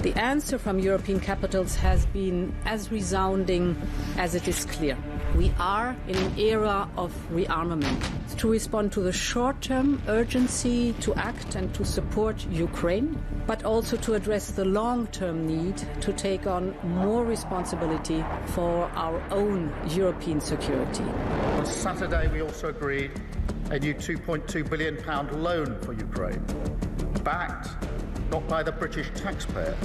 The answer from European capitals has been as resounding as it is clear. We are in an era of rearmament to respond to the short-term urgency to act and to support Ukraine, but also to address the long-term need to take on more responsibility for our own European security. On Saturday, we also agreed a new £2.2 billion loan for Ukraine, backed not by the British taxpayer,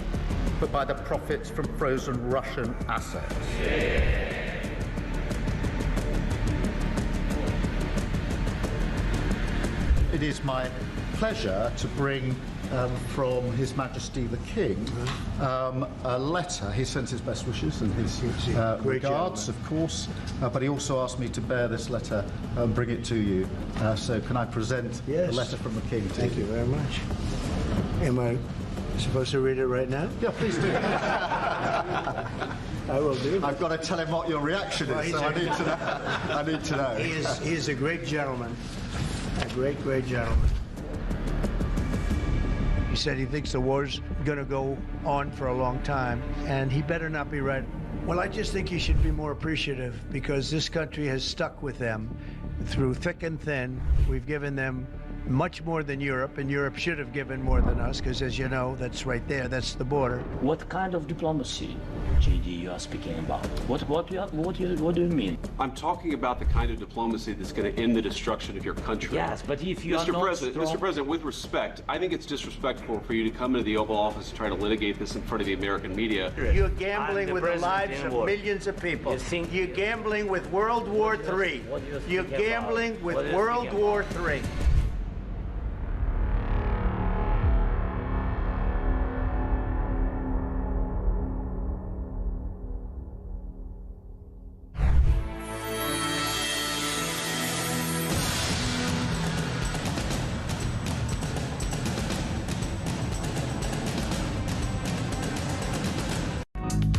but by the profits from frozen Russian assets. It is my pleasure to bring from His Majesty the King a letter. He sends his best wishes and his regards, of course, but he also asked me to bear this letter and bring it to you. So can I present the letter from the King to you? Thank you very much. Am I supposed to read it right now? Yeah, please do. I will do. I've got to tell him what your reaction is, so I need to know. I need to know. He is a great gentleman. A great, great gentleman. He said he thinks the war's going to go on for a long time, and he better not be right. Well, I just think he should be more appreciative, because this country has stuck with them through thick and thin. We've given them much more than Europe, and Europe should have given more than us, because as you know, that's right there, that's the border. What kind of diplomacy, JD, you are speaking about? What do you mean? I'm talking about the kind of diplomacy that's going to end the destruction of your country. Yes, but if you are not Mr. President, with respect, I think it's disrespectful for you to come into the Oval Office and try to litigate this in front of the American media. You're gambling with the lives of millions of people. You're gambling with World War III. You're gambling with World War III.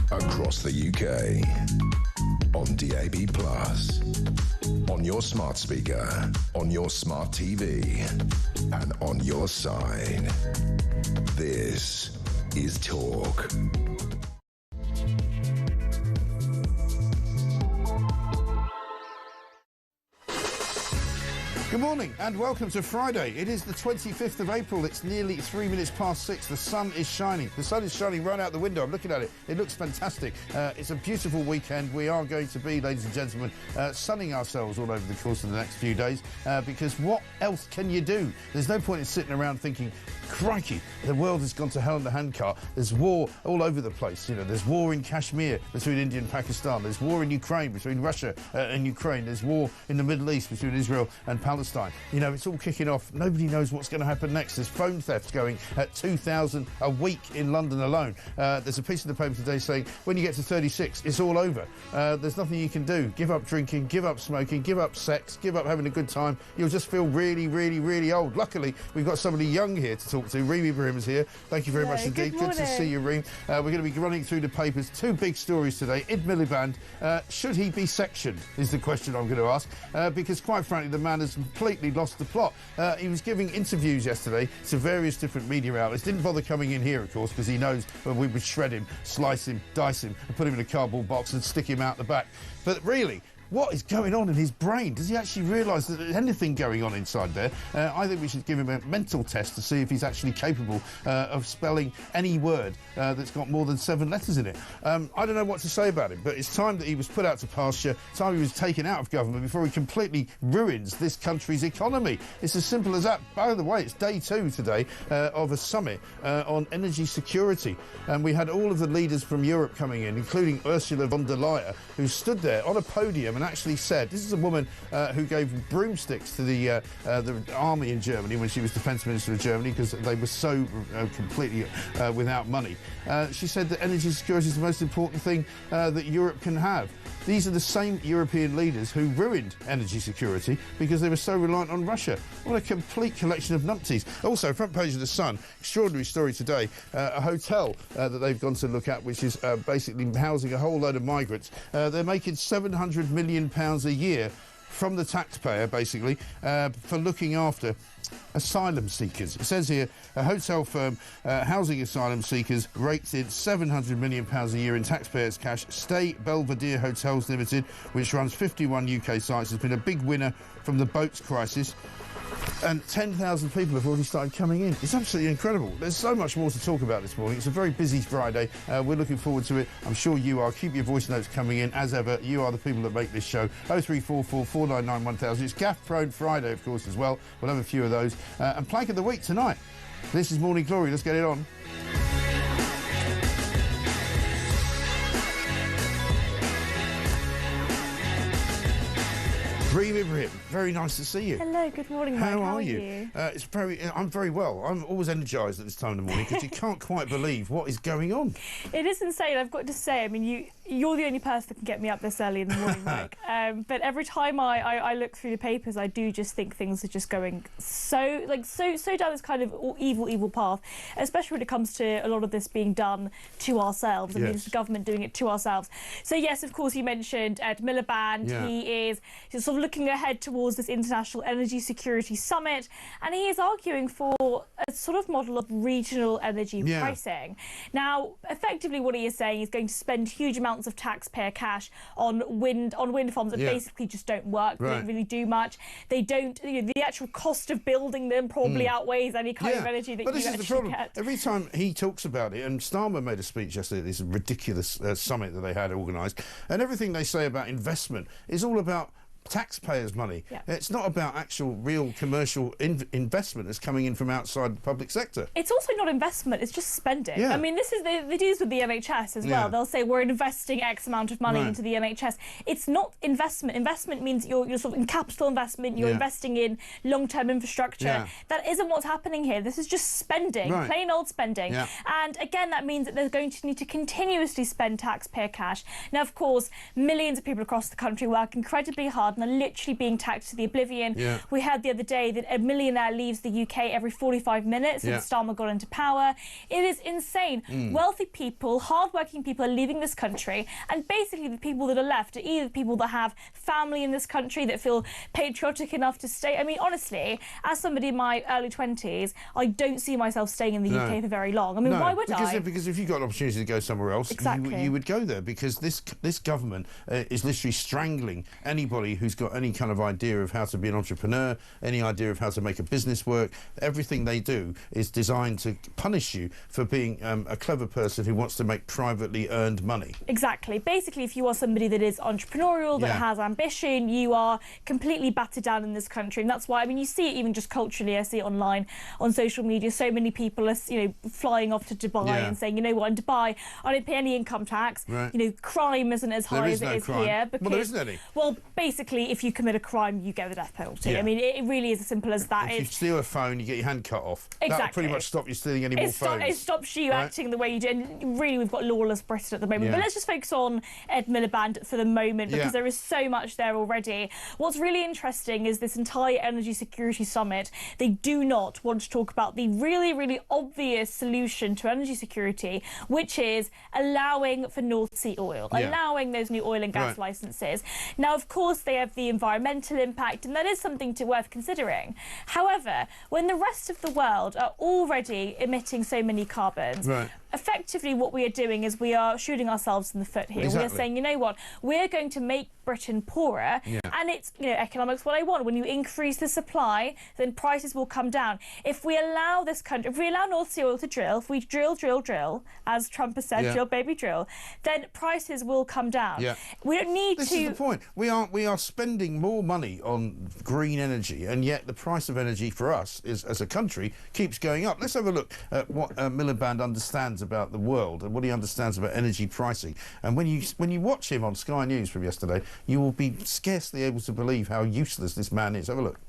Across the UK, on DAB+, on your smart speaker, on your smart TV, and on your side. This is Talk. Good morning and welcome to Friday. It is the 25th of April. It's nearly 3 minutes past 6. The sun is shining. The sun is shining right out the window. I'm looking at it. It looks fantastic. It's a beautiful weekend. We are going to be, ladies and gentlemen, sunning ourselves all over the course of the next few days because what else can you do? There's no point in sitting around thinking, crikey, the world has gone to hell in the handcart. There's war all over the place. You know, there's war in Kashmir between India and Pakistan. There's war in Ukraine between Russia and Ukraine. There's war in the Middle East between Israel and Palestine. You know, it's all kicking off. Nobody knows what's going to happen next. There's phone theft going at 2,000 a week in London alone. There's a piece in the paper today saying when you get to 36, it's all over. There's nothing you can do. Give up drinking, give up smoking, give up sex, give up having a good time. You'll just feel really, really, really old. Luckily, we've got somebody young here to talk to. Reem Ibrahim is here. Thank you very much indeed. Good to see you, Reem. We're going to be running through the papers. Two big stories today. Id Miliband, should he be sectioned, is the question I'm going to ask, because quite frankly, the man has completely lost the plot. He was giving interviews yesterday to various different media outlets. Didn't bother coming in here, of course, because he knows we would shred him, slice him, dice him, and put him in a cardboard box and stick him out the back. But really, what is going on in his brain? Does he actually realise that there's anything going on inside there? I think we should give him a mental test to see if he's actually capable of spelling any word that's got more than 7 letters in it. I don't know what to say about him, but it's time that he was put out to pasture, time he was taken out of government before he completely ruins this country's economy. It's as simple as that. By the way, it's day 2 today of a summit on energy security, and we had all of the leaders from Europe coming in, including Ursula von der Leyen, who stood there on a podium and actually said, this is a woman who gave broomsticks to the army in Germany when she was Defence Minister of Germany because they were so completely without money. She said that energy security is the most important thing that Europe can have. These are the same European leaders who ruined energy security because they were so reliant on Russia. What a complete collection of numpties. Also, front page of The Sun, extraordinary story today, a hotel that they've gone to look at, which is basically housing a whole load of migrants. They're making £700 million a year from the taxpayer, basically, for looking after asylum seekers. It says here, a hotel firm housing asylum seekers rakes in £700 million a year in taxpayers' cash. Stay Belvedere Hotels Limited, which runs 51 UK sites, has been a big winner from the boats crisis. And 10,000 people have already started coming in. It's absolutely incredible. There's so much more to talk about this morning. It's a very busy Friday. We're looking forward to it. I'm sure you are. Keep your voice notes coming in. As ever, you are the people that make this show. 0344 499 1000. It's Gaff-Prone Friday, of course, as well. We'll have a few of those. And Plank of the Week tonight. This is Morning Glory. Let's get it on. Reem Ibrahim, very nice to see you. Hello, good morning, Mike. How are you? I'm very well. I'm always energised at this time of the morning because you can't quite believe what is going on. It is insane, I've got to say. I mean, you're the only person that can get me up this early in the morning, Mike. But every time I look through the papers, I do just think things are just going so down this kind of evil path, especially when it comes to a lot of this being done to ourselves. I mean, it's the government doing it to ourselves. So, yes, of course, you mentioned Ed Miliband. Yeah. He's sort of looking ahead towards this International Energy Security Summit, and he is arguing for a sort of model of regional energy pricing. Now, effectively, what he is saying is going to spend huge amounts of taxpayer cash on wind farms that basically just don't work. They don't really do much. They don't. The actual cost of building them probably outweighs any kind of energy that you actually get. But this is the problem. Every time he talks about it, and Starmer made a speech yesterday at this ridiculous summit that they had organised, and everything they say about investment is all about taxpayers' money. Yeah. It's not about actual real commercial investment that's coming in from outside the public sector. It's also not investment, it's just spending. Yeah. I mean, this is the deals with the NHS as well. They'll say we're investing X amount of money into the NHS. It's not investment. Investment means you're sort of in capital investment, you're investing in long-term infrastructure. Yeah. That isn't what's happening here. This is just spending, plain old spending. Yeah. And again, that means that they're going to need to continuously spend taxpayer cash. Now, of course, millions of people across the country work incredibly hard and are literally being taxed to the oblivion. Yeah. We heard the other day that a millionaire leaves the UK every 45 minutes since Starmer got into power. It is insane. Wealthy people, hard-working people are leaving this country, and basically the people that are left are either people that have family in this country that feel patriotic enough to stay. I mean, honestly, as somebody in my early 20s, I don't see myself staying in the UK for very long. I mean, why would I? Because if you got an opportunity to go somewhere else, you would go there, because this government is literally strangling anybody who's got any kind of idea of how to be an entrepreneur, any idea of how to make a business work. Everything they do is designed to punish you for being a clever person who wants to make privately earned money. Exactly. Basically, if you are somebody that is entrepreneurial, that has ambition, you are completely battered down in this country. And that's why, I mean, you see it even just culturally. I see it online, on social media. So many people are, flying off to Dubai and saying, you know what, in Dubai, I don't pay any income tax. Right. Crime isn't as high as it is here. Because, well, there isn't any. Well, basically, if you commit a crime, you get the death penalty. Yeah. I mean, it really is as simple as that. If you steal a phone, you get your hand cut off. Exactly. That'll pretty much stop you stealing any more phones. It stops you acting the way you do. And really, we've got lawless Britain at the moment. But let's just focus on Ed Miliband for the moment, because there is so much there already. What's really interesting is this entire energy security summit. They do not want to talk about the really, really obvious solution to energy security, which is allowing for North Sea oil, allowing those new oil and gas licences. Now, of course, they have the environmental impact, and that is something worth considering. However, when the rest of the world are already emitting so many carbons, effectively what we are doing is we are shooting ourselves in the foot here. We are saying, you know what, we're going to make Britain poorer, and it's, economics 101. When you increase the supply, then prices will come down. If we allow this country, if we allow North Sea oil to drill, if we drill, as Trump has said, drill, baby, drill, then prices will come down. We don't need This is the point. We are spending more money on green energy, and yet the price of energy for us, as a country, keeps going up. Let's have a look at what Miliband understands about the world and what he understands about energy pricing. And when you watch him on Sky News from yesterday, you will be scarcely able to believe how useless this man is. Have a look.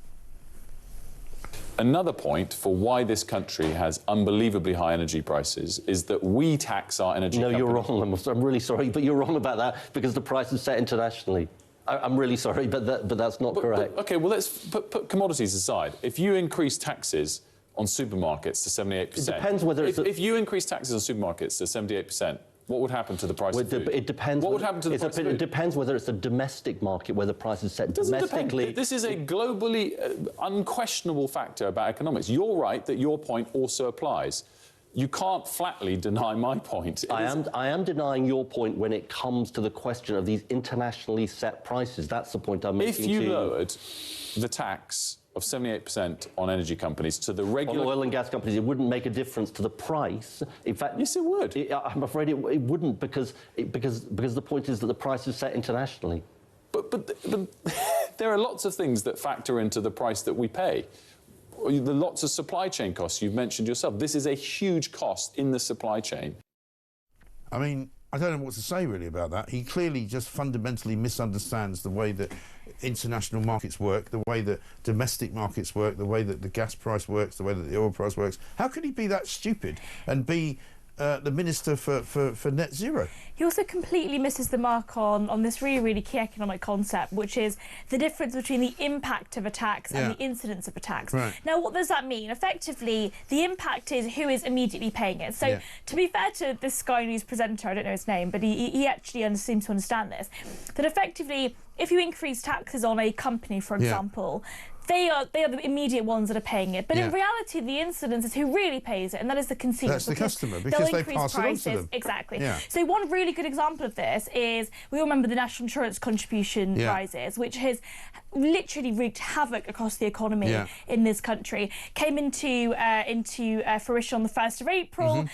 Another point for why this country has unbelievably high energy prices is that we tax our energy companies. No, you're wrong. I'm really sorry, but you're wrong about that, because the price is set internationally. I'm really sorry, but that's not correct. OK, well, let's put commodities aside. If you increase taxes on supermarkets to 78%... It depends whether it's... If you increase taxes on supermarkets to 78%, What would happen to the price of food? It depends. What would happen to the price of food? It depends whether it's a domestic market where the price is set domestically. Depend. This is a globally unquestionable factor about economics. You're right that your point also applies. You can't flatly deny my point. I am denying your point when it comes to the question of these internationally set prices. That's the point I'm making. If you lowered the tax of 78% on energy companies to the regular... On oil and gas companies, it wouldn't make a difference to the price. In fact... Yes, it would. I'm afraid it wouldn't, because the point is that the price is set internationally. But there are lots of things that factor into the price that we pay. The lots of supply chain costs you've mentioned yourself. This is a huge cost in the supply chain. I mean, I don't know what to say really about that. He clearly just fundamentally misunderstands the way that international markets work, the way that domestic markets work, the way that the gas price works, the way that the oil price works. How could he be that stupid and be the Minister for Net Zero? He also completely misses the mark on this really, really key economic concept, which is the difference between the impact of a tax and the incidence of a tax. Right. Now, what does that mean? Effectively, the impact is who is immediately paying it. So, to be fair to this Sky News presenter, I don't know his name, but he actually seems to understand this, that effectively, if you increase taxes on a company, for example, they are the immediate ones that are paying it. But in reality, the incidence is who really pays it, and that is the consumer. That's the customer, because they pass it on to them. Exactly. Yeah. So one really good example of this is, we all remember the national insurance contribution rises, which has literally wreaked havoc across the economy in this country. Came into fruition on the 1st of April,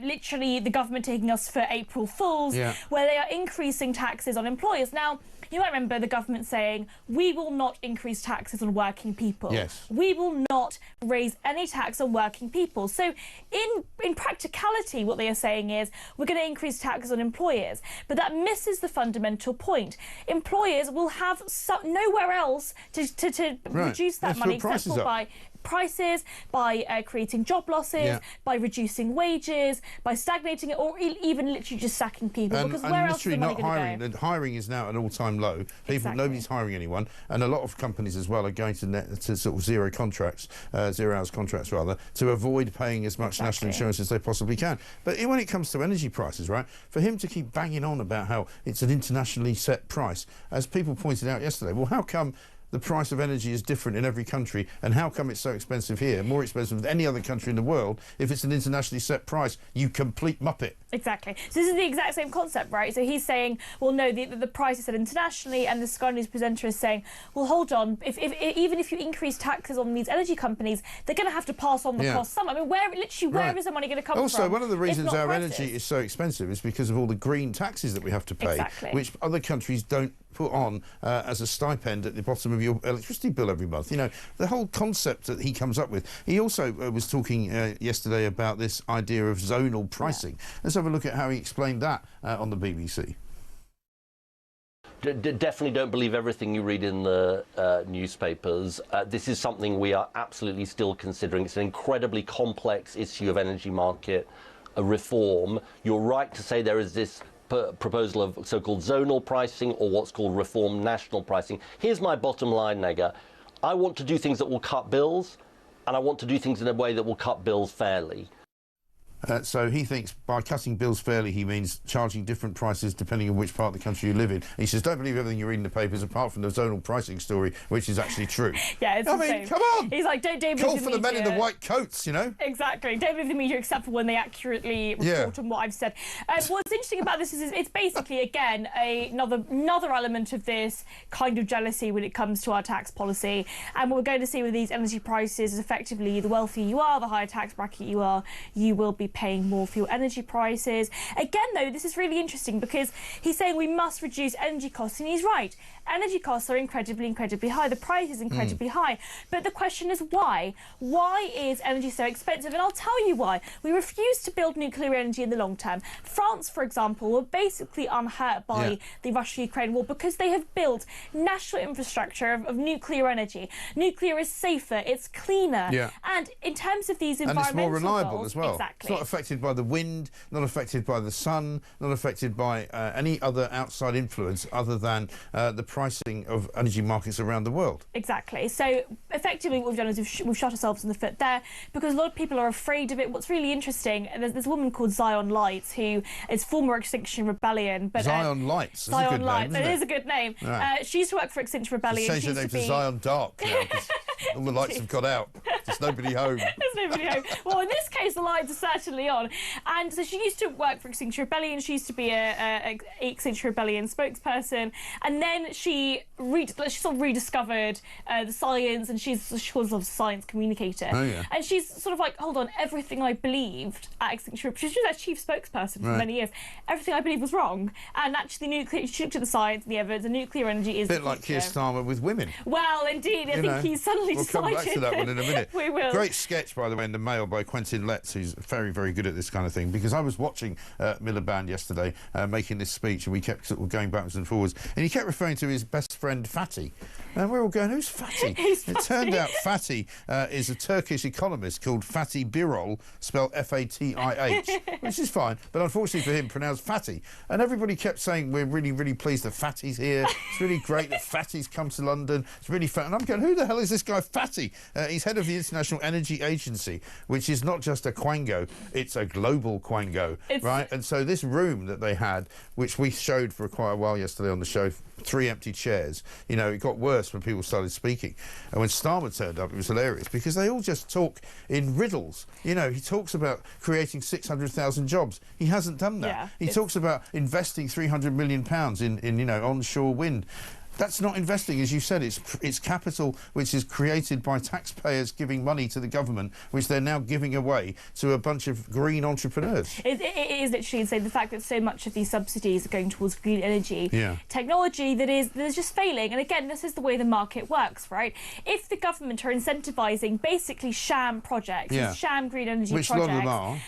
literally the government taking us for April Fools, where they are increasing taxes on employers. Now, you might remember the government saying, we will not increase taxes on working people. Yes. We will not raise any tax on working people. So in practicality, what they are saying is, we're going to increase taxes on employers. But that misses the fundamental point. Employers will have nowhere else to reduce that money except for by prices, by creating job losses, by reducing wages, by stagnating it, or even literally just sacking people. Because where else is the money going to go? Hiring is now at an all-time low. Nobody's hiring anyone, and a lot of companies as well are going to sort of zero hours contracts rather, to avoid paying as much national insurance as they possibly can. But when it comes to energy prices, right, for him to keep banging on about how it's an internationally set price, as people pointed out yesterday, well, how come the price of energy is different in every country, and how come it's so expensive here, more expensive than any other country in the world, if it's an internationally set price, you complete muppet? Exactly. So this is the exact same concept, right? So he's saying, well, no, the price is set internationally, and the Sky News presenter is saying, well, hold on, even if you increase taxes on these energy companies, they're going to have to pass on the cost somewhere. I mean, where is the money going to come from? Also, one of the reasons our energy is so expensive is because of all the green taxes that we have to pay, which other countries don't put on as a stipend at the bottom of your electricity bill every month. You know, the whole concept that he comes up with. He also was talking yesterday about this idea of zonal pricing. Let's have a look at how he explained that on the BBC. Definitely don't believe everything you read in the newspapers. This is something we are absolutely still considering. It's an incredibly complex issue of energy market reform. You're right to say there is this proposal of so-called zonal pricing, or what's called reformed national pricing. Here's my bottom line, Nega. I want to do things that will cut bills, and I want to do things in a way that will cut bills fairly. So he thinks by cutting bills fairly, he means charging different prices depending on which part of the country you live in. He says, don't believe everything you read in the papers, apart from the zonal pricing story, which is actually true. It's I mean, come on! He's like, don't believe call the for the men in the white coats, you know? Exactly. Don't believe the media except for when they accurately report on what I've said. What's interesting about this is it's basically, again, another element of this kind of jealousy when it comes to our tax policy. And what we're going to see with these energy prices is effectively the wealthier you are, the higher tax bracket you are, you will be paying more for your energy prices. Again, though, this is really interesting because he's saying we must reduce energy costs, and he's right. Energy costs are incredibly high. The price is incredibly high. But the question is why? Why is energy so expensive? And I'll tell you why. We refuse to build nuclear energy in the long term. France, for example, were basically unhurt by the Russia-Ukraine war because they have built national infrastructure of nuclear energy. Nuclear is safer, it's cleaner. And in terms of these environmental and it's more reliable goals, as well. Exactly. not affected by the wind, not affected by the sun, not affected by any other outside influence other than the pricing of energy markets around the world. Exactly. So effectively what we've done is we've shot ourselves in the foot there because a lot of people are afraid of it. What's really interesting, there's a woman called Zion Lights who is former Extinction Rebellion. But, Zion Lights. That's Zion a good Lights. name, It is a good name. Right. She used to work for Extinction Rebellion. Change the name to Zion Dark now because all the lights have got out. There's nobody home. There's nobody home. Well, in this case, the lights are certainly on. And so she used to work for Extinction Rebellion. She used to be a Extinction Rebellion spokesperson. And then she sort of rediscovered the science, and she's a science communicator. Oh, yeah. And she's sort of like, hold on, everything I believed at Extinction Rebellion, she was their chief spokesperson for many years. Everything I believed was wrong. And actually, she looked at the science and the evidence, and nuclear energy is a bit like Keir Starmer with women. Well, indeed, I think he's suddenly decided. We'll come back to that one in a minute. We will. Great sketch, by the way, in the Mail by Quentin Letts, who's very, very good at this kind of thing, because I was watching Miliband yesterday making this speech, and we kept sort of going backwards and forwards, and he kept referring to his best friend Fatih. And we're all going, who's Fatih? It turned out Fatih is a Turkish economist called Fatih Birol, spelled F-A-T-I-H, which is fine, but unfortunately for him, pronounced Fatih. And everybody kept saying, we're really, really pleased that Fatih's here. It's really great that Fatih's come to London. It's really fun. And I'm going, who the hell is this guy Fatih? He's head of the International Energy Agency, which is not just a quango, it's a global quango, right? And so this room that they had, which we showed for quite a while yesterday on the show, 3 empty chairs, you know, it got worse when people started speaking. And when Starmer turned up, it was hilarious because they all just talk in riddles. You know, he talks about creating 600,000 jobs. He hasn't done that. Yeah, he talks about investing £300 million in you know, onshore wind. That's not investing, as you said. It's capital which is created by taxpayers giving money to the government, which they're now giving away to a bunch of green entrepreneurs. It is literally insane, the fact that so much of these subsidies are going towards green energy technology that is just failing. And again, this is the way the market works, right? If the government are incentivising basically sham projects, sham green energy projects, which a lot of them are.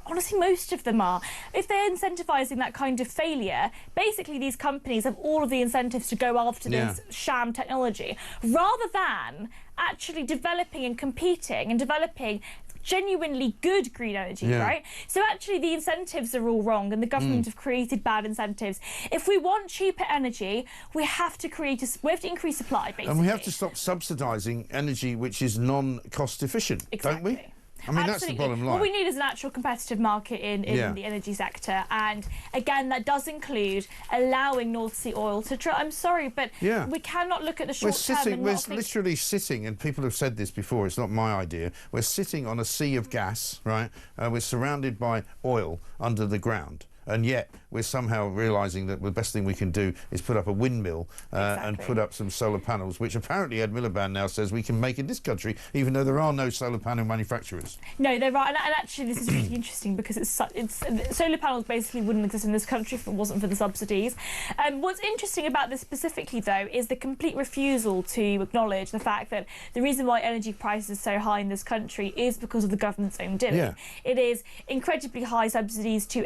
Honestly, most of them are. If they're incentivising that kind of failure, basically these companies have all of the incentives to go after this sham technology, rather than actually developing and competing and developing genuinely good green energy, right? So actually the incentives are all wrong, and the government have created bad incentives. If we want cheaper energy, we have to increase supply, basically. And we have to stop subsidising energy which is non-cost efficient, don't we? I mean, that's the bottom line. What we need is an actual competitive market in the energy sector. And again, that does include allowing North Sea oil to I'm sorry, but we cannot look at the short term. We're literally sitting, and people have said this before, it's not my idea, we're sitting on a sea of gas, right? We're surrounded by oil under the ground. And yet we're somehow realising that the best thing we can do is put up a windmill and put up some solar panels, which apparently Ed Miliband now says we can make in this country, even though there are no solar panel manufacturers. No, there are, and actually this is really interesting because solar panels basically wouldn't exist in this country if it wasn't for the subsidies. What's interesting about this specifically, though, is the complete refusal to acknowledge the fact that the reason why energy prices are so high in this country is because of the government's own doing. Yeah. It is incredibly high subsidies to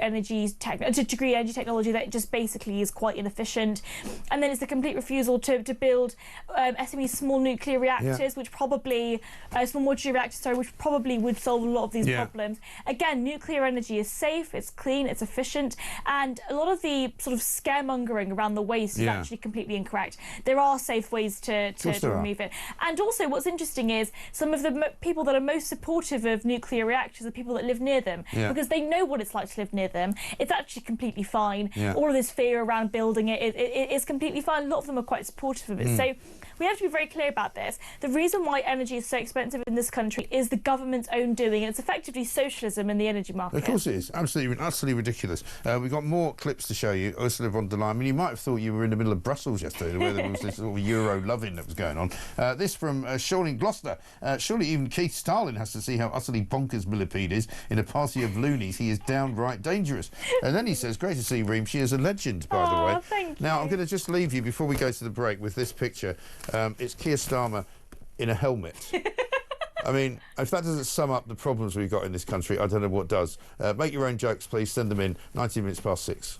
to green energy technology that just basically is quite inefficient, and then it's the complete refusal to build SME small nuclear reactors, which probably small modular reactors, which probably would solve a lot of these problems. Again, nuclear energy is safe, it's clean, it's efficient, and a lot of the sort of scaremongering around the waste is actually completely incorrect. There are safe ways to remove it. And also, what's interesting is some of the people that are most supportive of nuclear reactors are people that live near them, because they know what it's like to live near them. It's actually completely fine. All of this fear around building it is completely fine. A lot of them are quite supportive of it. So we have to be very clear about this. The reason why energy is so expensive in this country is the government's own doing, and it's effectively socialism in the energy market. Of course it is. Absolutely, utterly ridiculous. We've got more clips to show you. Ursula von der Leyen. I mean, you might have thought you were in the middle of Brussels yesterday, where there was this sort of Euro loving that was going on. This from Sean in Gloucester. Surely even Keith Stalin has to see how utterly bonkers Millipede is. In a party of loonies, he is downright dangerous. And then he says, great to see Reem. She is a legend, by the way. Thank you. Now, I'm going to just leave you before we go to the break with this picture. It's Keir Starmer in a helmet. I mean, if that doesn't sum up the problems we've got in this country, I don't know what does. Make your own jokes, please. Send them in. 19 minutes past 6.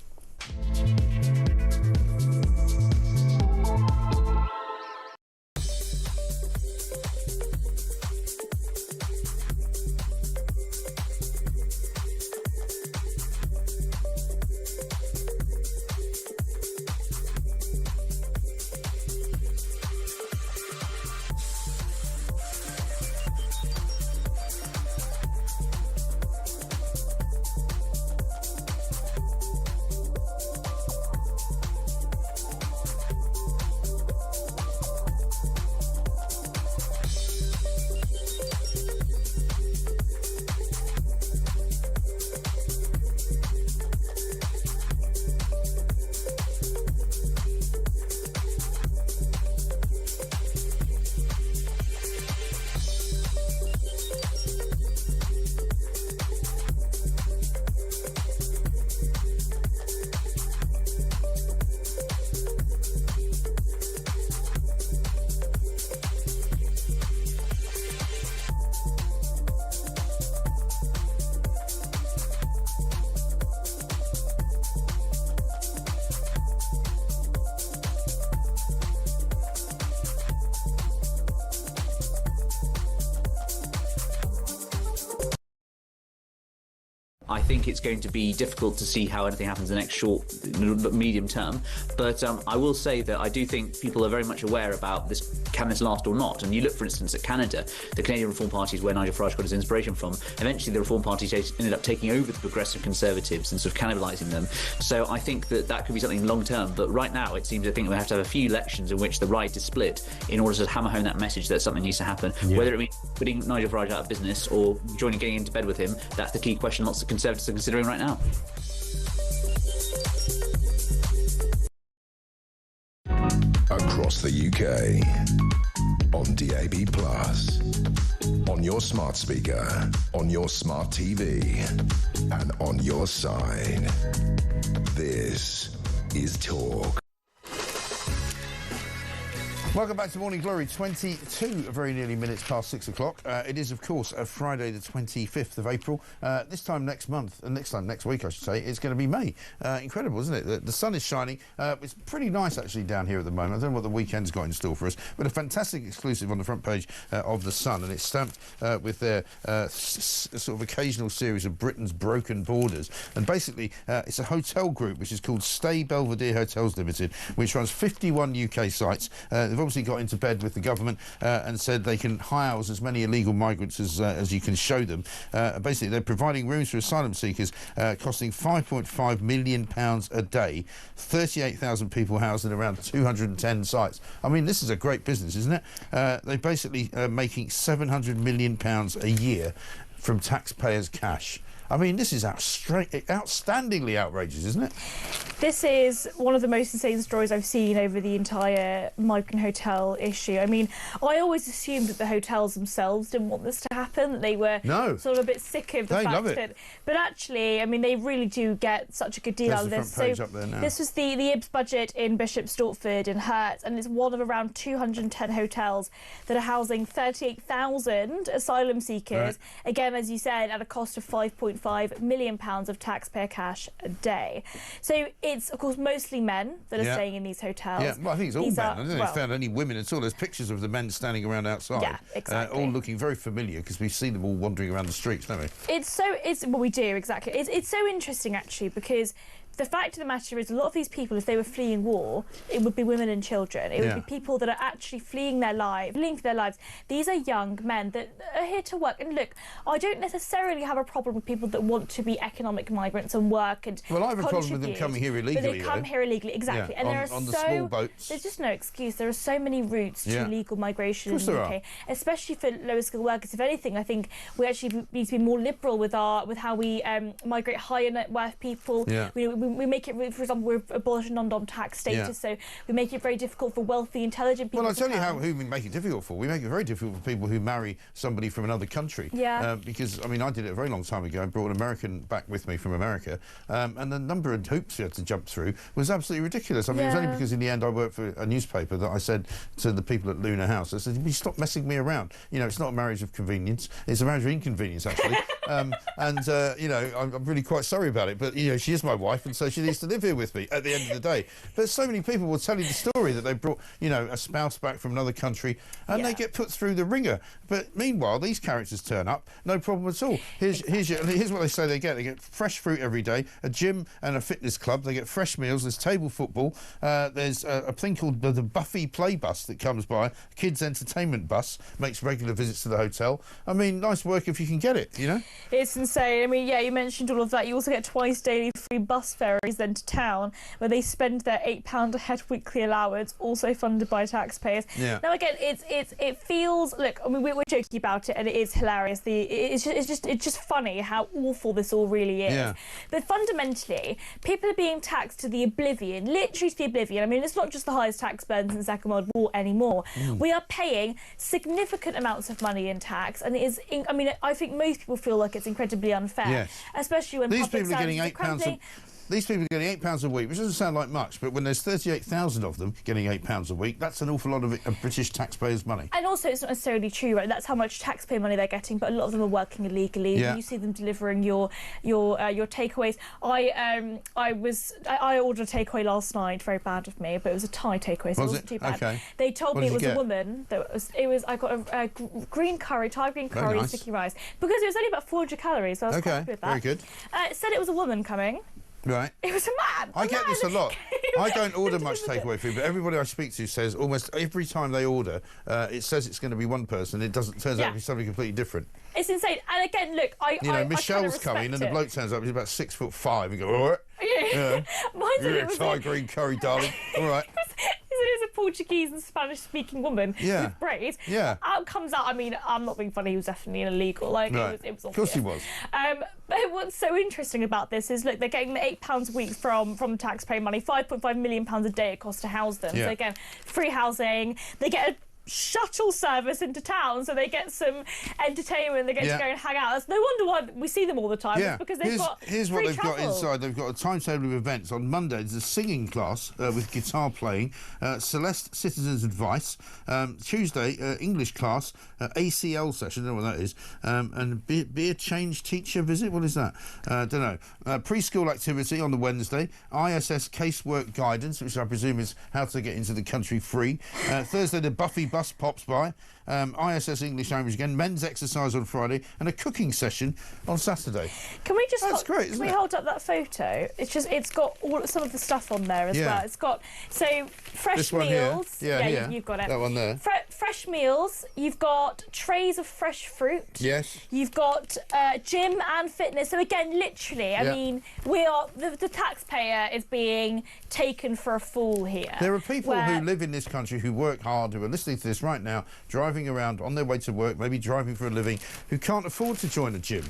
I think it's going to be difficult to see how anything happens in the next medium term. But I will say that I do think people are very much aware about this. Can this last or not? And you look, for instance, at Canada. The Canadian Reform Party is where Nigel Farage got his inspiration from. Eventually, the Reform Party ended up taking over the Progressive Conservatives and sort of cannibalising them. So I think that could be something long term. But right now, it seems I think we have to have a few elections in which the right is split in order to hammer home that message that something needs to happen. Yeah. Whether it means putting Nigel Farage out of business or getting into bed with him, that's the key question lots of Conservatives are considering right now. Across the UK, on DAB+, on your smart speaker, on your smart TV, and on your side. This is Talk. Welcome back to Morning Glory. 22, very nearly minutes past 6 o'clock. It is, of course, Friday the 25th of April. This time next month, and next week, I should say, it's going to be May. Incredible, isn't it? The sun is shining. It's pretty nice, actually, down here at the moment. I don't know what the weekend's got in store for us, but a fantastic exclusive on the front page of The Sun, and it's stamped with their sort of occasional series of Britain's broken borders. And basically, it's a hotel group which is called Stay Belvedere Hotels Limited, which runs 51 UK sites. They've obviously got into bed with the government and said they can house as many illegal migrants as you can show them. Basically, they're providing rooms for asylum seekers costing £5.5 million a day, 38,000 people housed in around 210 sites. I mean, this is a great business, isn't it? They're basically making £700 million a year from taxpayers' cash. I mean, this is outstandingly outrageous, isn't it? This is one of the most insane stories I've seen over the entire migrant hotel issue. I mean, I always assumed that the hotels themselves didn't want this to happen, that they were sort of a bit sick of the fact that... But actually, I mean, they really do get such a good deal out of this. So up there now. This was the IBS budget in Bishop Stortford in Herts, and it's one of around 210 hotels that are housing 38,000 asylum seekers. Right. Again, as you said, at a cost of £5.5 million of taxpayer cash a day. So it's, of course, mostly men that are staying in these hotels. Yeah, well, I think it's all men. I don't think they found any women at all. There's pictures of the men standing around outside. Yeah, exactly. All looking very familiar because we see them all wandering around the streets, don't we? Well, we do, exactly. It's so interesting, actually, because the fact of the matter is a lot of these people, if they were fleeing war, it would be women and children. It would be people that are actually fleeing for their lives. These are young men that are here to work. And look, I don't necessarily have a problem with people that want to be economic migrants and work and Well, I have a problem with them coming here illegally. But they come here illegally, exactly. Yeah, and on the small boats. There's just no excuse. There are so many routes to legal migration in the UK, especially for lower skilled workers. If anything, I think we actually need to be more liberal with how we migrate higher net worth people. Yeah. We make it, for example, we're abolishing non-dom tax status, so we make it very difficult for wealthy, intelligent people. Well, I'll tell you who we make it difficult for. We make it very difficult for people who marry somebody from another country. Yeah. Because, I mean, I did it a very long time ago. I brought an American back with me from America, and the number of hoops we had to jump through was absolutely ridiculous. I mean, it was only because in the end I worked for a newspaper that I said to the people at Luna House, I said, "Will you stop messing me around? You know, it's not a marriage of convenience. It's a marriage of inconvenience, actually." You know, I'm really quite sorry about it, but, you know, she is my wife, and so she needs to live here with me at the end of the day. But so many people will tell you the story that they brought, you know, a spouse back from another country, and they get put through the ringer. But meanwhile, these characters turn up, no problem at all. Here's what they say they get. They get fresh fruit every day, a gym and a fitness club. They get fresh meals. There's table football. There's a thing called the Buffy Play Bus that comes by. Kids entertainment bus makes regular visits to the hotel. I mean, nice work if you can get it, you know? It's insane. I mean, yeah, you mentioned all of that. You also get twice daily free bus ferries then to town, where they spend their £8 a head weekly allowance, also funded by taxpayers. Yeah. Now again, it feels, look, I mean, we're joking about it, and it is hilarious. It's just funny how awful this all really is. Yeah. But fundamentally, people are being taxed to the oblivion, literally to the oblivion. I mean, it's not just the highest tax burdens in the Second World War anymore. We are paying significant amounts of money in tax, and it is. I mean, I think most people feel like it's incredibly unfair, especially when these people are getting £8 These people are getting £8 a week, which doesn't sound like much, but when there's 38,000 of them getting £8 a week, that's an awful lot of British taxpayers' money. And also, it's not necessarily true, right? That's how much taxpayer money they're getting, but a lot of them are working illegally. Yeah. You see them delivering your takeaways. I ordered a takeaway last night. Very bad of me, but it was a Thai takeaway, so it wasn't too bad. Okay. They told me it was a woman. I got a green curry, Thai green curry, and sticky rice, because it was only about 400 calories. So I was quite happy with that. Very good. It said it was a woman coming. Right. It was a man. I get this a lot. I don't order much takeaway food, but everybody I speak to says almost every time they order, it says it's going to be one person. It doesn't. Turns out to be something completely different. It's insane. And again, look, Michelle's coming, and the bloke turns up. He's about 6'5", and go, all right. Yeah. Thai green curry, darling. All right. It was a Portuguese and Spanish-speaking woman with braids. Yeah. Out comes out. I mean, I'm not being funny. He was definitely illegal. Like it was obvious. Of course he was. But what's so interesting about this is, look, they're getting £8 a week from taxpayer money. £5.5 million a day it costs to house them. Yeah. So again, free housing. They get a shuttle service into town, so they get some entertainment. They get to go and hang out. That's no wonder why we see them all the time. Yeah. It's because they've got here's free what they've travel. got inside. They've got a timetable of events. On Monday, there's a singing class with guitar playing, Celeste Citizens Advice. Tuesday, English class, ACL session, I don't know what that is, and be a change teacher visit. What is that? Don't know. Preschool activity on the Wednesday, ISS casework guidance, which I presume is how to get into the country free. Thursday, the Buffy bus pops by. ISS English language again, men's exercise on Friday, and a cooking session on Saturday. Can we just great, can we hold up that photo? It's got some of the stuff on there as well. It's got fresh this one meals. Here. You've got it. That one there. Fresh meals. You've got trays of fresh fruit. Yes. You've got gym and fitness. So again, literally, I mean, we are the taxpayer is being taken for a fool here. There are people who live in this country who work hard, who are listening to this right now, driving around on their way to work, maybe driving for a living, who can't afford to join a gym.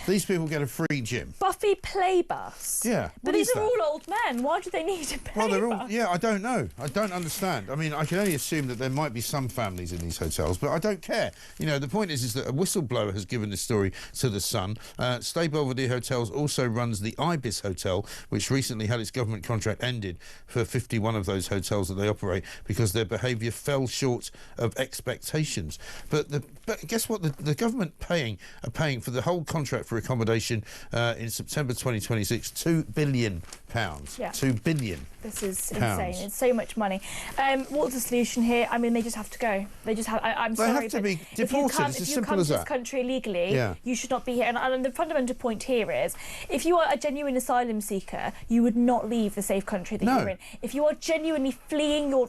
These people get a free gym. Buffy play bus. Yeah. But these are all old men. Why do they need a play bus? Yeah, I don't know. I don't understand. I mean, I can only assume that there might be some families in these hotels, but I don't care. You know, the point is that a whistleblower has given this story to The Sun. Stay Belvedere Hotels also runs the Ibis Hotel, which recently had its government contract ended for 51 of those hotels that they operate because their behaviour fell short of expectations. But guess what? The government are paying for the whole contract for accommodation in September 2026, £2 billion. Yeah. £2 billion. This is insane. It's so much money. What's the solution here? I mean, they just have to go. They just have. I'm sorry. They have to be deported. It's as simple as that. If you come to this country illegally, you should not be here. And the fundamental point here is, if you are a genuine asylum seeker, you would not leave the safe country that you're in. If you are genuinely fleeing your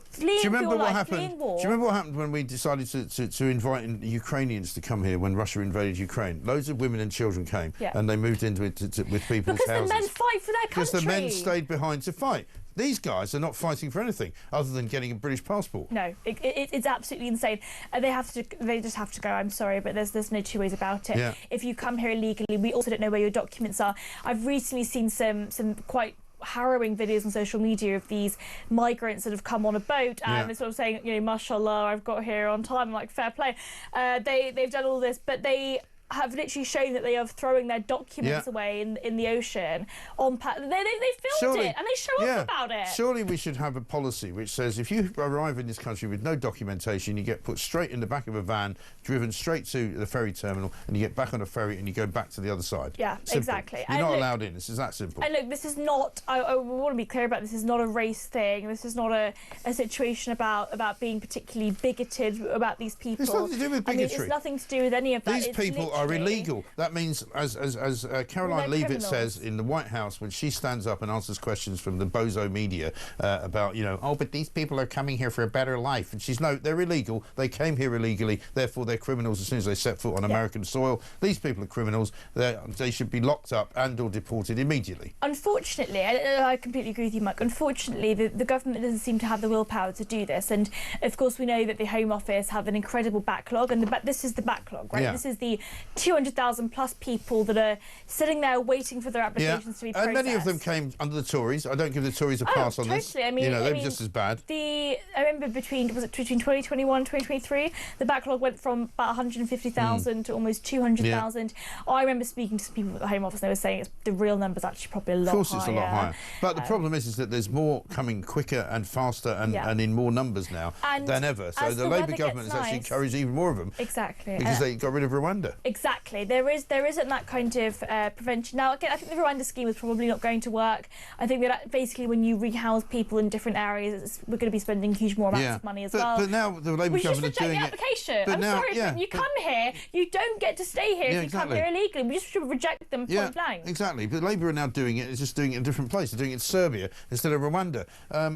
life, fleeing war. Do you remember what happened when we decided to invite Ukrainians to come here when Russia invaded Ukraine? Loads of women and children came, and they moved into it with people's houses. Because the men fight for their country. Because the men stayed behind to fight. These guys are not fighting for anything other than getting a British passport. No, it's absolutely insane. They just have to go. I'm sorry, but there's no two ways about it. Yeah. If you come here illegally, we also don't know where your documents are. I've recently seen some quite harrowing videos on social media of these migrants that have come on a boat and they're sort of saying, mashallah, I've got here on time. I'm like, fair play. They've done all this, but they have literally shown that they are throwing their documents away in the ocean. They filmed it and they show up about it. Surely we should have a policy which says if you arrive in this country with no documentation, you get put straight in the back of a van, driven straight to the ferry terminal, and you get back on a ferry and you go back to the other side. Yeah, simple. Exactly. You're not allowed in. This is that simple. And look, this is not, I want to be clear about this is not a race thing. This is not a situation about being particularly bigoted about these people. It's nothing to do with bigotry. I mean, it's nothing to do with any of that. These people are illegal. That means, as Caroline Leavitt says in the White House when she stands up and answers questions from the bozo media about, but these people are coming here for a better life. And she's, no, they're illegal. They came here illegally. Therefore, they're criminals as soon as they set foot on American soil. These people are criminals. They should be locked up and or deported immediately. Unfortunately, I completely agree with you, Mike. Unfortunately, the government doesn't seem to have the willpower to do this. And, of course, we know that the Home Office have an incredible backlog. And this is the backlog, right? Yeah. This is the 200,000 plus people that are sitting there waiting for their applications to be processed. And many of them came under the Tories. I don't give the Tories a pass on this. I mean, they were just as bad. I remember between 2021 and 2023, the backlog went from about 150,000 to almost 200,000. I remember speaking to some people at the Home Office, and they were saying the real number's actually probably a lot higher. Of course, it's a lot higher. But the problem is that there's more coming quicker and faster and in more numbers now than ever. So the Labour government has actually encouraged even more of them. Exactly. Because they got rid of Rwanda. Exactly. There isn't that kind of prevention. Now, again, I think the Rwanda scheme is probably not going to work. I think that basically when you rehouse people in different areas, we're going to be spending huge more amounts of money as well. But now the Labour government are doing it. Application. I'm sorry, but you come here, you don't get to stay here if you come here illegally. We just should reject them point blank. Exactly. But Labour are now doing it. It's just doing it in a different place. They're doing it in Serbia instead of Rwanda.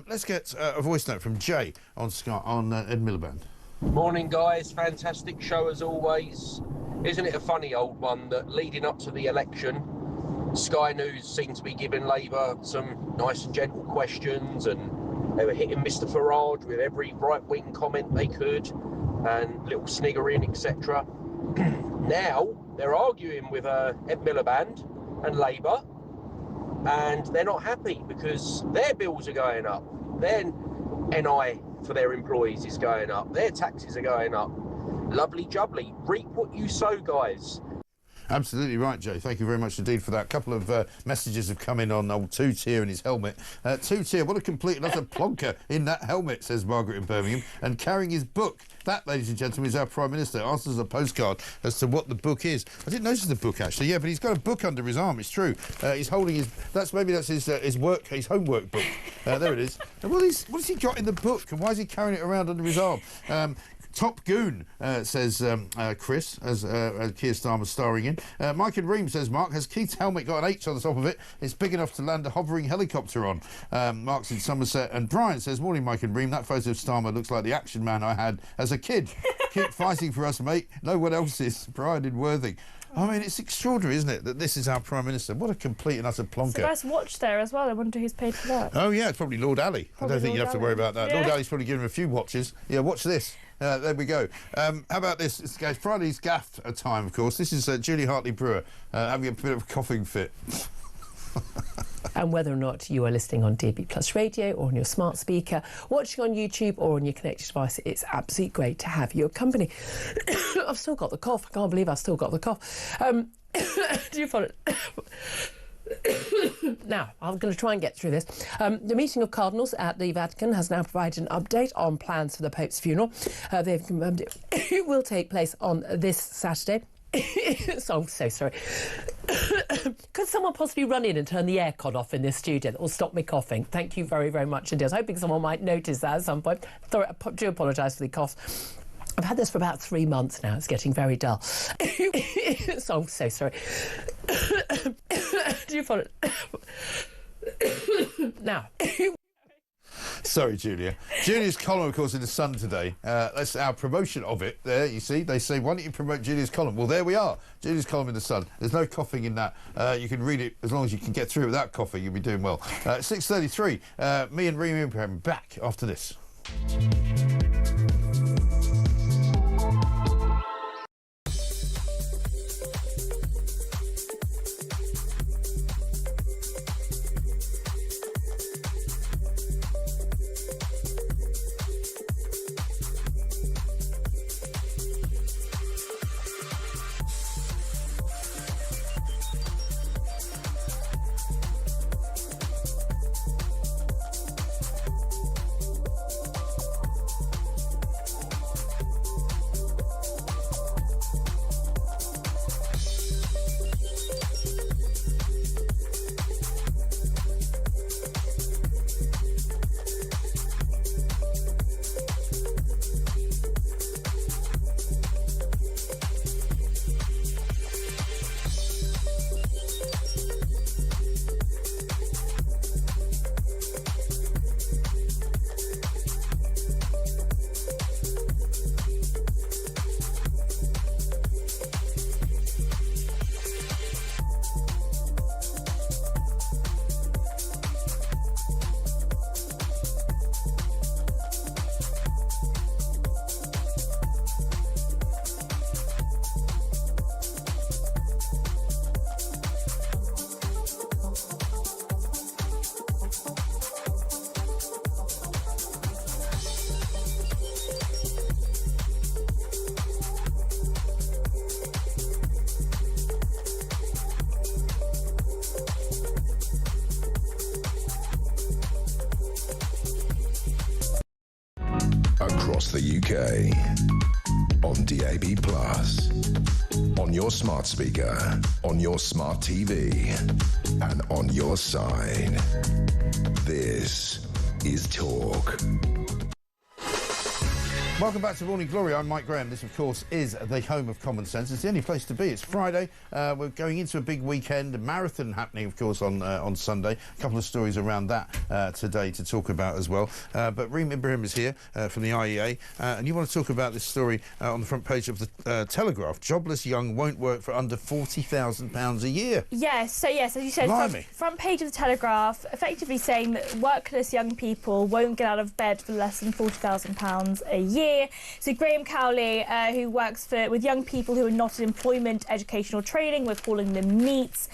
Let's get a voice note from Jay on Ed Miliband. Morning, guys. Fantastic show as always. Isn't it a funny old one that leading up to the election, Sky News seemed to be giving Labour some nice and gentle questions, and they were hitting Mr Farage with every right-wing comment they could and little sniggering, etc. Now they're arguing with Ed Miliband and Labour, and they're not happy because their bills are going up. Their NI for their employees is going up. Their taxes are going up. Lovely jubbly. Reap what you sow, guys. Absolutely right, Jay. Thank you very much indeed for that. A couple of messages have come in on old Two-Tier and his helmet. Two-Tier, what a complete and utter plonker in that helmet, says Margaret in Birmingham, and carrying his book. That, ladies and gentlemen, is our Prime Minister. Answers a postcard as to what the book is. I didn't notice the book, actually. Yeah, but he's got a book under his arm. It's true. He's holding his... That's his homework book. There it is. And what has he got in the book, and why is he carrying it around under his arm? Top Goon, says Chris, as Keir Starmer starring in. Mike and Ream says, Mark, has Keith's helmet got an H on the top of it? It's big enough to land a hovering helicopter on. Mark's in Somerset. And Brian says, morning, Mike and Ream. That photo of Starmer looks like the action man I had as a kid. Keep fighting for us, mate. No one else is. Brian in Worthing. I mean, it's extraordinary, isn't it, that this is our Prime Minister? What a complete and utter plonker. It's a nice watch there as well. I wonder who's paid for that. Oh, yeah, it's probably Lord Ali. I don't think you'd have to worry about that. Yeah. Lord Ali's probably given him a few watches. Yeah, watch this. There we go. How about this? It's Friday's gaff time, of course. This is Julie Hartley-Brewer having a bit of a coughing fit. And whether or not you are listening on DAB Plus Radio or on your smart speaker, watching on YouTube or on your connected device, it's absolutely great to have your company. I've still got the cough. I can't believe I've still got the cough. Do you follow it? Now, I'm going to try and get through this. The meeting of cardinals at the Vatican has now provided an update on plans for the Pope's funeral. They've confirmed it will take place on this Saturday. So sorry. Could someone possibly run in and turn the aircon off in this studio? That will stop me coughing. Thank you very, very much indeed. I was hoping someone might notice that at some point. I do apologise for the cough. I've had this for about 3 months now. It's getting very dull. So sorry. Do you follow it? Now. Sorry, Julia. Julia's column, of course, in The Sun today. That's our promotion of it. There, you see. They say, why don't you promote Julia's column? Well, there we are. Julia's column in The Sun. There's no coughing in that. You can read it as long as you can get through it without coughing. You'll be doing well. 6:33. Me and Remy Abraham back after this. the UK. On DAB+, on your smart speaker, on your smart TV, and on your side. This is Talk. Welcome back to Morning Glory. I'm Mike Graham. This, of course, is the home of common sense. It's the only place to be. It's Friday. We're going into a big weekend. A marathon happening, of course, on Sunday. A couple of stories around that today to talk about as well. But Reem Ibrahim is here from the IEA, and you want to talk about this story on the front page of the Telegraph. Jobless young won't work for under £40,000 a year. Yes, as you said, front page of the Telegraph, effectively saying that workless young people won't get out of bed for less than £40,000 a year. So Graham Cowley, who works with young people who are not in employment, educational training, we're calling them NEETs,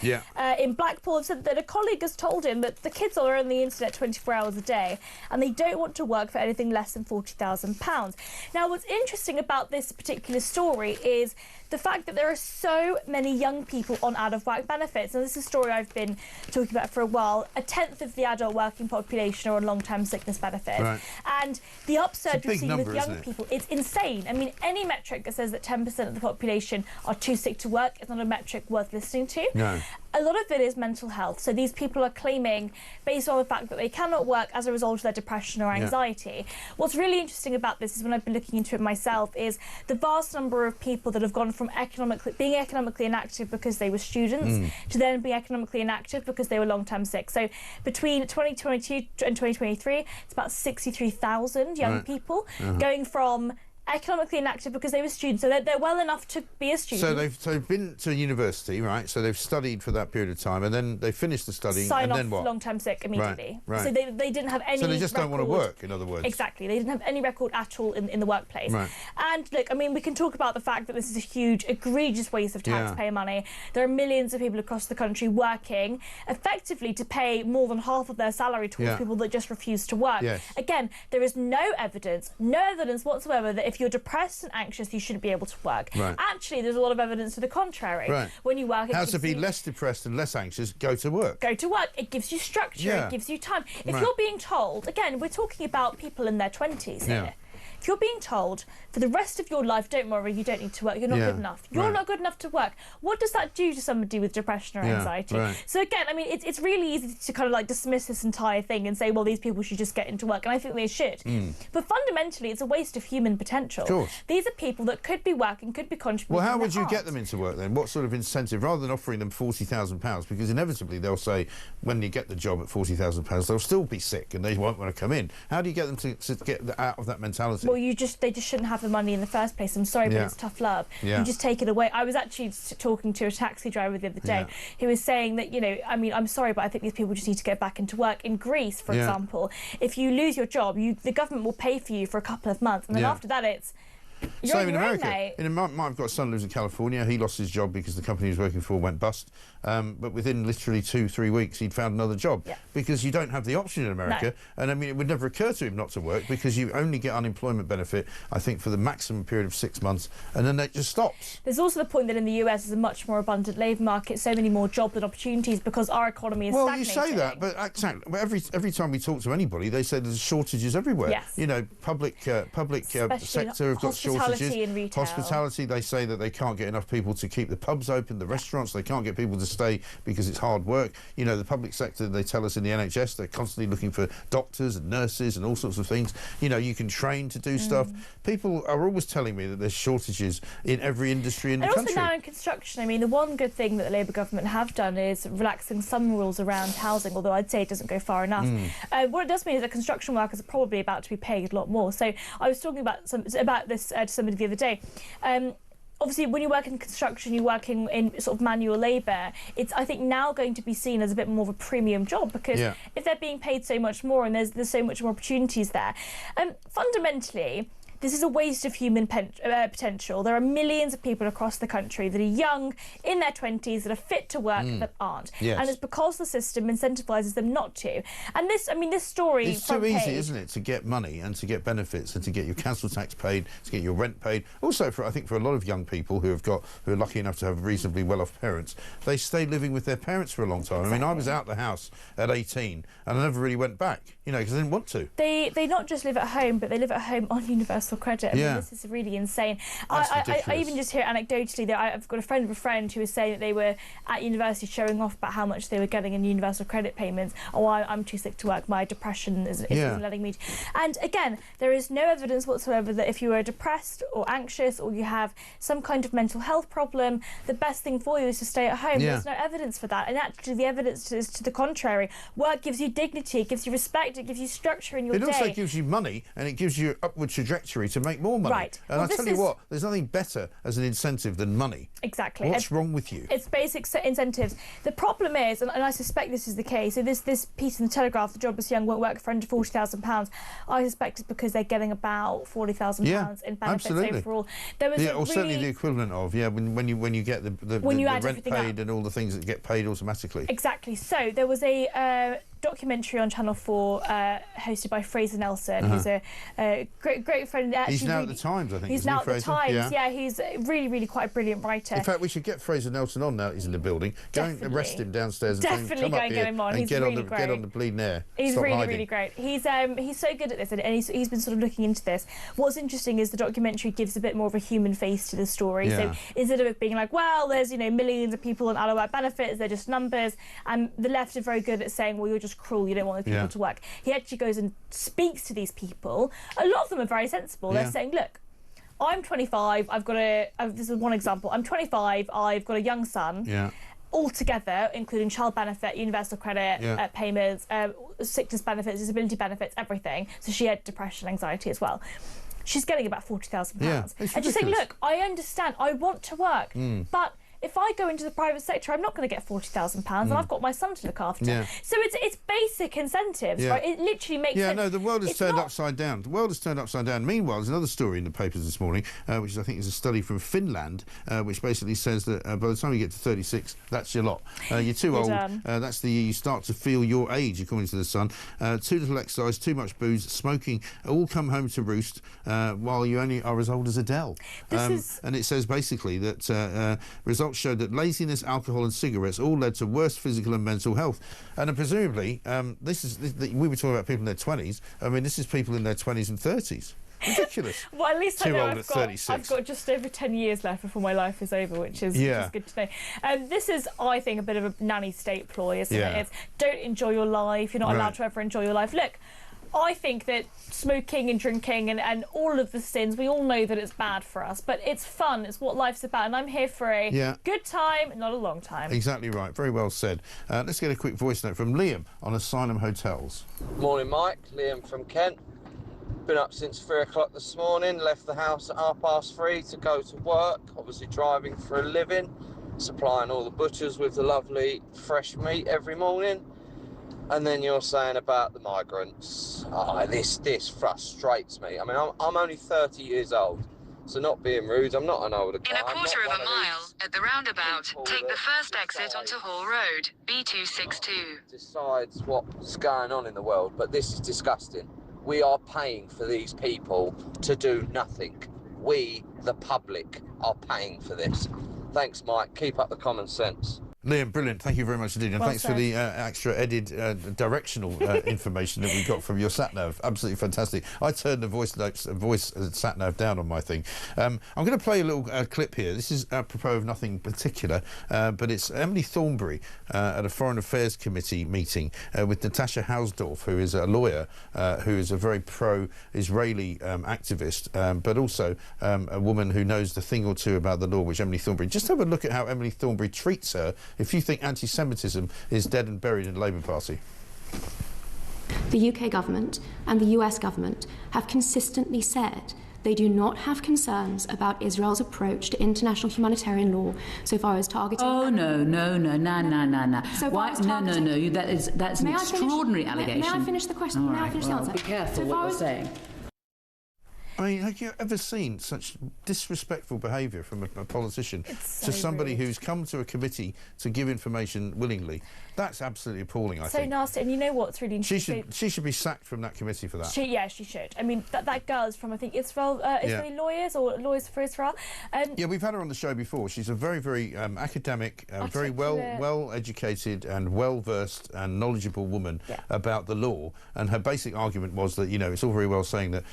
in Blackpool, said that a colleague has told him that the kids are on the internet 24 hours a day and they don't want to work for anything less than £40,000. Now, what's interesting about this particular story is the fact that there are so many young people on out-of-work benefits. And this is a story I've been talking about for a while. A tenth of the adult working population are on long-term sickness benefits. Right. And the upsurge we've seen with young people, it's insane. I mean, any metric that says that 10% of the population are too sick to work is not a metric worth listening to. No. A lot of it is mental health. So these people are claiming, based on the fact that they cannot work as a result of their depression or anxiety. What's really interesting about this is, when I've been looking into it myself, is the vast number of people that have gone from being economically inactive because they were students to then being economically inactive because they were long-term sick. So between 2022 and 2023, it's about 63,000 young people going from economically inactive because they were students, so they're well enough to be a student. So they've been to university, right? So they've studied for that period of time, and then they finished the studying, and then what? Long-term sick immediately. Right. So they didn't have any. So they just don't want to work, in other words. Exactly. They didn't have any record at all in the workplace. Right. And look, I mean, we can talk about the fact that this is a huge, egregious waste of taxpayer money. There are millions of people across the country working effectively to pay more than half of their salary towards people that just refuse to work. Yes. Again, there is no evidence whatsoever that if you're depressed and anxious, you shouldn't be able to work. Right. Actually, there's a lot of evidence to the contrary. Right. When you work, how to be less depressed and less anxious? Go to work. Go to work. It gives you structure. It gives you time. If you're being told, again, we're talking about people in their 20s here. If you're being told for the rest of your life, don't worry, you don't need to work, you're not good enough, you're not good enough to work, what does that do to somebody with depression or anxiety? So again, I mean, it's really easy to kind of like dismiss this entire thing and say, well, these people should just get into work, and I think they should. But fundamentally, it's a waste of human potential. Of course. These are people that could be working, could be contributing. Well, how would you get them into work then? What sort of incentive, rather than offering them £40,000, because inevitably they'll say, when you get the job at £40,000, they'll still be sick and they won't want to come in. How do you get them to get out of that mentality? Well, they just shouldn't have the money in the first place. I'm sorry, but it's tough love. You just take it away. I was actually talking to a taxi driver the other day who was saying that, you know, I mean, I'm sorry, but I think these people just need to get back into work. In Greece, for example, if you lose your job, the government will pay for you for a couple of months, and then after that, it's same in America. I've got a son who lives in California. He lost his job because the company he was working for went bust. But within literally 2-3 weeks, he'd found another job. Because you don't have the option in America. No. And I mean, it would never occur to him not to work, because you only get unemployment benefit, I think, for the maximum period of 6 months, and then it just stops. There's also the point that in the US there's a much more abundant labour market, so many more jobs and opportunities because our economy is stagnating. Well, you say that, but every time we talk to anybody, they say there's shortages everywhere. Yes. You know, public sector have got shortages. And retail. Hospitality, they say that they can't get enough people to keep the pubs open, the restaurants, they can't get people to stay because it's hard work. You know, the public sector, they tell us in the NHS, they're constantly looking for doctors and nurses and all sorts of things. You know, you can train to do stuff. People are always telling me that there's shortages in every industry in the country. And also now in construction, I mean, the one good thing that the Labour government have done is relaxing some rules around housing, although I'd say it doesn't go far enough. What it does mean is that construction workers are probably about to be paid a lot more. So I was talking about this to somebody the other day. Obviously, when you work in construction, you're working in sort of manual labour. It's, I think, now going to be seen as a bit more of a premium job, because if they're being paid so much more and there's so much more opportunities there. Fundamentally, this is a waste of human potential. There are millions of people across the country that are young, in their 20s, that are fit to work, that aren't. Yes. And it's because the system incentivises them not to. And this, I mean, this story... It's too easy, isn't it, to get money and to get benefits and to get your council tax paid, to get your rent paid. Also, I think for a lot of young people who are lucky enough to have reasonably well-off parents, they stay living with their parents for a long time. Exactly. I mean, I was out the house at 18 and I never really went back, you know, because I didn't want to. They not just live at home, but they live at home on universal universal credit. I mean, this is really insane. I even just hear anecdotally that I've got a friend of a friend who was saying that they were at university showing off about how much they were getting in universal credit payments. Oh, I'm too sick to work. My depression isn't letting me. And again, there is no evidence whatsoever that if you are depressed or anxious or you have some kind of mental health problem, the best thing for you is to stay at home. There's no evidence for that. And actually, the evidence is to the contrary. Work gives you dignity, it gives you respect, it gives you structure in your day. It also gives you money, and it gives you an upward trajectory to make more money. Right. And I tell you what, there's nothing better as an incentive than money. Exactly. What's wrong with you? It's basic incentives. The problem is, and I suspect this is the case, so this piece in the Telegraph, the jobless young won't work for under £40,000, I suspect it's because they're getting about £40,000 in benefits overall. There was or certainly the equivalent of, when you get the rent paid and all the things that get paid automatically. Exactly. So there was a documentary on Channel 4 hosted by Fraser Nelson, who's a great friend. He's now at the Times, I think. He's now at the Times, he's really quite a brilliant writer. In fact, we should get Fraser Nelson on now that he's in the building. Go and arrest him downstairs and come up here and get on the bleeding air. He's really great. He's so good at this, and he's been sort of looking into this. What's interesting is the documentary gives a bit more of a human face to the story. So instead of it being like, well, there's millions of people on out-of-work benefits, they're just numbers, and the left are very good at saying, well, you're just cruel, you don't want those people to work. He actually goes and speaks to these people. A lot of them are very sensible. They're saying, look, I'm 25, I've got this is one example, I'm 25, I've got a young son. Altogether, including child benefit, universal credit payments, sickness benefits, disability benefits, everything. So she had depression, anxiety as well. She's getting about £40,000. And she's saying, look, I understand, I want to work, but if I go into the private sector, I'm not going to get £40,000, and I've got my son to look after. So it's basic incentives, right? It literally makes sense. No, the world has turned upside down. The world has turned upside down. Meanwhile, there's another story in the papers this morning, which I think is a study from Finland, which basically says that by the time you get to 36, that's your lot. You're too old. That's the year you start to feel your age, according to the Sun. Too little exercise, too much booze, smoking, all come home to roost, while you only are as old as Adele. And it says basically that results showed that laziness, alcohol and cigarettes all led to worse physical and mental health. And presumably, we were talking about people in their 20s. I mean, this is people in their 20s and 30s. Ridiculous. Well, at least I know I've got just over 10 years left before my life is over, which is good to know. This is, I think, a bit of a nanny state ploy, isn't it? It's don't enjoy your life. You're not allowed to ever enjoy your life. Look, I think that smoking and drinking and all of the sins, we all know that it's bad for us, but it's fun. It's what life's about, and I'm here for a good time, not a long time. Exactly right. Very well said. Let's get a quick voice note from Liam on Asylum Hotels. Morning, Mike. Liam from Kent. Been up since 3 o'clock this morning, left the house at 3:30 to go to work, obviously driving for a living, supplying all the butchers with the lovely fresh meat every morning. And then you're saying about the migrants. This frustrates me. I mean, I'm only 30 years old, so not being rude, I'm not an older guy. In a quarter of a mile, at the roundabout, take the first exit onto Hall Road, B262. Decides what's going on in the world, but this is disgusting. We are paying for these people to do nothing. We, the public, are paying for this. Thanks, Mike. Keep up the common sense. Liam, brilliant. Thank you very much indeed. And thanks for the extra directional information that we got from your sat-nav. Absolutely fantastic. I turned the voice sat-nav down on my thing. I'm going to play a little clip here. This is apropos of nothing particular, but it's Emily Thornberry at a Foreign Affairs Committee meeting with Natasha Hausdorff, who is a lawyer, who is a very pro-Israeli activist, but also a woman who knows the thing or two about the law, which Emily Thornberry. Just have a look at how Emily Thornberry treats her if you think anti-Semitism is dead and buried in the Labour Party. The UK government and the US government have consistently said they do not have concerns about Israel's approach to international humanitarian law so far as targeting... Oh, no. So why? No. That's an extraordinary allegation. May I finish the question? May I finish the answer? Be careful what you're saying. I mean, have you ever seen such disrespectful behaviour from a politician to somebody who's come to a committee to give information willingly? That's absolutely appalling, I think. So nasty. And you know what's really interesting? She should be sacked from that committee for that. She should. I mean, that girl is from, I think, Israeli lawyers or Lawyers for Israel. Yeah, we've had her on the show before. She's a very, very academic, very well-educated and well-versed and knowledgeable woman about the law. And her basic argument was that, it's all very well saying that,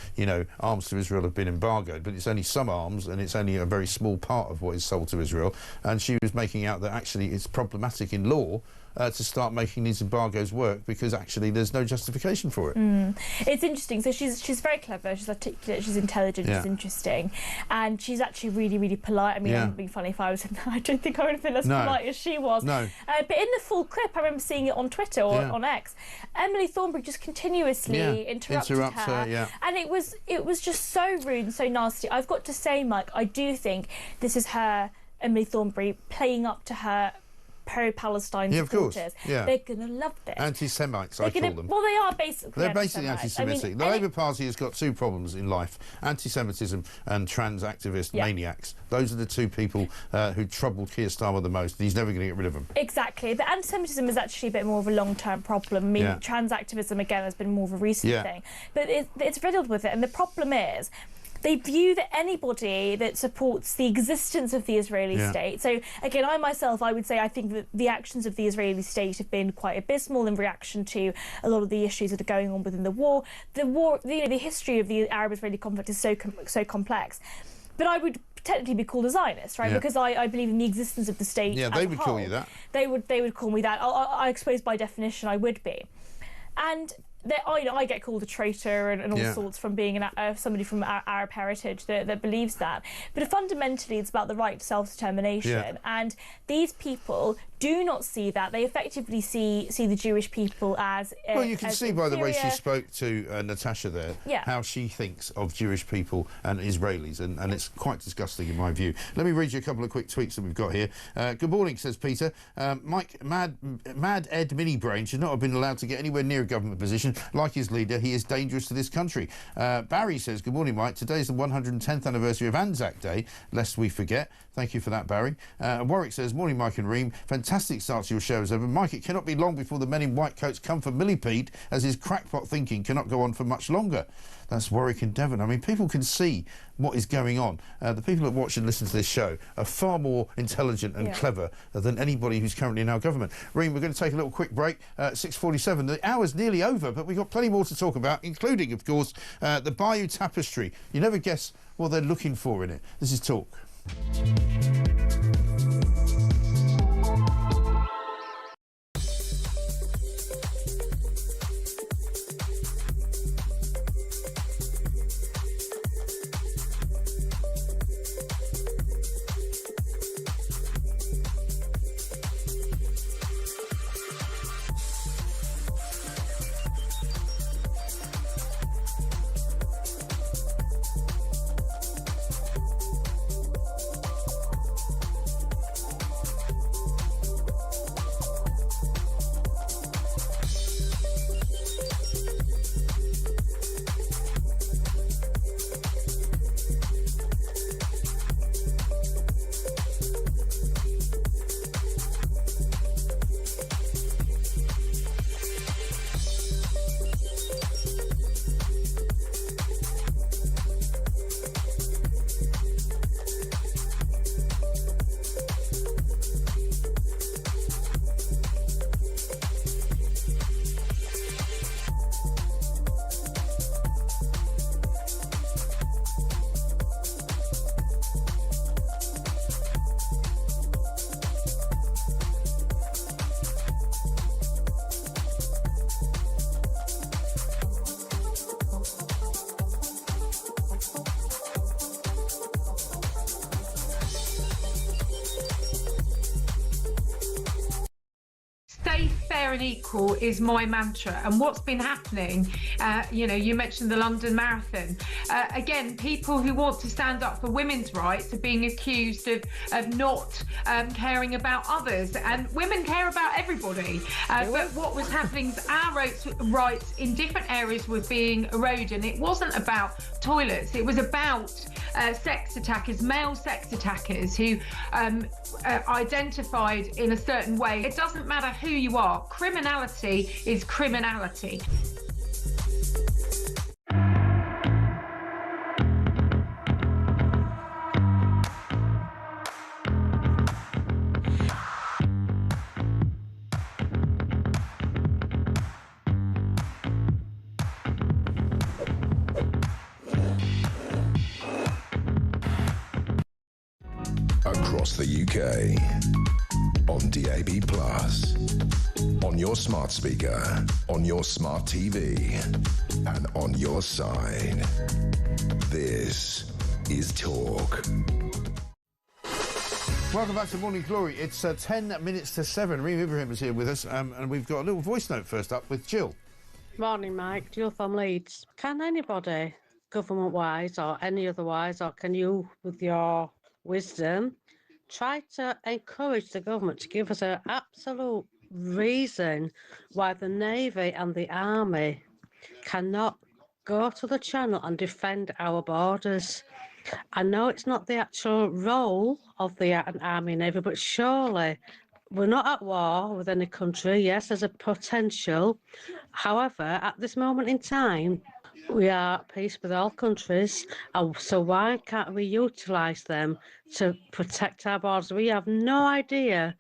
arms to Israel have been embargoed, but it's only some arms and it's only a very small part of what is sold to Israel. And she was making out that actually it's problematic in law to start making these embargoes work, because actually there's no justification for it. It's interesting. So she's very clever, she's articulate, she's intelligent, she's interesting, and she's actually really, really polite. I mean, it would be funny if I was in there. I don't think I would have been as polite as she was. No. But in the full clip, I remember seeing it on Twitter or on X, Emily Thornberry just continuously interrupted her. And it was just so rude and so nasty. I've got to say, Mike, I do think this is her, Emily Thornberry, playing up to her pro-Palestine supporters. They're going to love this. Anti-Semites, I call them. Well, they are basically They're basically anti-Semitic. I mean, the Labour Party has got two problems in life: anti-Semitism and trans activist maniacs. Those are the two people who troubled Keir Starmer the most. He's never going to get rid of them. Exactly. But anti-Semitism is actually a bit more of a long-term problem. I mean, trans activism, again, has been more of a recent thing. But it's riddled with it. And the problem is, they view that anybody that supports the existence of the Israeli state. So again, I would say I think that the actions of the Israeli state have been quite abysmal in reaction to a lot of the issues that are going on within the war. The history of the Arab-Israeli conflict is so complex. But I would technically be called a Zionist, right? Because I believe in the existence of the state. Yeah, they would call you that. They would call me that. I suppose by definition I would be. And I get called a traitor and all sorts from being somebody from Arab heritage that believes that. But fundamentally, it's about the right to self-determination. And these people do not see that. They effectively see the Jewish people as well, you can see inferior. by the way she spoke to Natasha there how she thinks of Jewish people and Israelis, and it's quite disgusting in my view. Let me read you a couple of quick tweets that we've got here. Good morning, says Peter. Mike, Mad Ed Mini-Brain should not have been allowed to get anywhere near a government position. Like his leader, he is dangerous to this country. Barry says, good morning, Mike. Today is the 110th anniversary of Anzac Day, lest we forget. Thank you for that, Barry. Warwick says, morning, Mike and Reem. Fantastic start to your show as ever. Mike, it cannot be long before the men in white coats come for Millipede, as his crackpot thinking cannot go on for much longer. That's Warwick in Devon. I mean, people can see what is going on. The people that watch and listen to this show are far more intelligent and clever than anybody who's currently in our government. Reem, we're going to take a little quick break. 6:47. The hour's nearly over, but we've got plenty more to talk about, including, of course, the Bayeux Tapestry. You never guess what they're looking for in it. This is Talk. Fair and equal is my mantra, and what's been happening, you mentioned the London Marathon. Again, people who want to stand up for women's rights are being accused of not caring about others, and women care about everybody. But what was happening is our rights in different areas were being eroded, and it wasn't about toilets, it was about sex attackers, male sex attackers who identified in a certain way. It doesn't matter who you are, criminality is criminality. across the UK. On DAB+, on your smart speaker, on your smart TV, and on your side. This is Talk. Welcome back to Morning Glory. It's 10 minutes to 7. Reem Ibrahim is here with us, and we've got a little voice note first up with Jill. Morning, Mike. Jill from Leeds. Can anybody, government-wise or any otherwise, or can you, with your wisdom, try to encourage the government to give us an absolute reason why the Navy and the Army cannot go to the Channel and defend our borders? I know it's not the actual role of the Army and Navy, but surely we're not at war with any country. Yes, there's a potential. However, at this moment in time, we are at peace with all countries, and so why can't we utilise them to protect our borders? We have no idea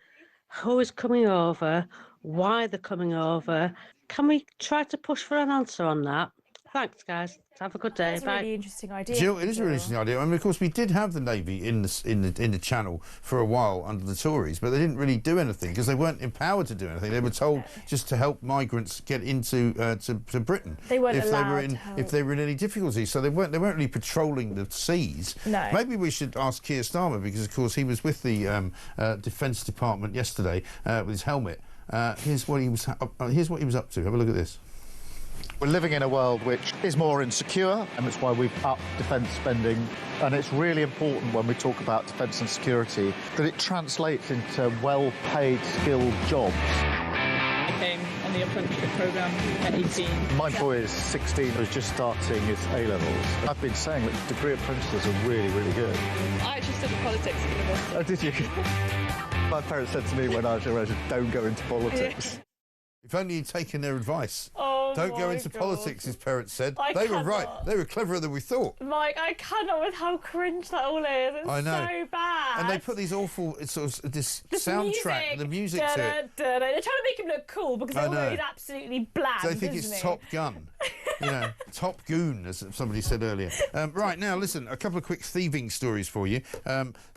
who is coming over, why they're coming over. Can we try to push for an answer on that? Thanks, guys. Have a good day. That's a really interesting idea. Jill, it is a really interesting idea. I mean, of course, we did have the Navy in the Channel for a while under the Tories, but they didn't really do anything because they weren't empowered to do anything. They were told just to help migrants get into to Britain. They weren't if allowed they were in to help. if they were in any difficulty. So they weren't really patrolling the seas. No. Maybe we should ask Keir Starmer, because of course he was with the Defence Department yesterday with his helmet. Here's what he was up to. Have a look at this. We're living in a world which is more insecure, and that's why we've upped defence spending. And it's really important when we talk about defence and security that it translates into well-paid, skilled jobs. I came on the apprenticeship programme at 18. My boy is 16, who's just starting his A-levels. I've been saying that degree apprentices are really, really good. I actually studied politics at university. Oh, did you? My parents said to me when I was your age, don't go into politics. If only you'd taken their advice. Oh, Don't go my into God. politics, his parents said. I They were cannot. right. They were cleverer than we thought. Mike, I cannot with how cringe that all is. It's I know. so bad. And they put these awful sort of this soundtrack, the music Da, to it. da, da. They're trying to make him look cool because I all know. he's absolutely bland. So they think isn't it's he? Top Gun. You know, Top Goon, as somebody said earlier. Right, now, listen, a couple of quick thieving stories for you.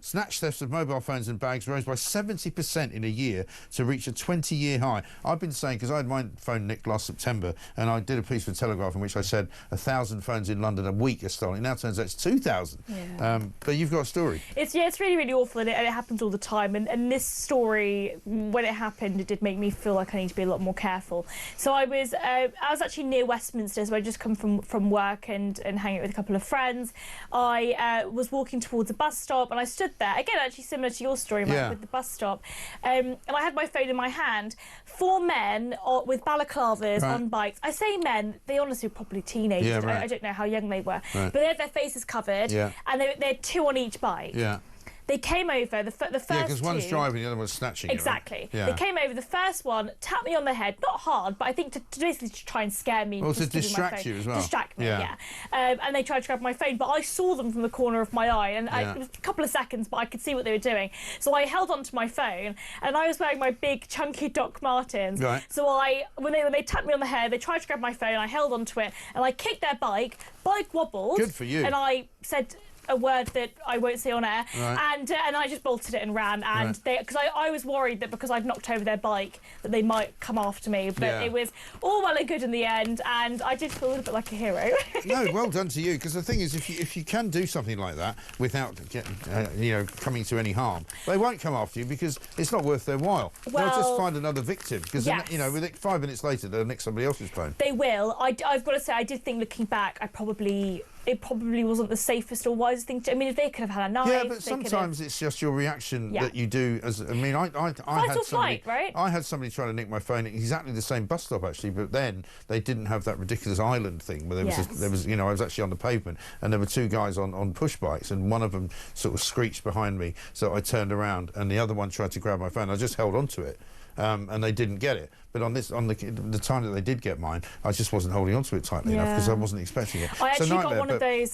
Snatch thefts of mobile phones and bags rose by 70% in a year to reach a 20-year high. I've been saying, because I had my phone nicked last September, and I did a piece for Telegraph in which I said 1,000 phones in London a week are stolen. It now turns out it's 2,000. Yeah. But you've got a story. It's really, really awful, and it happens all the time. And this story, when it happened, it did make me feel like I need to be a lot more careful. So I was actually near Westminster, so I just come from work and hanging out with a couple of friends. I was walking towards a bus stop, and I stood there again, actually similar to your story, Mike, with the bus stop. And I had my phone in my hand. 4 men with balaclavas on bikes. I say men, they honestly were probably teenagers. Yeah, right. I don't know how young they were, Right. but they had their faces covered, and they had 2 on each bike. Yeah. They came over, the first Yeah, because one's two- driving, the other one's snatching Exactly. it, right? Yeah. They came over, the first one tapped me on the head, not hard, but I think to basically try and scare me. Well, to just giving my distract phone. you as well. Distract me, Yeah. and they tried to grab my phone, but I saw them from the corner of my eye, and it was a couple of seconds, but I could see what they were doing. So I held onto my phone, and I was wearing my big, chunky Doc Martens. Right. So when they tapped me on the head, they tried to grab my phone, I held onto it, and I kicked their bike wobbled. Good for you. And I said a word that I won't say on air, Right. and I just bolted it and ran, and because I was worried that because I'd knocked over their bike that they might come after me, but it was all well and good in the end, and I did feel a little bit like a hero. No, well done to you, because the thing is, if you can do something like that without getting, coming to any harm, they won't come after you because it's not worth their while. They'll just find another victim, because within 5 minutes later they'll nick somebody else's phone. They will. I've got to say, I did think, looking back, it probably wasn't the safest or wisest thing to... I mean, if they could have had a knife... Yeah, but sometimes it's just your reaction that you do as... I mean, I had somebody... right? I had somebody trying to nick my phone at exactly the same bus stop, actually, but then they didn't have that ridiculous island thing where there was I was actually on the pavement, and there were 2 guys on push bikes, and one of them sort of screeched behind me, so I turned around, and the other one tried to grab my phone. I just held on to it. And they didn't get it. But on the time that they did get mine, I just wasn't holding on to it tightly enough because I wasn't expecting it. I actually got one of those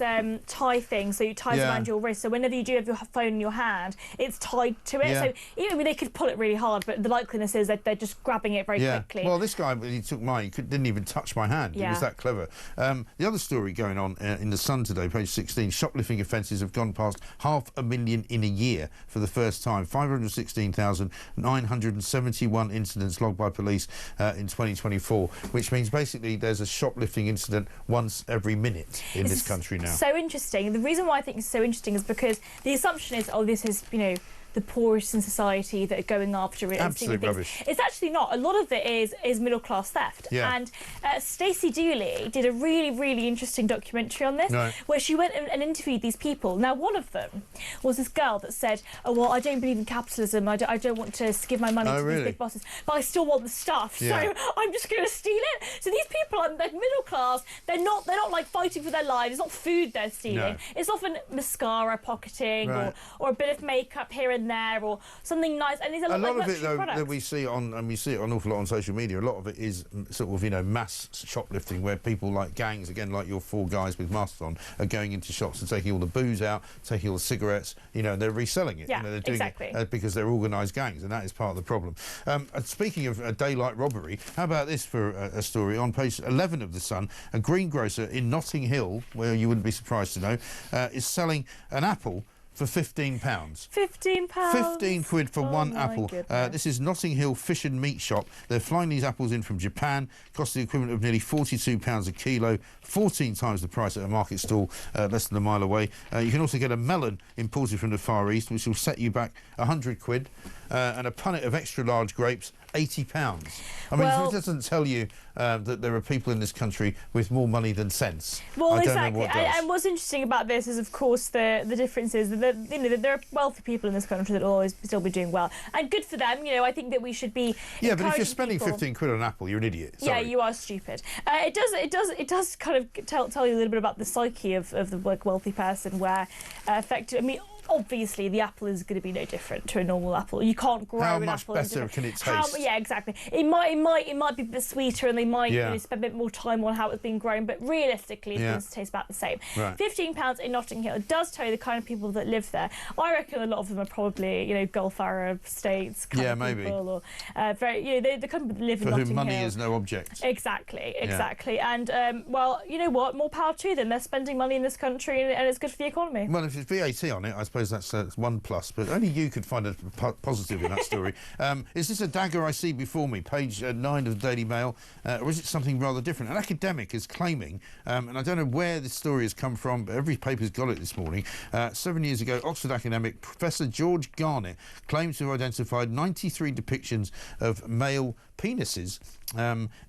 tie things, so you tie it around your wrist. So whenever you do have your phone in your hand, it's tied to it. So they could pull it really hard, but the likeliness is that they're just grabbing it very quickly. Well, this guy, he took mine. He didn't even touch my hand. He was that clever. The other story going on in the Sun today, page 16, shoplifting offences have gone past 500,000 in a year for the first time. 516,971 incidents logged by police in 2024, which means basically there's a shoplifting incident once every minute in this country now. So interesting. The reason why I think it's so interesting is because the assumption is, oh, this is, the poorest in society that are going after it. Absolute rubbish. It's actually not. A lot of it is middle class theft. Yeah. And Stacey Dooley did a really, really interesting documentary on this, where she went and interviewed these people. Now, one of them was this girl that said, "Oh well, I don't believe in capitalism. I don't want to give my money to these big bosses, but I still want the stuff. So I'm just going to steal it." So these people are middle class. They're not like fighting for their lives. It's not food they're stealing. No. It's often mascara pocketing or a bit of makeup here and there or something nice, and there's a lot of it though that we see on, and we see it an awful lot on social media. A lot of it is sort of mass shoplifting, where people like gangs, again like your 4 guys with masks on, are going into shops and taking all the booze out, taking all the cigarettes, they're reselling it. Yeah, they're doing it because they're organised gangs, and that is part of the problem. Speaking of daylight robbery, how about this for a story on page 11 of the Sun? A greengrocer in Notting Hill, where you wouldn't be surprised to know, is selling an apple for £15. £15? 15 quid for one apple. This is Notting Hill Fish and Meat Shop. They're flying these apples in from Japan, cost the equivalent of nearly £42 a kilo, 14 times the price at a market stall less than a mile away. You can also get a melon imported from the Far East, which will set you back 100 quid, and a punnet of extra large grapes, £80. I mean, if it doesn't tell you that there are people in this country with more money than sense, well, I don't exactly. know what does. And what's interesting about this is, of course, the difference is that there are wealthy people in this country that will always still be doing well, and good for them. I think that we should be. Yeah, but if you're spending 15 quid on an apple, you're an idiot. Sorry. Yeah, you are stupid. It does kind of tell you a little bit about the psyche of the wealthy person, where obviously the apple is going to be no different to a normal apple. You can't grow an apple. How much better can it taste? Yeah, exactly. It might be a bit sweeter, and they might spend a bit more time on how it's being grown, but realistically it's going to taste about the same. Right. £15 in Notting Hill. It does tell you the kind of people that live there. I reckon a lot of them are probably Gulf Arab states kind of people, or very the kind of people that live in Notting Hill. For whom money is no object. Exactly. And well, you know what? More power to them. They're spending money in this country, and it's good for the economy. Well, if it's VAT on it, I suppose that's one plus, but only you could find a positive in that story. Is this a dagger I see before me, page 9 of the Daily Mail, or is it something rather different? An academic is claiming, and I don't know where this story has come from, but every paper's got it this morning. 7 years ago, Oxford academic Professor George Garnett claims to have identified 93 depictions of male penises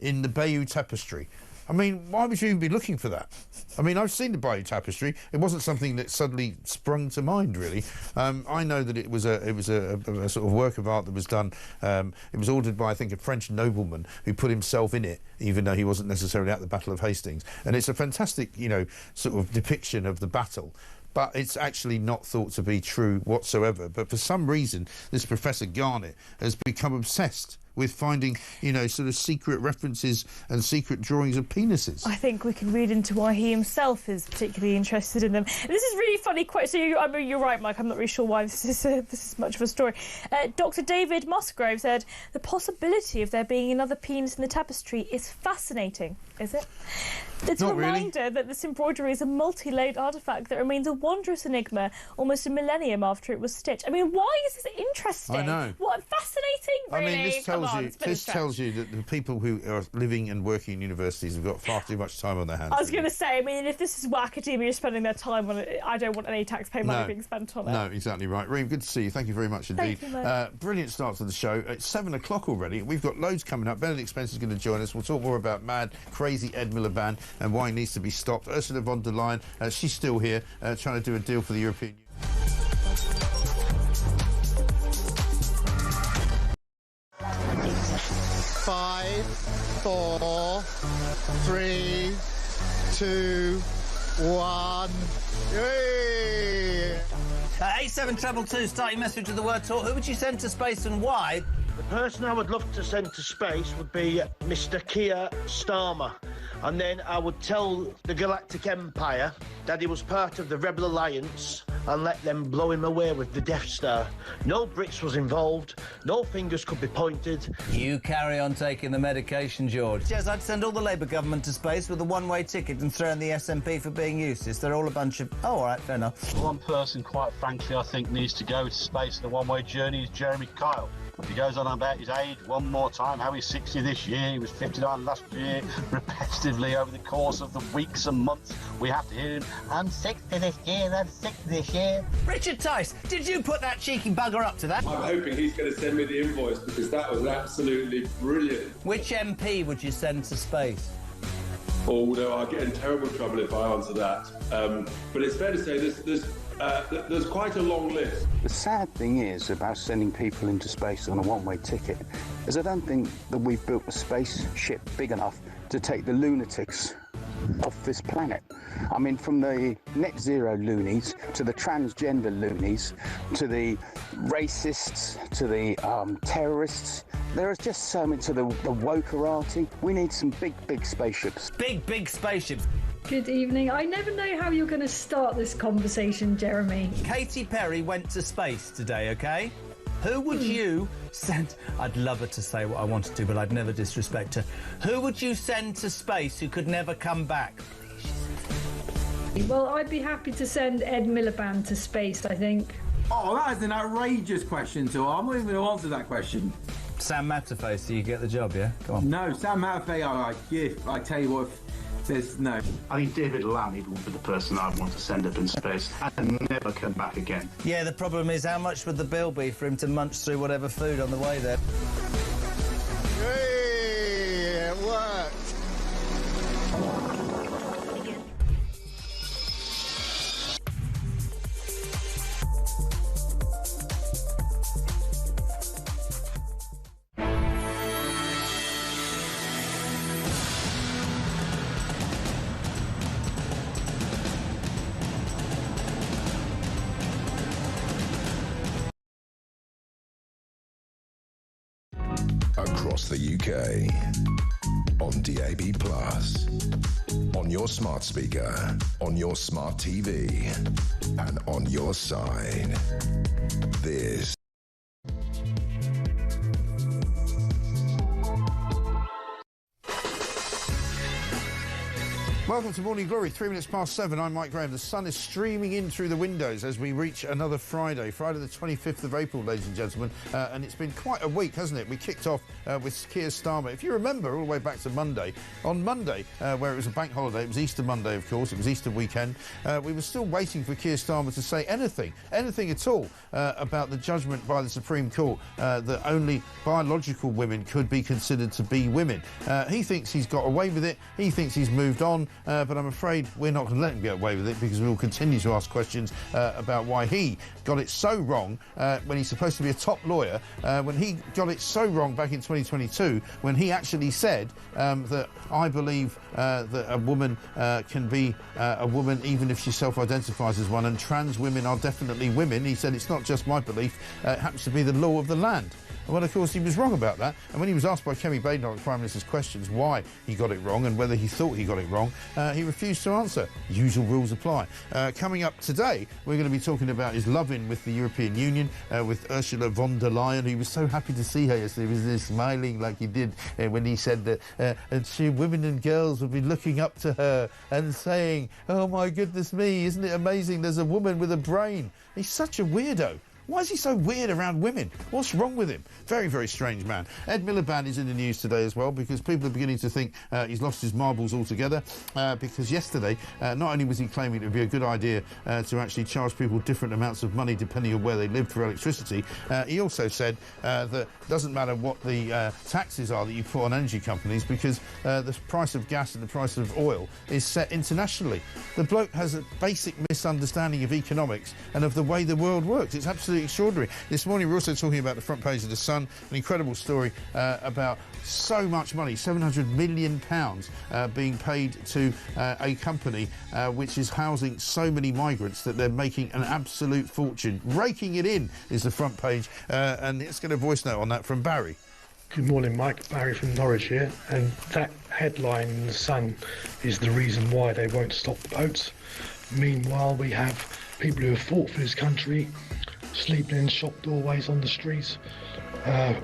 in the Bayeux Tapestry. I mean, why would you even be looking for that? I mean, I've seen the Bayeux Tapestry. It wasn't something that suddenly sprung to mind, really. I know that it was a sort of work of art that was done. It was ordered by, I think, a French nobleman who put himself in it, even though he wasn't necessarily at the Battle of Hastings. And it's a fantastic, sort of depiction of the battle. But it's actually not thought to be true whatsoever. But for some reason, this Professor Garnett has become obsessed with finding, sort of secret references and secret drawings of penises. I think we can read into why he himself is particularly interested in them. This is really funny. You're right, Mike. I'm not really sure why this is much of a story. Dr. David Musgrove said the possibility of there being another penis in the tapestry is fascinating. Is it? It's a reminder that this embroidery is a multi-layered artefact that remains a wondrous enigma almost a millennium after it was stitched. I mean, why is this interesting? I know. What fascinating, really? I mean, this tells you that the people who are living and working in universities have got far too much time on their hands. I was going to say, I mean, if this is what academia is spending their time on, I don't want any taxpayer money being spent on it. No, exactly right. Reem, good to see you. Thank you very much indeed. Thank you, brilliant start to the show. It's 7 o'clock already. We've got loads coming up. Benedict Spencer's going to join us. We'll talk more about mad, crazy Ed Miliband and why he needs to be stopped. Ursula von der Leyen, she's still here trying to do a deal for the European Union. 5, 4, 3, 2, 1. Yay! 8722, start your message with the word talk. Who would you send to space and why? The person I would love to send to space would be Mr. Keir Starmer. And then I would tell the Galactic Empire that he was part of the Rebel Alliance and let them blow him away with the Death Star. No Brits was involved, no fingers could be pointed. You carry on taking the medication, George. Yes, I'd send all the Labour government to space with a one-way ticket and throw in the SNP for being useless. They're all a bunch of... Oh, all right, fair enough. One person, quite frankly, I think needs to go to space on a one-way journey is Jeremy Kyle. He goes on about his age one more time, how he's 60 this year, he was 59 last year, repetitively over the course of the weeks and months. We have to hear him, I'm 60 this year, I'm 60 this year. Richard Tice, did you put that cheeky bugger up to that? I'm hoping he's going to send me the invoice because that was absolutely brilliant. Which MP would you send to space? Oh, no, I'll get in terrible trouble if I answer that. But it's fair to say there's quite a long list. The sad thing is about sending people into space on a one-way ticket is I don't think that we've built a spaceship big enough to take the lunatics off this planet. I mean, from the net zero loonies to the transgender loonies to the racists to the terrorists, there is just so many to the wokerati. We need some big spaceships. Big spaceships. Good evening. I never know how you're going to start this conversation, Jeremy. Katy Perry went to space today, OK? Who would you send... I'd love her to say what I wanted to, but I'd never disrespect her. Who would you send to space who could never come back? Well, I'd be happy to send Ed Miliband to space, I think. Oh, that is an outrageous question to I'm not even going to answer that question. Sam Matterface, do you get the job, yeah? Come on. No, Sam Matterface, I tell you what... Says no. I think David Lammy would be the person I'd want to send up in space and never come back again. Yeah, the problem is how much would the bill be for him to munch through whatever food on the way there? Hey, it worked. Across the UK, on DAB+, on your smart speaker, on your smart TV, and on your side. This Welcome to Morning Glory, 3 minutes past 7. I'm Mike Graham. The sun is streaming in through the windows as we reach another Friday the 25th of April, ladies and gentlemen. And it's been quite a week, hasn't it? We kicked off with Keir Starmer. If you remember, all the way back to Monday, on Monday, where it was a bank holiday, it was Easter Monday, of course, it was Easter weekend, we were still waiting for Keir Starmer to say anything at all, about the judgment by the Supreme Court that only biological women could be considered to be women. He thinks he's got away with it. He thinks he's moved on. But I'm afraid we're not going to let him get away with it because we will continue to ask questions about why he got it so wrong when he's supposed to be a top lawyer, when he got it so wrong back in 2022 when he actually said that I believe that a woman can be a woman even if she self-identifies as one, and trans women are definitely women. He said it's not just my belief, it happens to be the law of the land. Well, of course, he was wrong about that. And when he was asked by Kemi Badenoch, Prime Minister's questions, why he got it wrong and whether he thought he got it wrong, he refused to answer. Usual rules apply. Coming up today, we're going to be talking about his love-in with the European Union, with Ursula von der Leyen. He was so happy to see her yesterday. He was smiling like he did when he said that women and girls would be looking up to her and saying, oh, my goodness me, isn't it amazing there's a woman with a brain. He's such a weirdo. Why is he so weird around women? What's wrong with him? Very, very strange man. Ed Miliband is in the news today as well because people are beginning to think he's lost his marbles altogether because yesterday, not only was he claiming it would be a good idea to actually charge people different amounts of money depending on where they lived for electricity, he also said that it doesn't matter what the taxes are that you put on energy companies because the price of gas and the price of oil is set internationally. The bloke has a basic misunderstanding of economics and of the way the world works. It's absolutely absolutely extraordinary. This morning we're also talking about the front page of The Sun, an incredible story about so much money, £700 million being paid to a company which is housing so many migrants that they're making an absolute fortune. Raking it in is the front page, and let's get a voice note on that from Barry. Good morning, Mike. Barry from Norwich here. And that headline in The Sun is the reason why they won't stop the boats. Meanwhile, we have people who have fought for this country sleeping in shop doorways on the streets.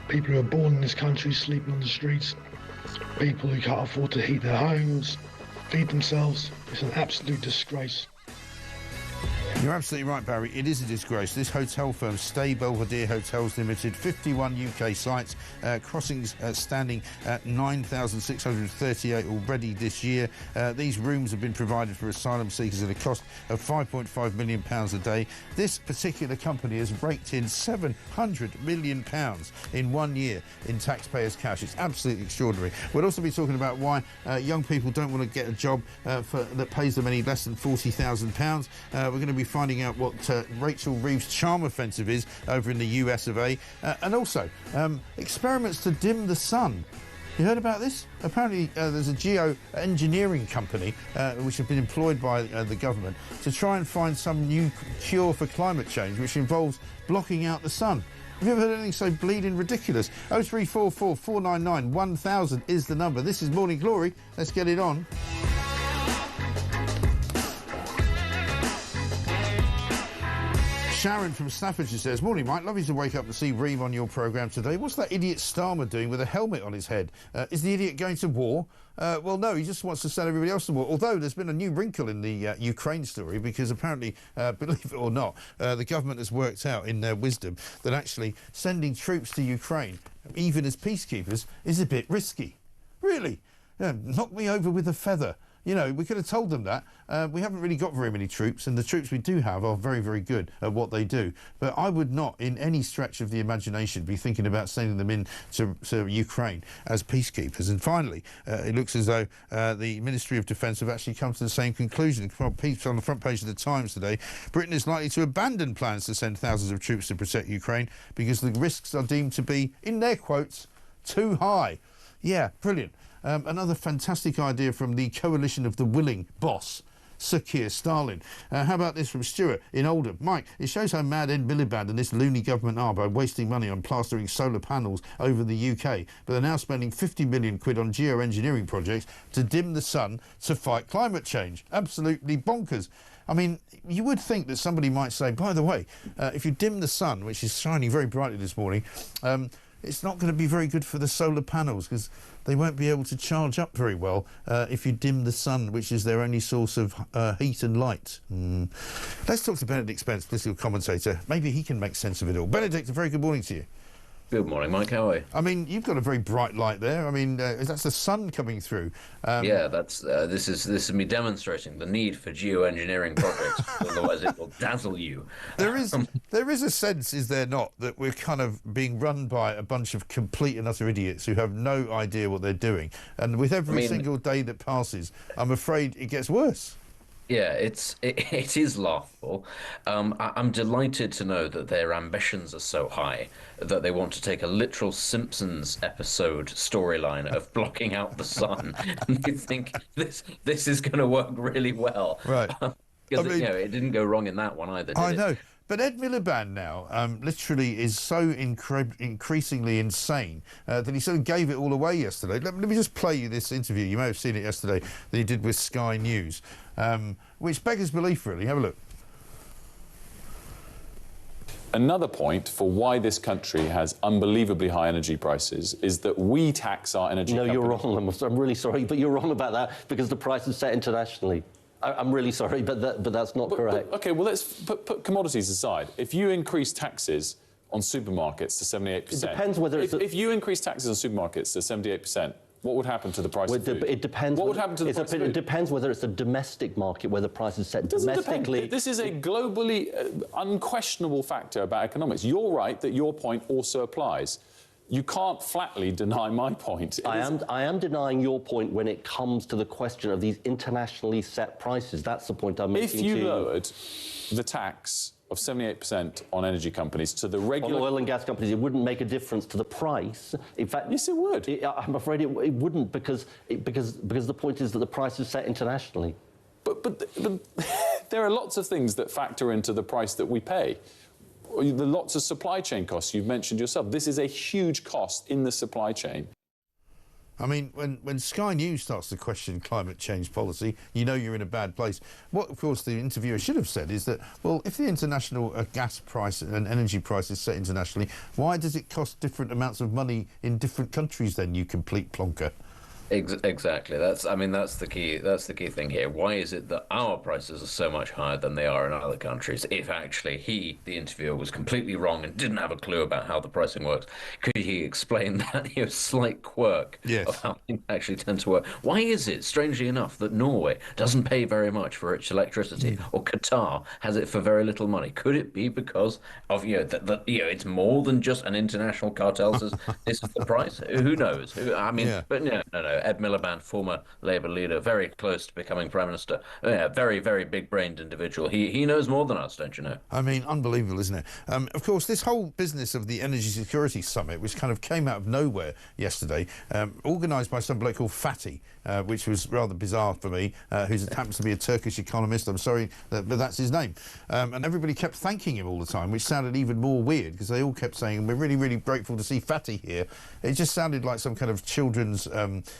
People who are born in this country sleeping on the streets. People who can't afford to heat their homes, feed themselves. It's an absolute disgrace. You're absolutely right, Barry. It is a disgrace. This hotel firm, Stay Belvedere Hotels Limited, 51 UK sites, crossings standing at 9,638 already this year. These rooms have been provided for asylum seekers at a cost of £5.5 million a day. This particular company has raked in £700 million in 1 year in taxpayers' cash. It's absolutely extraordinary. We'll also be talking about why young people don't want to get a job that pays them any less than £40,000. We're going to be finding out what Rachel Reeves' charm offensive is over in the US of A. And also, experiments to dim the sun. You heard about this? Apparently there's a geo-engineering company which have been employed by the government to try and find some new cure for climate change which involves blocking out the sun. Have you ever heard anything so bleeding ridiculous? 0344 499 1000 is the number. This is Morning Glory. Let's get it on. Sharon from Staffordshire says, morning, Mike. Lovely to wake up and see Reeve on your programme today. What's that idiot Starmer doing with a helmet on his head? Is the idiot going to war? Well, no, he just wants to send everybody else to war. Although there's been a new wrinkle in the Ukraine story because apparently, believe it or not, the government has worked out in their wisdom that actually sending troops to Ukraine, even as peacekeepers, is a bit risky. Really? Knock me over with a feather. You know, we could have told them that. We haven't really got very many troops, and the troops we do have are very, very good at what they do. But I would not, in any stretch of the imagination, be thinking about sending them in to Ukraine as peacekeepers. And finally, it looks as though the Ministry of Defence have actually come to the same conclusion. On the front page of the Times today, Britain is likely to abandon plans to send thousands of troops to protect Ukraine because the risks are deemed to be, in their quotes, too high. Yeah, brilliant. Another fantastic idea from the coalition of the willing boss, Sir Keir Starmer. How about this from Stuart in Oldham? Mike, it shows how mad Ed Miliband and this loony government are by wasting money on plastering solar panels over the UK, but they're now spending 50 million quid on geoengineering projects to dim the sun to fight climate change. Absolutely bonkers. I mean, you would think that somebody might say, by the way, if you dim the sun, which is shining very brightly this morning, it's not going to be very good for the solar panels because they won't be able to charge up very well if you dim the sun, which is their only source of heat and light. Let's talk to Benedict Spence, political commentator. Maybe he can make sense of it all. Benedict, a very good morning to you. Good morning, Mike. How are you? I mean, you've got a very bright light there. I mean, that's the sun coming through. Yeah, that's this is me demonstrating the need for geoengineering projects. Otherwise, it will dazzle you. There is a sense, is there not, that we're kind of being run by a bunch of complete and utter idiots who have no idea what they're doing. And with every single day that passes, I'm afraid it gets worse. Yeah, it is laughable. I'm delighted to know that their ambitions are so high that they want to take a literal Simpsons episode storyline of blocking out the sun, and they think this is going to work really well. Right. Because it didn't go wrong in that one either. I know. But Ed Miliband now literally is so increasingly insane that he sort of gave it all away yesterday. Let me just play you this interview. You may have seen it yesterday that he did with Sky News, which beggars belief, really. Have a look. Another point for why this country has unbelievably high energy prices is that we tax our energy companies. No, you're wrong. I'm really sorry, but you're wrong about that because the price is set internationally. I'm really sorry, but that's not correct. OK, well, let's put commodities aside. If you increase taxes on supermarkets to 78%... It depends whether it's... If you increase taxes on supermarkets to 78%, what would happen to the price of food? It depends. What would happen to the price of food? It depends whether it's a domestic market where the price is set domestically. This is a globally unquestionable factor about economics. You're right that your point also applies. You can't flatly deny my point. I am denying your point when it comes to the question of these internationally set prices. That's the point I'm making to you. If you lowered the tax of 78% on energy companies to the regular... On oil and gas companies, it wouldn't make a difference to the price. In fact... Yes, it would. I'm afraid it wouldn't, because the point is that the price is set internationally. But there are lots of things that factor into the price that we pay. The lots of supply chain costs you've mentioned yourself. This is a huge cost in the supply chain. I mean, when Sky News starts to question climate change policy, you know you're in a bad place. What, of course, the interviewer should have said is that, well, if the international gas price and energy price is set internationally, why does it cost different amounts of money in different countries then, you complete plonker? Exactly. That's the key. That's the key thing here. Why is it that our prices are so much higher than they are in other countries? If actually the interviewer, was completely wrong and didn't have a clue about how the pricing works, could he explain that slight quirk of how things actually tend to work? Why is it, strangely enough, that Norway doesn't pay very much for its electricity, or Qatar has it for very little money? Could it be because of it's more than just an international cartel says this is the price? Who knows? But no. Ed Miliband, former Labour leader, very close to becoming Prime Minister. Very, very big-brained individual. He knows more than us, don't you know? I mean, unbelievable, isn't it? Of course, this whole business of the Energy Security Summit, which kind of came out of nowhere yesterday, organised by some bloke called Fatih, which was rather bizarre for me, who happens to be a Turkish economist. I'm sorry, but that's his name. And everybody kept thanking him all the time, which sounded even more weird, because they all kept saying, we're really, really grateful to see Fatih here. It just sounded like some kind of children's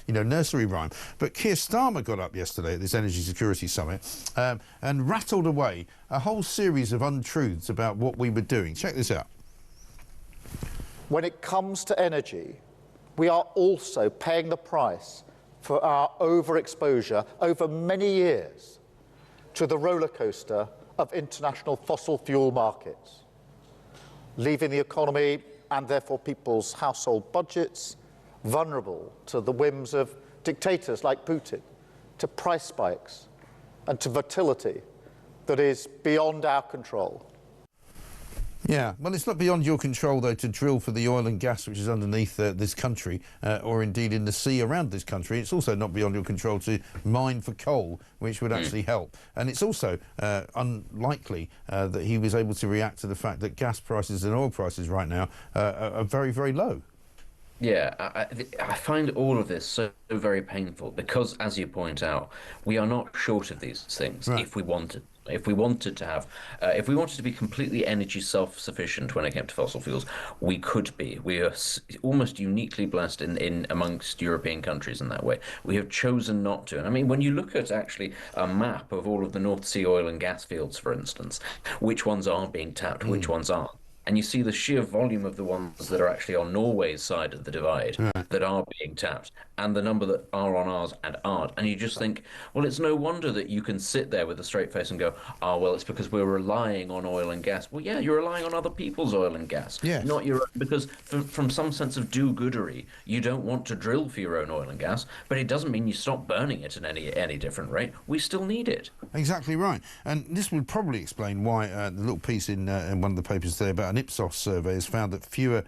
nursery rhyme. But Keir Starmer got up yesterday at this Energy Security Summit and rattled away a whole series of untruths about what we were doing. Check this out. When it comes to energy, we are also paying the price for our overexposure over many years to the roller coaster of international fossil fuel markets, leaving the economy and therefore people's household budgets vulnerable to the whims of dictators like Putin, to price spikes and to volatility that is beyond our control. Yeah, well, it's not beyond your control, though, to drill for the oil and gas which is underneath this country, or indeed in the sea around this country. It's also not beyond your control to mine for coal, which would actually help. And it's also unlikely that he was able to react to the fact that gas prices and oil prices right now are very, very low. Yeah, I find all of this so very painful because, as you point out, we are not short of these things if we wanted. If we wanted to have, if we wanted to be completely energy self-sufficient when it came to fossil fuels, we could be. We are almost uniquely blessed in amongst European countries in that way. We have chosen not to. And I mean, when you look at actually a map of all of the North Sea oil and gas fields, for instance, which ones are being tapped, which ones aren't, and you see the sheer volume of the ones that are actually on Norway's side of the divide that are being tapped, and the number that are on ours and aren't. And you just think, well, it's no wonder that you can sit there with a straight face and go, oh, well, it's because we're relying on oil and gas. Well, yeah, you're relying on other people's oil and gas, not your own, because from some sense of do-goodery, you don't want to drill for your own oil and gas, but it doesn't mean you stop burning it at any different rate. We still need it. Exactly right. And this would probably explain why the little piece in one of the papers there about an Ipsos survey has found that fewer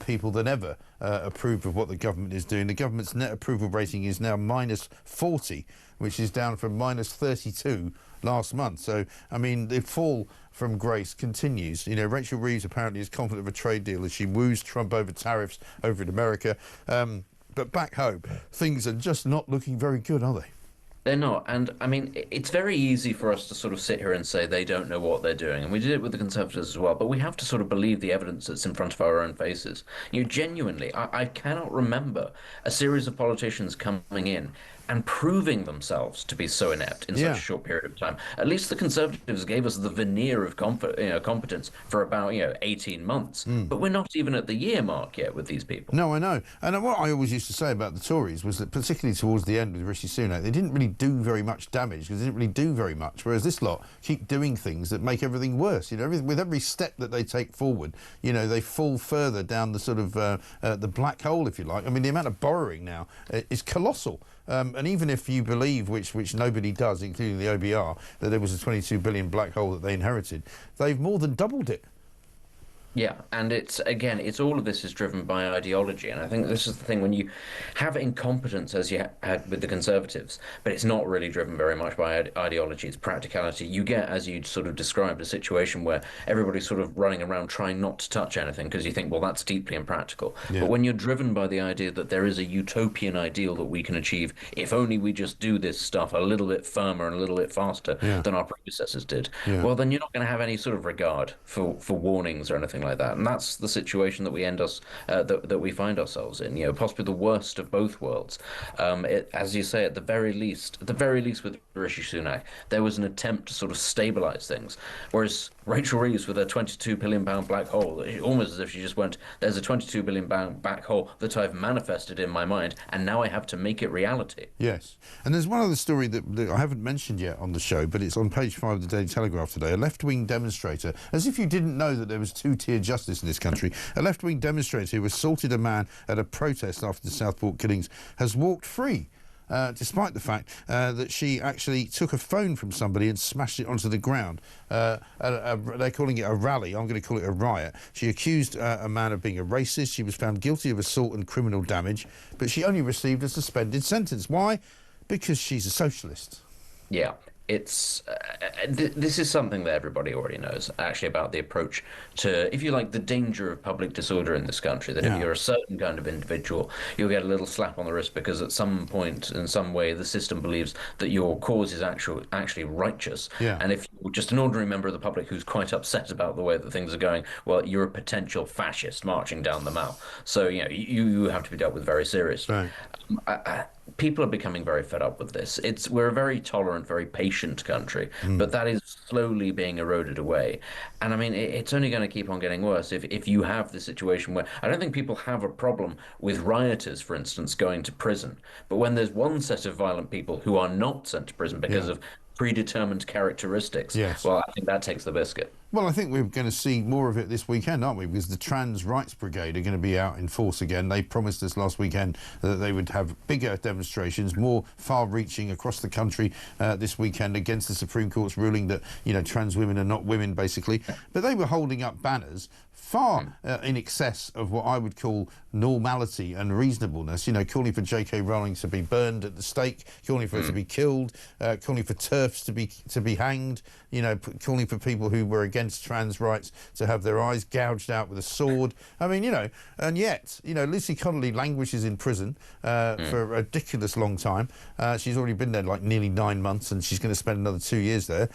people than ever approve of what the government is doing. The government's net approval rating is now -40, which is down from -32 last month. So, I mean, the fall from grace continues. You know, Rachel Reeves apparently is confident of a trade deal as she woos Trump over tariffs over in America. But back home, things are just not looking very good, are they? They're not. And, I mean, it's very easy for us to sort of sit here and say they don't know what they're doing. And we did it with the Conservatives as well. But we have to sort of believe the evidence that's in front of our own faces. You know, genuinely, I cannot remember a series of politicians coming in and proving themselves to be so inept in such a short period of time. At least the Conservatives gave us the veneer of competence for about 18 months. But we're not even at the year mark yet with these people. No, I know. And what I always used to say about the Tories was that, particularly towards the end with Rishi Sunak, they didn't really do very much damage because they didn't really do very much, whereas this lot keep doing things that make everything worse. You know, with every step that they take forward, you know, they fall further down the sort of the black hole, if you like. I mean, the amount of borrowing now is colossal. And even if you believe, which nobody does, including the OBR, that there was a 22 billion black hole that they inherited, they've more than doubled it. Yeah, and it's all of this is driven by ideology, and I think this is the thing when you have incompetence as you had with the Conservatives, but it's not really driven very much by ideology, it's practicality. You get, as you sort of described, a situation where everybody's sort of running around trying not to touch anything because you think, well, that's deeply impractical. Yeah. But when you're driven by the idea that there is a utopian ideal that we can achieve if only we just do this stuff a little bit firmer and a little bit faster than our predecessors did, well, then you're not going to have any sort of regard for warnings or anything like that, and that's the situation that we that we find ourselves in. You know, possibly the worst of both worlds. As you say, at the very least with Rishi Sunak, there was an attempt to sort of stabilise things, whereas Rachel Reeves with her £22 billion black hole, almost as if she just went, "There's a £22 billion black hole that I've manifested in my mind, and now I have to make it reality." Yes, and there's one other story that I haven't mentioned yet on the show, but it's on page 5 of the Daily Telegraph today. A left-wing demonstrator, as if you didn't know that there was two-tier justice in this country, a left-wing demonstrator who assaulted a man at a protest after the Southport killings has walked free. Despite the fact that she actually took a phone from somebody and smashed it onto the ground. They're calling it a rally. I'm going to call it a riot. She accused a man of being a racist. She was found guilty of assault and criminal damage, but she only received a suspended sentence. Why? Because she's a socialist. Yeah. It's this is something that everybody already knows, actually, about the approach to, if you like, the danger of public disorder in this country, that if you're a certain kind of individual, you'll get a little slap on the wrist because at some point, in some way, the system believes that your cause is actually righteous. And if you're just an ordinary member of the public who's quite upset about the way that things are going, well, you're a potential fascist marching down the Mall. So, you know, you have to be dealt with very seriously. Right. People are becoming very fed up with this. We're a very tolerant, very patient country, but that is slowly being eroded away. And I mean, it's only going to keep on getting worse if you have the situation where I don't think people have a problem with rioters, for instance, going to prison. But when there's one set of violent people who are not sent to prison because of predetermined characteristics, well, I think that takes the biscuit. Well, I think we're going to see more of it this weekend, aren't we? Because the Trans Rights Brigade are going to be out in force again. They promised us last weekend that they would have bigger demonstrations, more far-reaching across the country this weekend against the Supreme Court's ruling that, you know, trans women are not women, basically. But they were holding up banners far in excess of what I would call normality and reasonableness, you know, calling for J.K. Rowling to be burned at the stake, calling for her to be killed, calling for TERFs to be hanged, you know, calling for people who were against trans rights to have their eyes gouged out with a sword. I mean, you know, and yet, you know, Lucy Connolly languishes in prison for a ridiculous long time. She's already been there like nearly 9 months, and she's going to spend another 2 years there.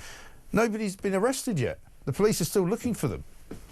Nobody's been arrested yet. The police are still looking for them.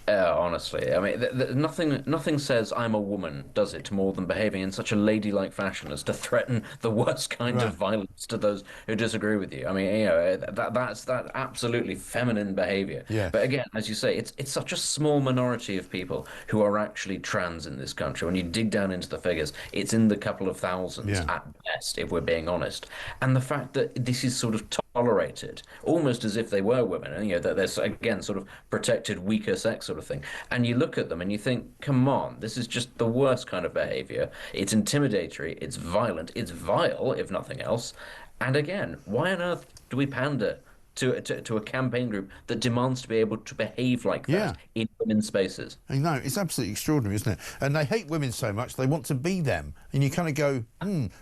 Honestly, I mean, nothing says I'm a woman, does it, more than behaving in such a ladylike fashion as to threaten the worst kind of violence to those who disagree with you. I mean, you know, that's absolutely feminine behaviour. But again, as you say, it's such a small minority of people who are actually trans in this country. When you dig down into the figures, it's in the couple of thousands at best, if we're being honest. And the fact that this is sort of tolerated, almost as if they were women, and you know that there's again sort of protected weaker sex sort of thing, and you look at them and you think, come on, this is just the worst kind of behavior. It's intimidatory, it's violent, it's vile, if nothing else. And again, why on earth do we pander to a campaign group that demands to be able to behave like that in women's spaces? I know, it's absolutely extraordinary, isn't it? And they hate women so much, they want to be them. And you kind of go,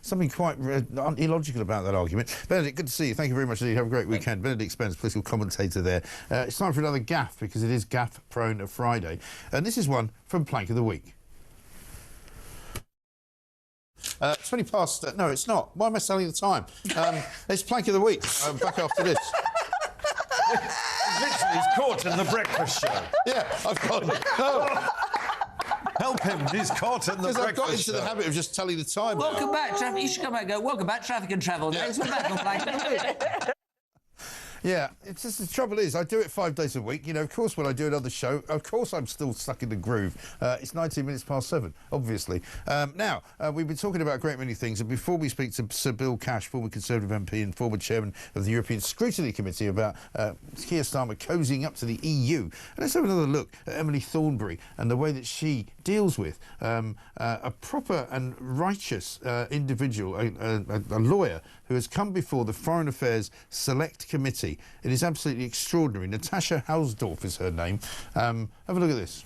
something quite illogical about that argument. Benedict, good to see you. Thank you very much indeed. Have a great weekend. Benedict Spence, political commentator there. It's time for another gaffe, because it is gaff-prone Friday. And this is one from Plank of the Week. 20 past... no, it's not. Why am I selling the time? It's Plank of the Week. I'm back after this. Literally, he's caught in the breakfast show. Yeah, I've got it. Oh. Help him, he's caught in the breakfast show. Because I've got into the habit of just telling the time. Welcome back, traffic. You should come back and go, welcome back, traffic and travel. Next, we're back on Plank of the Week. Yeah, it's just the trouble is, I do it 5 days a week. You know, of course, when I do another show, of course, I'm still stuck in the groove. It's 19 minutes past 7, obviously. Now, we've been talking about a great many things, and before we speak to Sir Bill Cash, former Conservative MP and former chairman of the European Scrutiny Committee, about Keir Starmer cozying up to the EU, let's have another look at Emily Thornberry and the way that she deals with a proper and righteous individual, a lawyer who has come before the Foreign Affairs Select Committee. It is absolutely extraordinary. Natasha Hausdorff is her name. Have a look at this.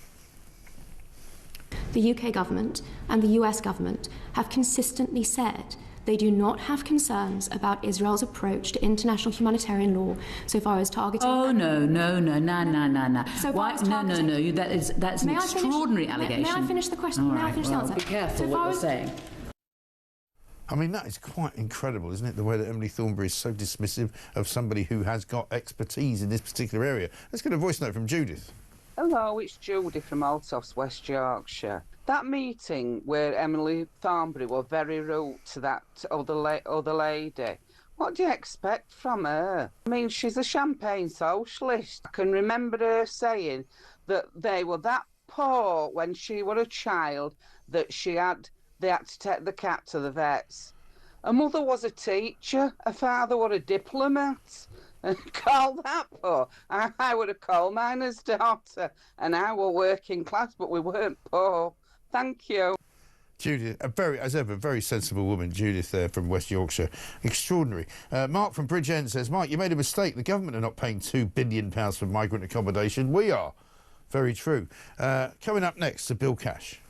The UK government and the US government have consistently said they do not have concerns about Israel's approach to international humanitarian law so far as targeting... Oh, no. So Why? No. That's an extraordinary allegation. May I finish the question? May I finish the answer? Be careful what you're saying. I mean, that is quite incredible, isn't it, the way that Emily Thornberry is so dismissive of somebody who has got expertise in this particular area. Let's get a voice note from Judith. Hello, it's Judy from Altos, West Yorkshire. That meeting where Emily Thornberry were very rude to that other lady, what do you expect from her? I mean, she's a champagne socialist. I can remember her saying that they were that poor when she was a child that they had to take the cat to the vets. Her mother was a teacher, her father was a diplomat. And call that poor. I were a coal miner's daughter, and I were working class, but we weren't poor. Thank you. Judith, as ever, very sensible woman, Judith there from West Yorkshire. Extraordinary. Mark from Bridgend says, Mike, you made a mistake. The government are not paying £2 billion for migrant accommodation. We are. Very true. Coming up next to Bill Cash.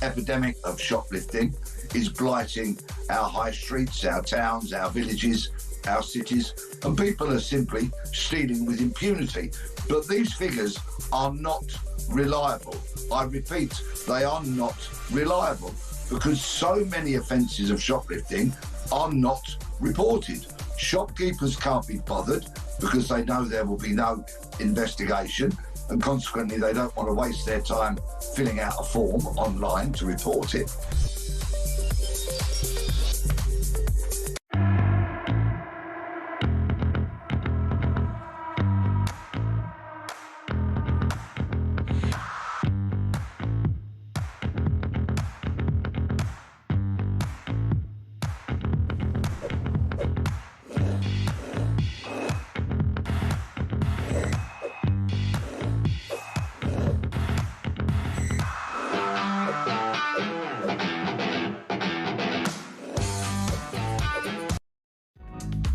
Epidemic of shoplifting is blighting our high streets, our towns, our villages, our cities, and people are simply stealing with impunity. But these figures are not reliable. I repeat, they are not reliable because so many offences of shoplifting are not reported. Shopkeepers can't be bothered because they know there will be no investigation, and consequently they don't want to waste their time filling out a form online to report it.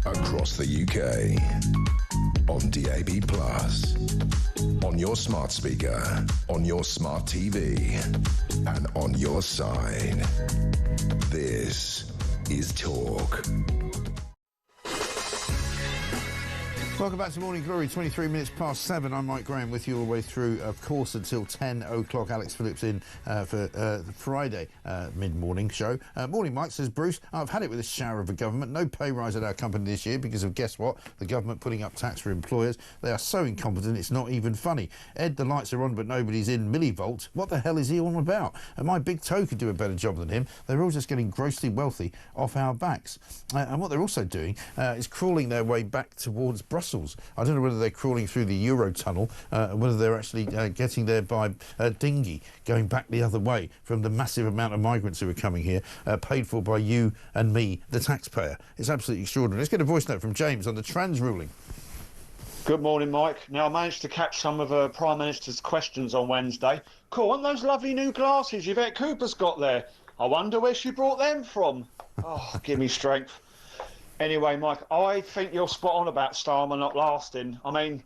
Across the UK, on DAB+, on your smart speaker, on your smart TV, and on your side. This is Talk. Welcome back to Morning Glory, 23 minutes past 7. I'm Mike Graham with you all the way through, of course, until 10 o'clock. Alex Phillips in for the Friday mid-morning show. Morning, Mike, says Bruce. I've had it with this shower of a government. No pay rise at our company this year because of, guess what, the government putting up tax for employers. They are so incompetent, it's not even funny. Ed, the lights are on, but nobody's in. Millivolt, what the hell is he on about? And my big toe could do a better job than him. They're all just getting grossly wealthy off our backs. And what they're also doing is crawling their way back towards Brussels. Brussels. I don't know whether they're crawling through the Eurotunnel, whether they're actually getting there by dinghy, going back the other way from the massive amount of migrants who are coming here, paid for by you and me, the taxpayer. It's absolutely extraordinary. Let's get a voice note from James on the trans ruling. Good morning, Mike. Now, I managed to catch some of the Prime Minister's questions on Wednesday. Cool, aren't those lovely new glasses Yvette Cooper's got there? I wonder where she brought them from. Oh, give me strength. Anyway, Mike, I think you're spot on about Starmer not lasting. I mean,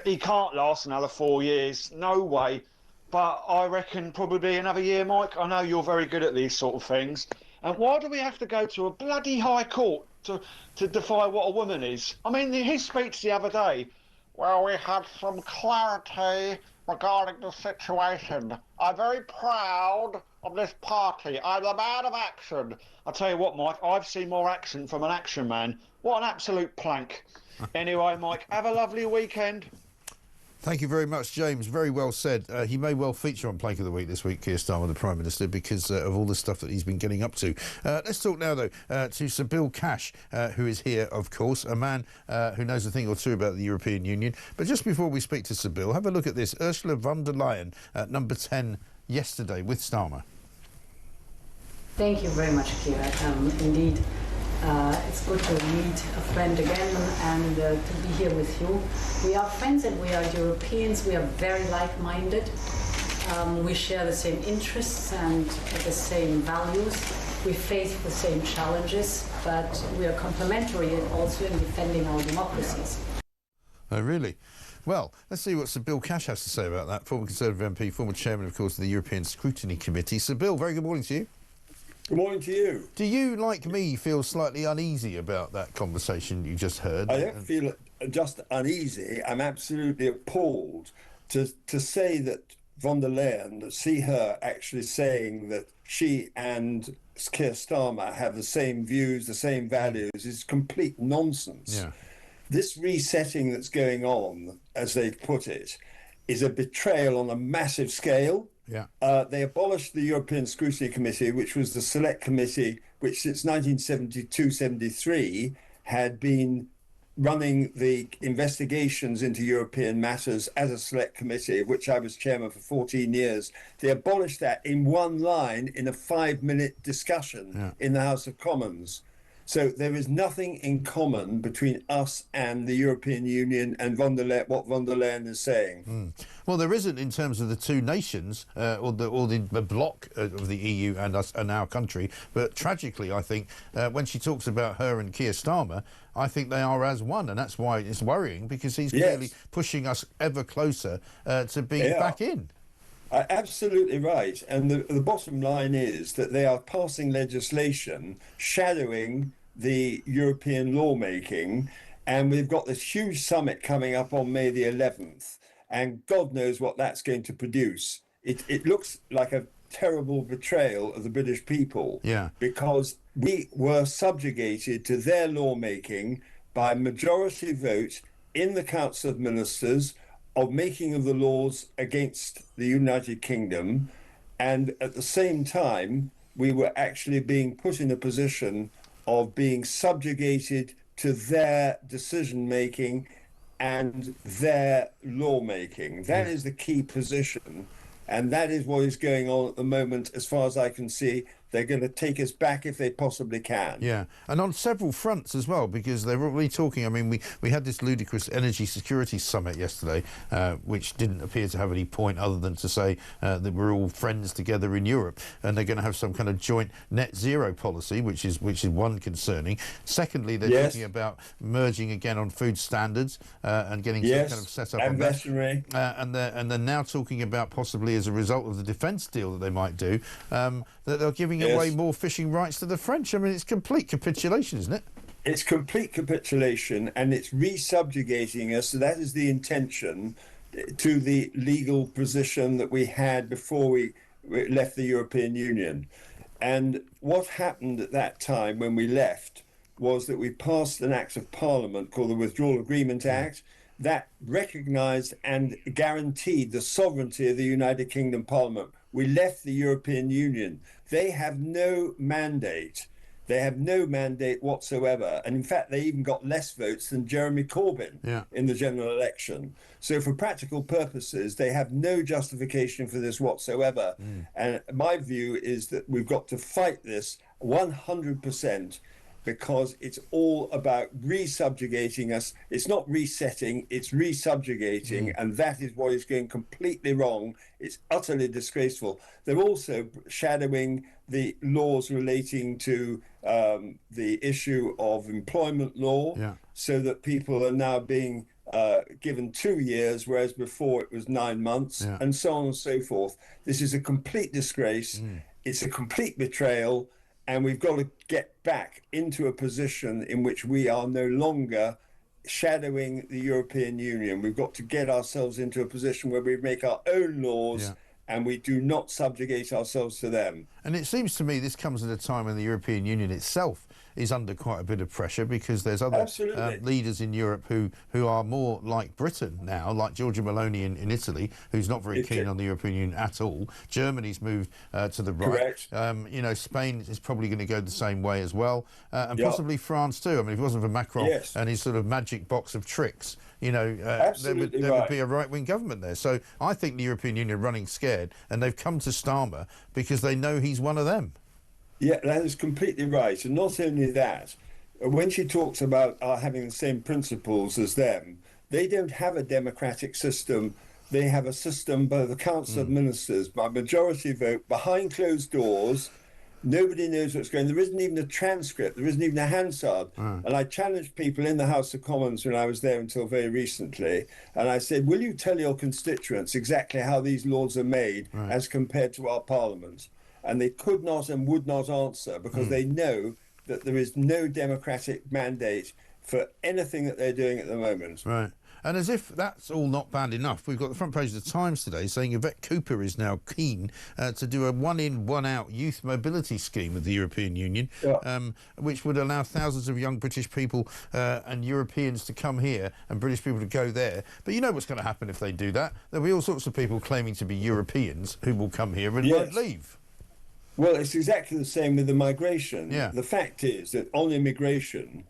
he can't last another 4 years. No way. But I reckon probably another year, Mike. I know you're very good at these sort of things. And why do we have to go to a bloody high court to defy what a woman is? I mean, his speech the other day, well, we had some clarity regarding the situation. I'm very proud of this party. I'm the man of action. I tell you what, Mike, I've seen more action from an action man. What an absolute plank. Anyway, Mike, have a lovely weekend. Thank you very much, James. Very well said. He may well feature on Plank of the Week this week, Keir Starmer, the Prime Minister, because of all the stuff that he's been getting up to. Let's talk now, though, to Sybil Cash, who is here, of course, a man who knows a thing or two about the European Union. But just before we speak to Sybil, have a look at this. Ursula von der Leyen at number 10 yesterday with Starmer. Thank you very much, Keir. Indeed. It's good to meet a friend again and to be here with you. We are friends and we are Europeans. We are very like-minded. We share the same interests and the same values. We face the same challenges, but we are complementary and also in defending our democracies. Oh, really? Well, let's see what Sybil Cash has to say about that. Former Conservative MP, former chairman, of course, of the European Scrutiny Committee. Sybil, very good morning to you. Good morning to you. Do you, like me, feel slightly uneasy about that conversation you just heard? I don't feel just uneasy. I'm absolutely appalled to say that von der Leyen, see her actually saying that she and Keir Starmer have the same views, the same values, is complete nonsense. Yeah. This resetting that's going on, as they've put it, is a betrayal on a massive scale. Yeah. They abolished the European Scrutiny Committee, which was the select committee which since 1972-73 had been running the investigations into European matters as a select committee, of which I was chairman for 14 years. They abolished that in one line in a 5-minute discussion in the House of Commons. So there is nothing in common between us and the European Union and what von der Leyen is saying. Well, there isn't in terms of the two nations or the bloc of the EU and us and our country. But tragically, I think when she talks about her and Keir Starmer, I think they are as one, and that's why it's worrying, because he's clearly pushing us ever closer to being back in. Absolutely right. And the bottom line is that they are passing legislation shadowing the European lawmaking. And we've got this huge summit coming up on May the 11th. And God knows what that's going to produce. It looks like a terrible betrayal of the British people. Yeah. Because we were subjugated to their lawmaking by majority vote in the Council of Ministers of making of the laws against the United Kingdom, and at the same time we were actually being put in a position of being subjugated to their decision making and their lawmaking. That is the key position, and that is what is going on at the moment. As far as I can see, they're going to take us back if they possibly can. Yeah, and on several fronts as well, because they're already talking. I mean, we had this ludicrous energy security summit yesterday, which didn't appear to have any point other than to say that we're all friends together in Europe, and they're going to have some kind of joint net zero policy, which is one concerning. Secondly, they're talking about merging again on food standards and getting some kind of set up on veterinary. And they're now talking about possibly as a result of the defence deal that they might do, that they're giving away more fishing rights to the French. I mean, it's complete capitulation, isn't it? It's complete capitulation, and it's re-subjugating us. So that is the intention, to the legal position that we had before we left the European Union. And what happened at that time when we left was that we passed an Act of Parliament called the Withdrawal Agreement Act that recognised and guaranteed the sovereignty of the United Kingdom Parliament. We left the European Union. They have no mandate They have no mandate whatsoever. And in fact, they even got less votes than Jeremy Corbyn in the general election. So for practical purposes, they have no justification for this whatsoever. And my view is that we've got to fight this 100%, because it's all about resubjugating us. It's not resetting, it's resubjugating, and that is what is going completely wrong. It's utterly disgraceful. They're also shadowing the laws relating to the issue of employment law, so that people are now being given 2 years, whereas before it was 9 months, and so on and so forth. This is a complete disgrace. It's a complete betrayal. And we've got to get back into a position in which we are no longer shadowing the European Union. We've got to get ourselves into a position where we make our own laws and we do not subjugate ourselves to them. And it seems to me this comes at a time when the European Union itself is under quite a bit of pressure, because there's other leaders in Europe who are more like Britain now, like Giorgia Meloni in Italy, who's not very keen on the European Union at all. Germany's moved to the right. You know, Spain is probably going to go the same way as well, and possibly France too. I mean, if it wasn't for Macron and his sort of magic box of tricks, you know, there would be a right-wing government there. So I think the European Union are running scared, and they've come to Starmer because they know he's one of them. Yeah, that is completely right. And not only that, when she talks about having the same principles as them, they don't have a democratic system. They have a system by the Council of Ministers, by majority vote, behind closed doors. Nobody knows what's going on. There isn't even a transcript. There isn't even a Hansard. And I challenged people in the House of Commons when I was there until very recently. And I said, will you tell your constituents exactly how these laws are made as compared to our Parliament? And they could not and would not answer, because they know that there is no democratic mandate for anything that they're doing at the moment. Right. And as if that's all not bad enough, we've got the front page of the Times today saying Yvette Cooper is now keen to do a one-in, one-out youth mobility scheme with the European Union, which would allow thousands of young British people and Europeans to come here and British people to go there. But you know what's going to happen if they do that? There'll be all sorts of people claiming to be Europeans who will come here and won't leave. Well, it's exactly the same with the migration. The fact is that on immigration,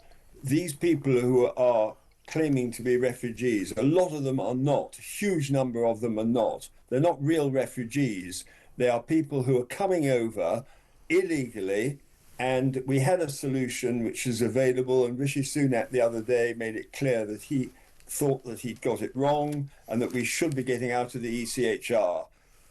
these people who are claiming to be refugees, a lot of them are not. A huge number of them are not. They're not real refugees. They are people who are coming over illegally, and we had a solution which is available, and Rishi Sunak the other day made it clear that he thought that he'd got it wrong and that we should be getting out of the ECHR.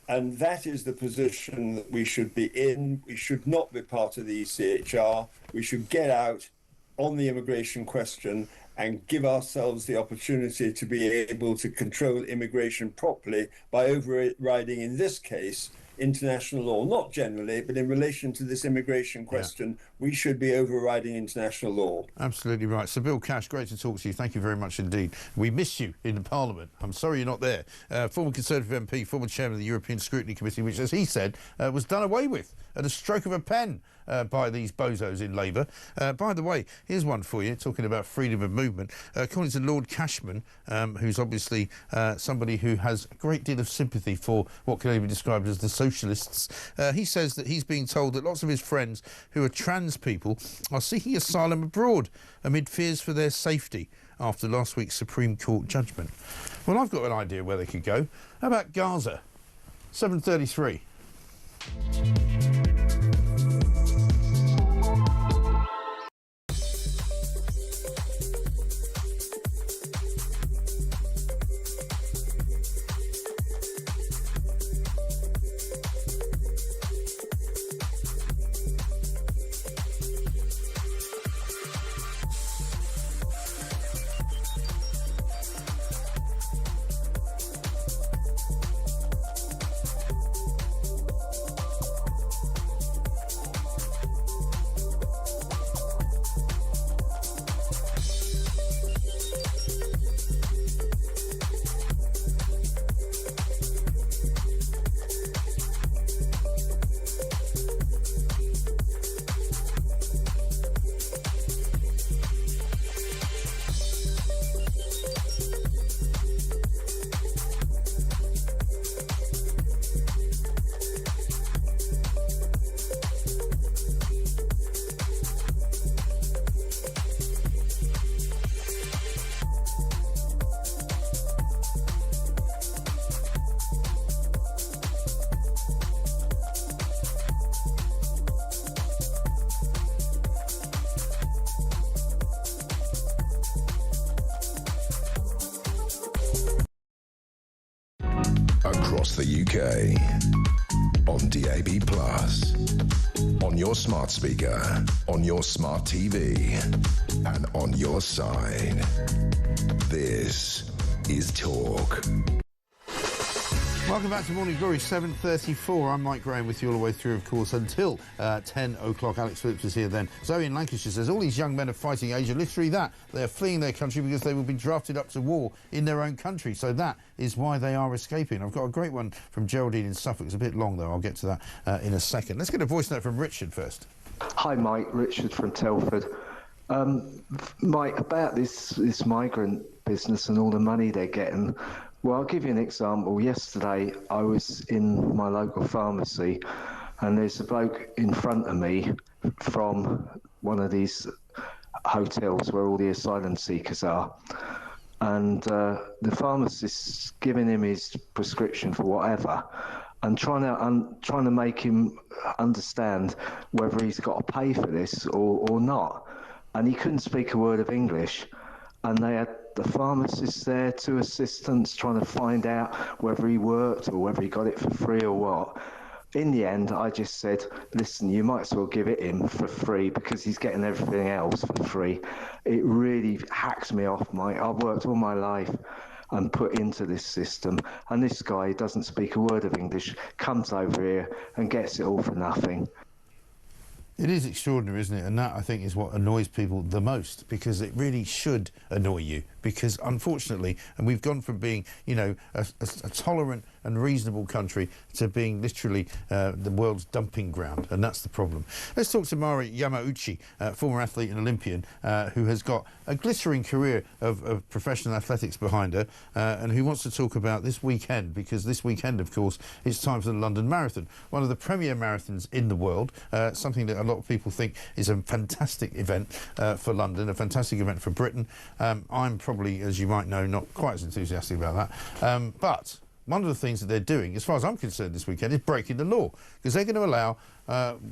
And that is the position that we should be in. We should not be part of the ECHR. We should get out on the immigration question and give ourselves the opportunity to be able to control immigration properly by overriding, in this case, international law. Not generally, but in relation to this immigration question, we should be overriding international law. Absolutely right. Sir Bill Cash, great to talk to you. Thank you very much indeed. We miss you in the Parliament. I'm sorry you're not there. Former Conservative MP, former chairman of the European Scrutiny Committee, which, as he said, was done away with at a stroke of a pen by these bozos in Labour. By the way, here's one for you, talking about freedom of movement. According to Lord Cashman, who's obviously somebody who has a great deal of sympathy for what can only be described as the socialists, he says that he's being told that lots of his friends who are trans people are seeking asylum abroad amid fears for their safety after last week's Supreme Court judgment. Well, I've got an idea where they could go. How about Gaza? 7:33. across the UK. On DAB+, on your smart speaker, on your smart TV, and on your side. This is Talk. Welcome back to Morning Glory, 7:34. I'm Mike Graham with you all the way through, of course, until 10 o'clock. Alex Phillips is here then. Zoe in Lancashire says, all these young men are fighting Asia. Literally that. They are fleeing their country because they will be drafted up to war in their own country. So that is why they are escaping. I've got a great one from Geraldine in Suffolk. It's a bit long, though. I'll get to that in a second. Let's get a voice note from Richard first. Hi, Mike. Richard from Telford. Mike, about this migrant business and all the money they're getting. Well, I'll give you an example. Yesterday, I was in my local pharmacy, and there's a bloke in front of me from one of these hotels where all the asylum seekers are. And the pharmacist's giving him his prescription for whatever, and trying to make him understand whether he's got to pay for this or not. And he couldn't speak a word of English. And they had the pharmacist there, 2 assistants, trying to find out whether he worked or whether he got it for free or what. In the end, I just said, listen, you might as well give it him for free because he's getting everything else for free. It really hacks me off, Mike. I've worked all my life and put into this system, and this guy doesn't speak a word of English, comes over here and gets it all for nothing. It is extraordinary, isn't it? And that, I think, is what annoys people the most, because it really should annoy you. Because, unfortunately, and we've gone from being, you know, a tolerant and reasonable country to being literally the world's dumping ground, and that's the problem. Let's talk to Mari Yamauchi, former athlete and Olympian, who has got a glittering career of professional athletics behind her, and who wants to talk about this weekend, because this weekend, of course, it's time for the London Marathon, one of the premier marathons in the world, something that a lot of people think is a fantastic event for London, a fantastic event for Britain. I'm probably, as you might know, not quite as enthusiastic about that, but one of the things that they're doing, as far as I'm concerned this weekend, is breaking the law, because they're going to allow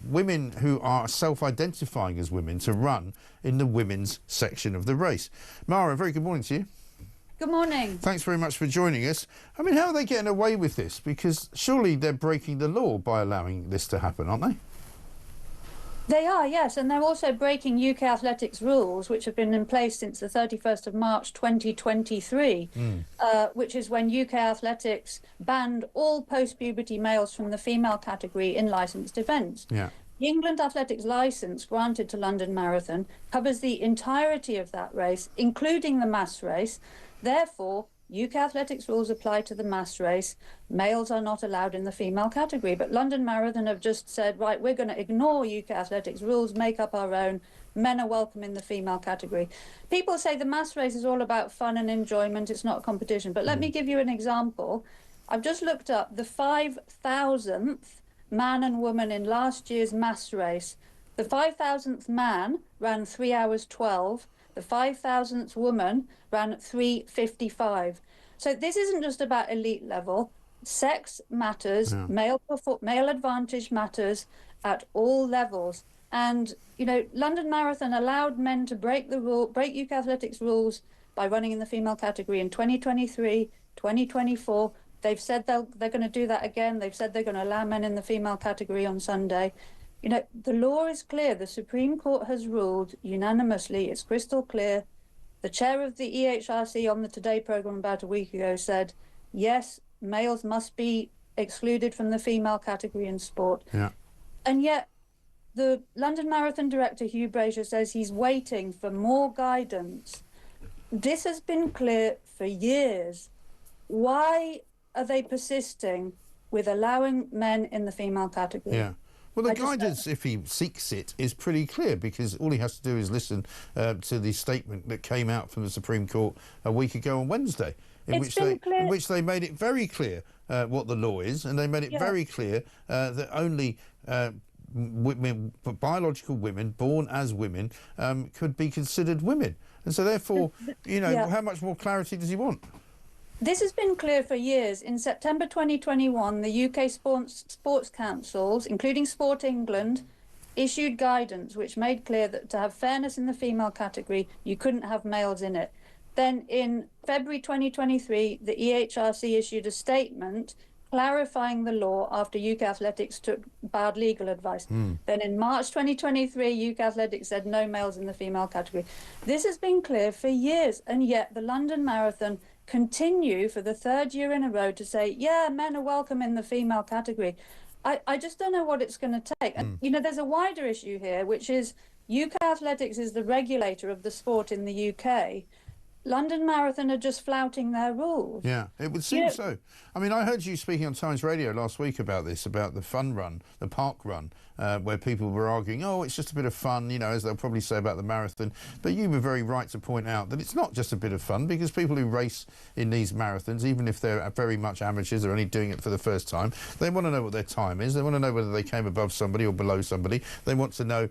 women who are self-identifying as women to run in the women's section of the race. Mara, very good morning to you. Good morning. Thanks very much for joining us. I mean, how are they getting away with this? Because surely they're breaking the law by allowing this to happen, aren't they? They are, yes, and they're also breaking UK athletics rules, which have been in place since the 31st of March 2023, which is when UK athletics banned all post-puberty males from the female category in licensed events. Yeah. The England athletics licence granted to London Marathon covers the entirety of that race, including the mass race. Therefore, UK athletics rules apply to the mass race. Males are not allowed in the female category. But London Marathon have just said, right, we're going to ignore UK athletics rules, make up our own. Men are welcome in the female category. People say the mass race is all about fun and enjoyment. It's not a competition. But let me give you an example. I've just looked up the 5,000th man and woman in last year's mass race. The 5,000th man ran 3 hours 12. The 5,000th woman ran 3:55. So this isn't just about elite level. Sex matters. Yeah. Male advantage matters at all levels. And you know, London Marathon allowed men to break UK athletics rules by running in the female category in 2023, 2024. They've said they're going to do that again. They've said they're going to allow men in the female category on Sunday. You know, the law is clear. The Supreme Court has ruled unanimously. It's crystal clear. The chair of the EHRC on the Today programme about a week ago said, yes, males must be excluded from the female category in sport. Yeah. And yet, the London Marathon director, Hugh Brazier, says he's waiting for more guidance. This has been clear for years. Why are they persisting with allowing men in the female category? Yeah. Well, the guidance, if he seeks it, is pretty clear, because all he has to do is listen to the statement that came out from the Supreme Court a week ago on Wednesday, in which they made it very clear what the law is, and they made it very clear that only biological women born as women could be considered women. And so therefore, you know, how much more clarity does he want? This has been clear for years. In September 2021, the UK sports councils, including Sport England, issued guidance which made clear that to have fairness in the female category, you couldn't have males in it. Then in February 2023, the EHRC issued a statement clarifying the law after UK Athletics took bad legal advice. Hmm. Then in March 2023, UK Athletics said no males in the female category. This has been clear for years, and yet the London Marathon continue for the third year in a row to say, yeah, men are welcome in the female category. I just don't know what it's going to take. And, you know, there's a wider issue here, which is UK Athletics is the regulator of the sport in the UK. London Marathon are just flouting their rules. Yeah, it would seem so. I mean, I heard you speaking on Times Radio last week about this, about the fun run, the park run, where people were arguing, oh, it's just a bit of fun, you know, as they'll probably say about the marathon. But you were very right to point out that it's not just a bit of fun, because people who race in these marathons, even if they're very much amateurs, they're only doing it for the first time, they want to know what their time is. They want to know whether they came above somebody or below somebody. They want to know,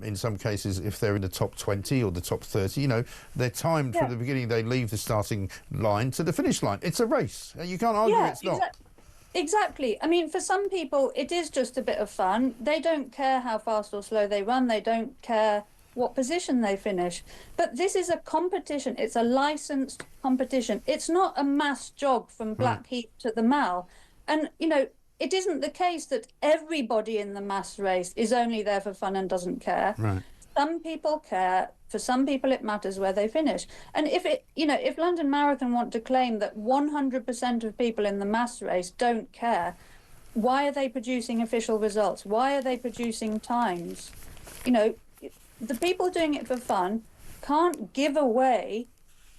in some cases, if they're in the top 20 or the top 30. You know, they're timed from the beginning. They leave the starting line to the finish line. It's a race. You can't argue it's not. Exactly. I mean, for some people, it is just a bit of fun. They don't care how fast or slow they run. They don't care what position they finish. But this is a competition. It's a licensed competition. It's not a mass jog from Blackheath to the Mall. And, you know, it isn't the case that everybody in the mass race is only there for fun and doesn't care. Right. Some people care. For some people, it matters where they finish. And if it, you know, if London Marathon want to claim that 100% of people in the mass race don't care, why are they producing official results? Why are they producing times? You know, the people doing it for fun can't give away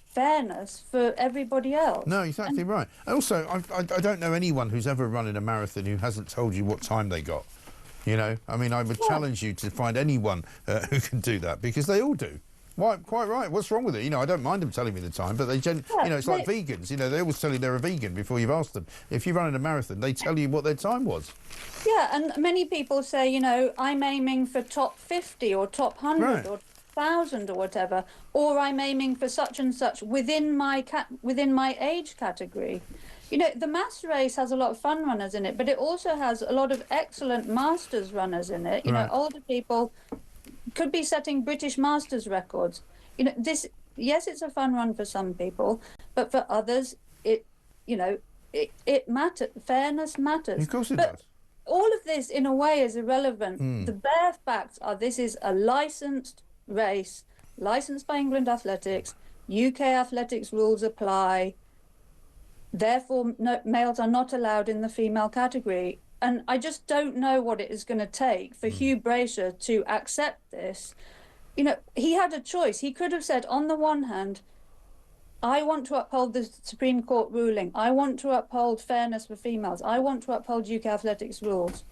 fairness for everybody else. No, exactly right. Also, I don't know anyone who's ever run in a marathon who hasn't told you what time they got. You know, I mean, I would challenge you to find anyone who can do that, because they all do. Quite right. What's wrong with it? You know, I don't mind them telling me the time, but they, you know, it's like vegans. You know, they always tell you they're a vegan before you've asked them. If you run in a marathon, they tell you what their time was. Yeah, and many people say, you know, I'm aiming for top 50 or top 100 or 1,000 or whatever, or I'm aiming for such and such within my age category. You know, the mass race has a lot of fun runners in it, but it also has a lot of excellent masters runners in it. You know, older people could be setting British masters records. You know, this, yes, it's a fun run for some people, but for others, it, you know, it matters. Fairness matters. Of course it does. All of this, in a way, is irrelevant. The bare facts are this is a licensed race, licensed by England Athletics. UK Athletics rules apply. Therefore, males are not allowed in the female category. And I just don't know what it is going to take for Hugh Brasher to accept this. You know, he had a choice. He could have said, on the one hand, I want to uphold the Supreme Court ruling. I want to uphold fairness for females. I want to uphold UK Athletics rules.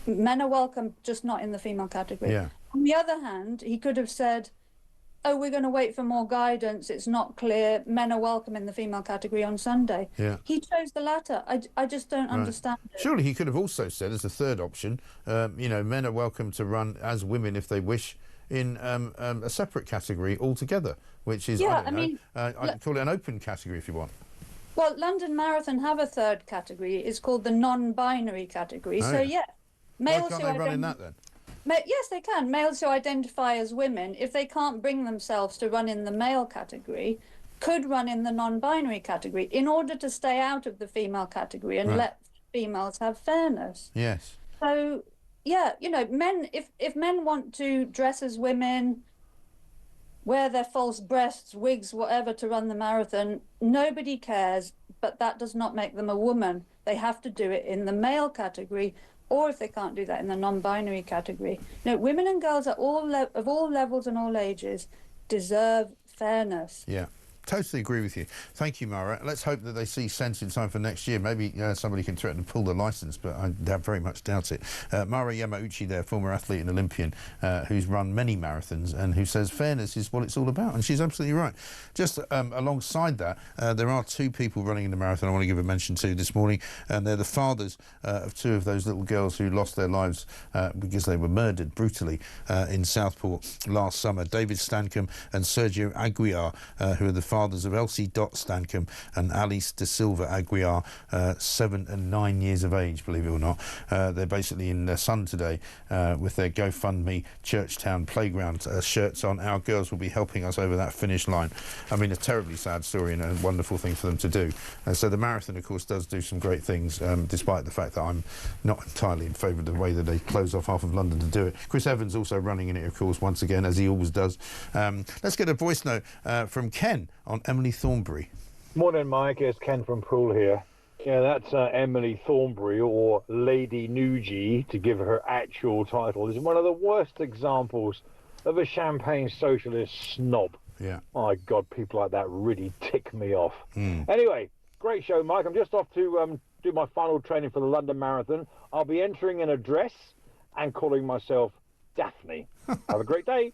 Men are welcome, just not in the female category. Yeah. On the other hand, he could have said, oh, we're going to wait for more guidance. It's not clear. Men are welcome in the female category on Sunday. Yeah. He chose the latter. I just don't understand it. Surely he could have also said, as a third option, you know, men are welcome to run as women if they wish in a separate category altogether, which is, I don't know, I'd call it an open category if you want. Well, London Marathon have a third category. It's called the non-binary category. Oh, so, yeah. Males Why can't they run in that then? Yes, they can. Males who identify as women, if they can't bring themselves to run in the male category, could run in the non-binary category in order to stay out of the female category and let females have fairness. Yes. So, yeah, you know, men, if men want to dress as women, wear their false breasts, wigs, whatever, to run the marathon, nobody cares, but that does not make them a woman. They have to do it in the male category, or if they can't do that, in the non-binary category. You know, women and girls are of all levels and all ages deserve fairness. Yeah. Totally agree with you. Thank you, Mara. Let's hope that they see sense in time for next year. Maybe somebody can threaten to pull the licence, but I very much doubt it. Mara Yamauchi there, former athlete and Olympian, who's run many marathons and who says fairness is what it's all about. And she's absolutely right. Just alongside that, there are two people running in the marathon I want to give a mention to this morning, and they're the fathers of two of those little girls who lost their lives because they were murdered brutally in Southport last summer. David Stancombe and Sergio Aguiar, who are the fathers fathers of Elsie Dot Stancombe and Alice De Silva Aguiar, 7 and 9 years of age, believe it or not. They're basically in their sun today with their GoFundMe Churchtown Playground shirts on. Our girls will be helping us over that finish line. I mean, a terribly sad story and a wonderful thing for them to do. So the marathon, of course, does do some great things, despite the fact that I'm not entirely in favour of the way that they close off half of London to do it. Chris Evans also running in it, of course, once again, as he always does. Let's get a voice note from Ken on Emily Thornberry. Morning, Mike. It's Ken from Poole here. Yeah, that's Emily Thornberry, or Lady Nugie, to give her actual title, is one of the worst examples of a champagne socialist snob. Yeah. My God, people like that really tick me off. Anyway, great show, Mike. I'm just off to do my final training for the London Marathon. I'll be entering in a dress and calling myself Daphne. Have a great day.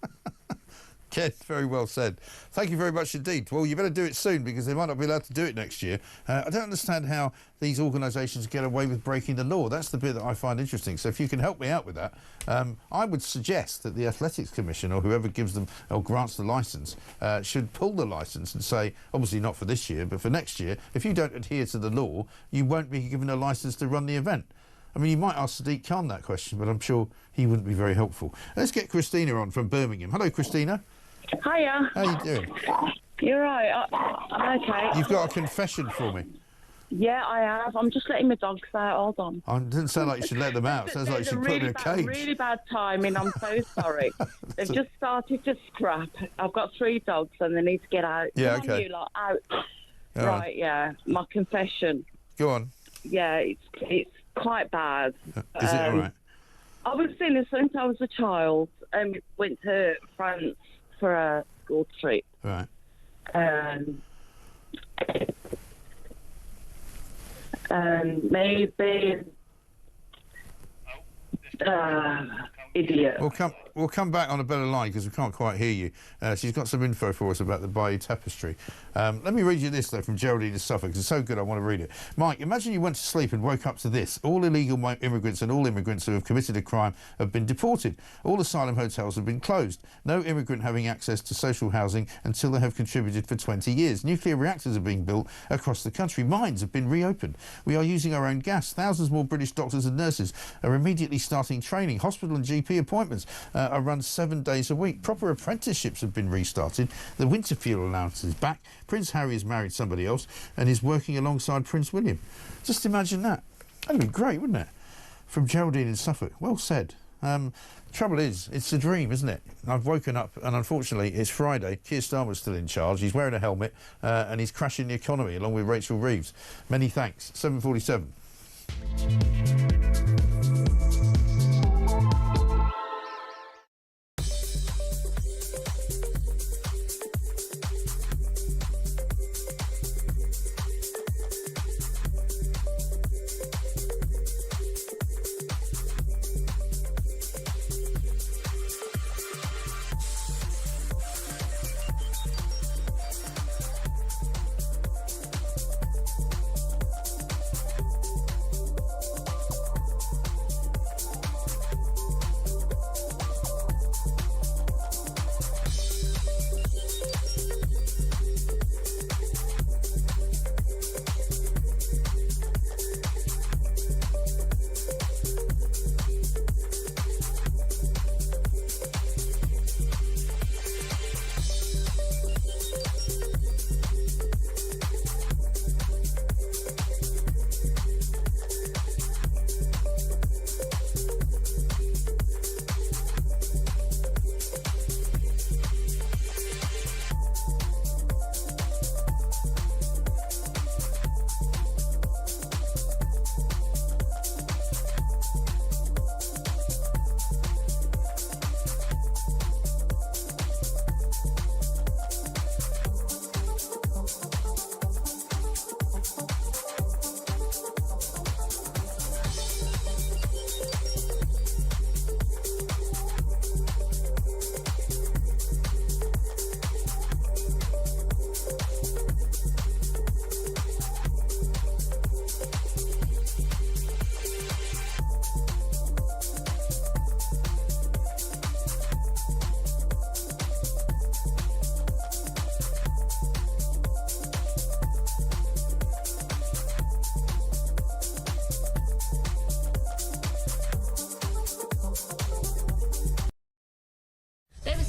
Ken, very well said. Thank you very much indeed. Well, you better do it soon because they might not be allowed to do it next year. I don't understand how these organisations get away with breaking the law. That's the bit that I find interesting. So if you can help me out with that, I would suggest that the Athletics Commission or whoever gives them or grants the licence should pull the licence and say, obviously not for this year, but for next year, if you don't adhere to the law, you won't be given a licence to run the event. I mean, you might ask Sadiq Khan that question, but I'm sure he wouldn't be very helpful. Let's get Christina on from Birmingham. Hello, Christina. Hiya. How you doing? You're right. I'm okay. You've got a confession for me. Yeah, I have. I'm just letting my dogs out. Hold on. It doesn't sound like you should let them out. It sounds like you should put them in a cage. Really bad timing. I'm so sorry. They've just started to scrap. I've got 3 dogs and they need to get out. Yeah, Come okay. on, you lot, out. All Right, yeah. My confession. Go on. Yeah, it's quite bad. Is it all right? I was since I was a child and went to France for a school trip. Right. And maybe idiot. We'll come back on a better line because we can't quite hear you. She's got some info for us about the Bayeux Tapestry. Let me read you this, though, from Geraldine in Suffolk. It's so good I want to read it. Mike, imagine you went to sleep and woke up to this. All illegal immigrants and all immigrants who have committed a crime have been deported. All asylum hotels have been closed. No immigrant having access to social housing until they have contributed for 20 years. Nuclear reactors are being built across the country. Mines have been reopened. We are using our own gas. Thousands more British doctors and nurses are immediately starting training. Hospital and GP appointments are run 7 days a week. Proper apprenticeships have been restarted. The winter fuel allowance is back. Prince Harry has married somebody else and is working alongside Prince William. Just imagine that. That'd be great, wouldn't it? From Geraldine in Suffolk. Well said. Trouble is, it's a dream, isn't it? I've woken up and unfortunately it's Friday. Keir Starmer's still in charge. He's wearing a helmet and he's crashing the economy along with Rachel Reeves. Many thanks. 7:47.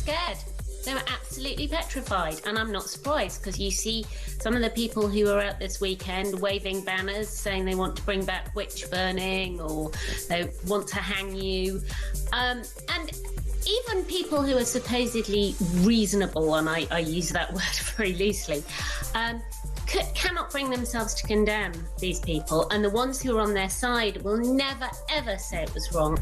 scared. They were absolutely petrified, and I'm not surprised, because you see some of the people who were out this weekend waving banners saying they want to bring back witch burning or they want to hang you. And even people who are supposedly reasonable, and I use that word very loosely, cannot bring themselves to condemn these people, and the ones who are on their side will never ever say it was wrong.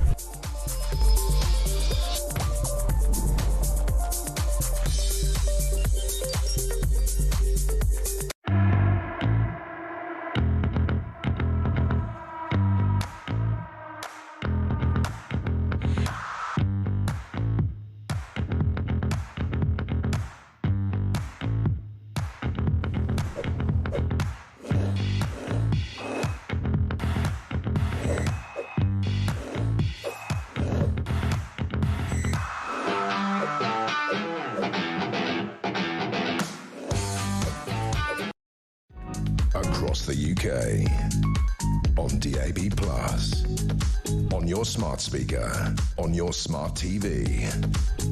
Across the UK, on DAB+, on your smart speaker, on your smart TV,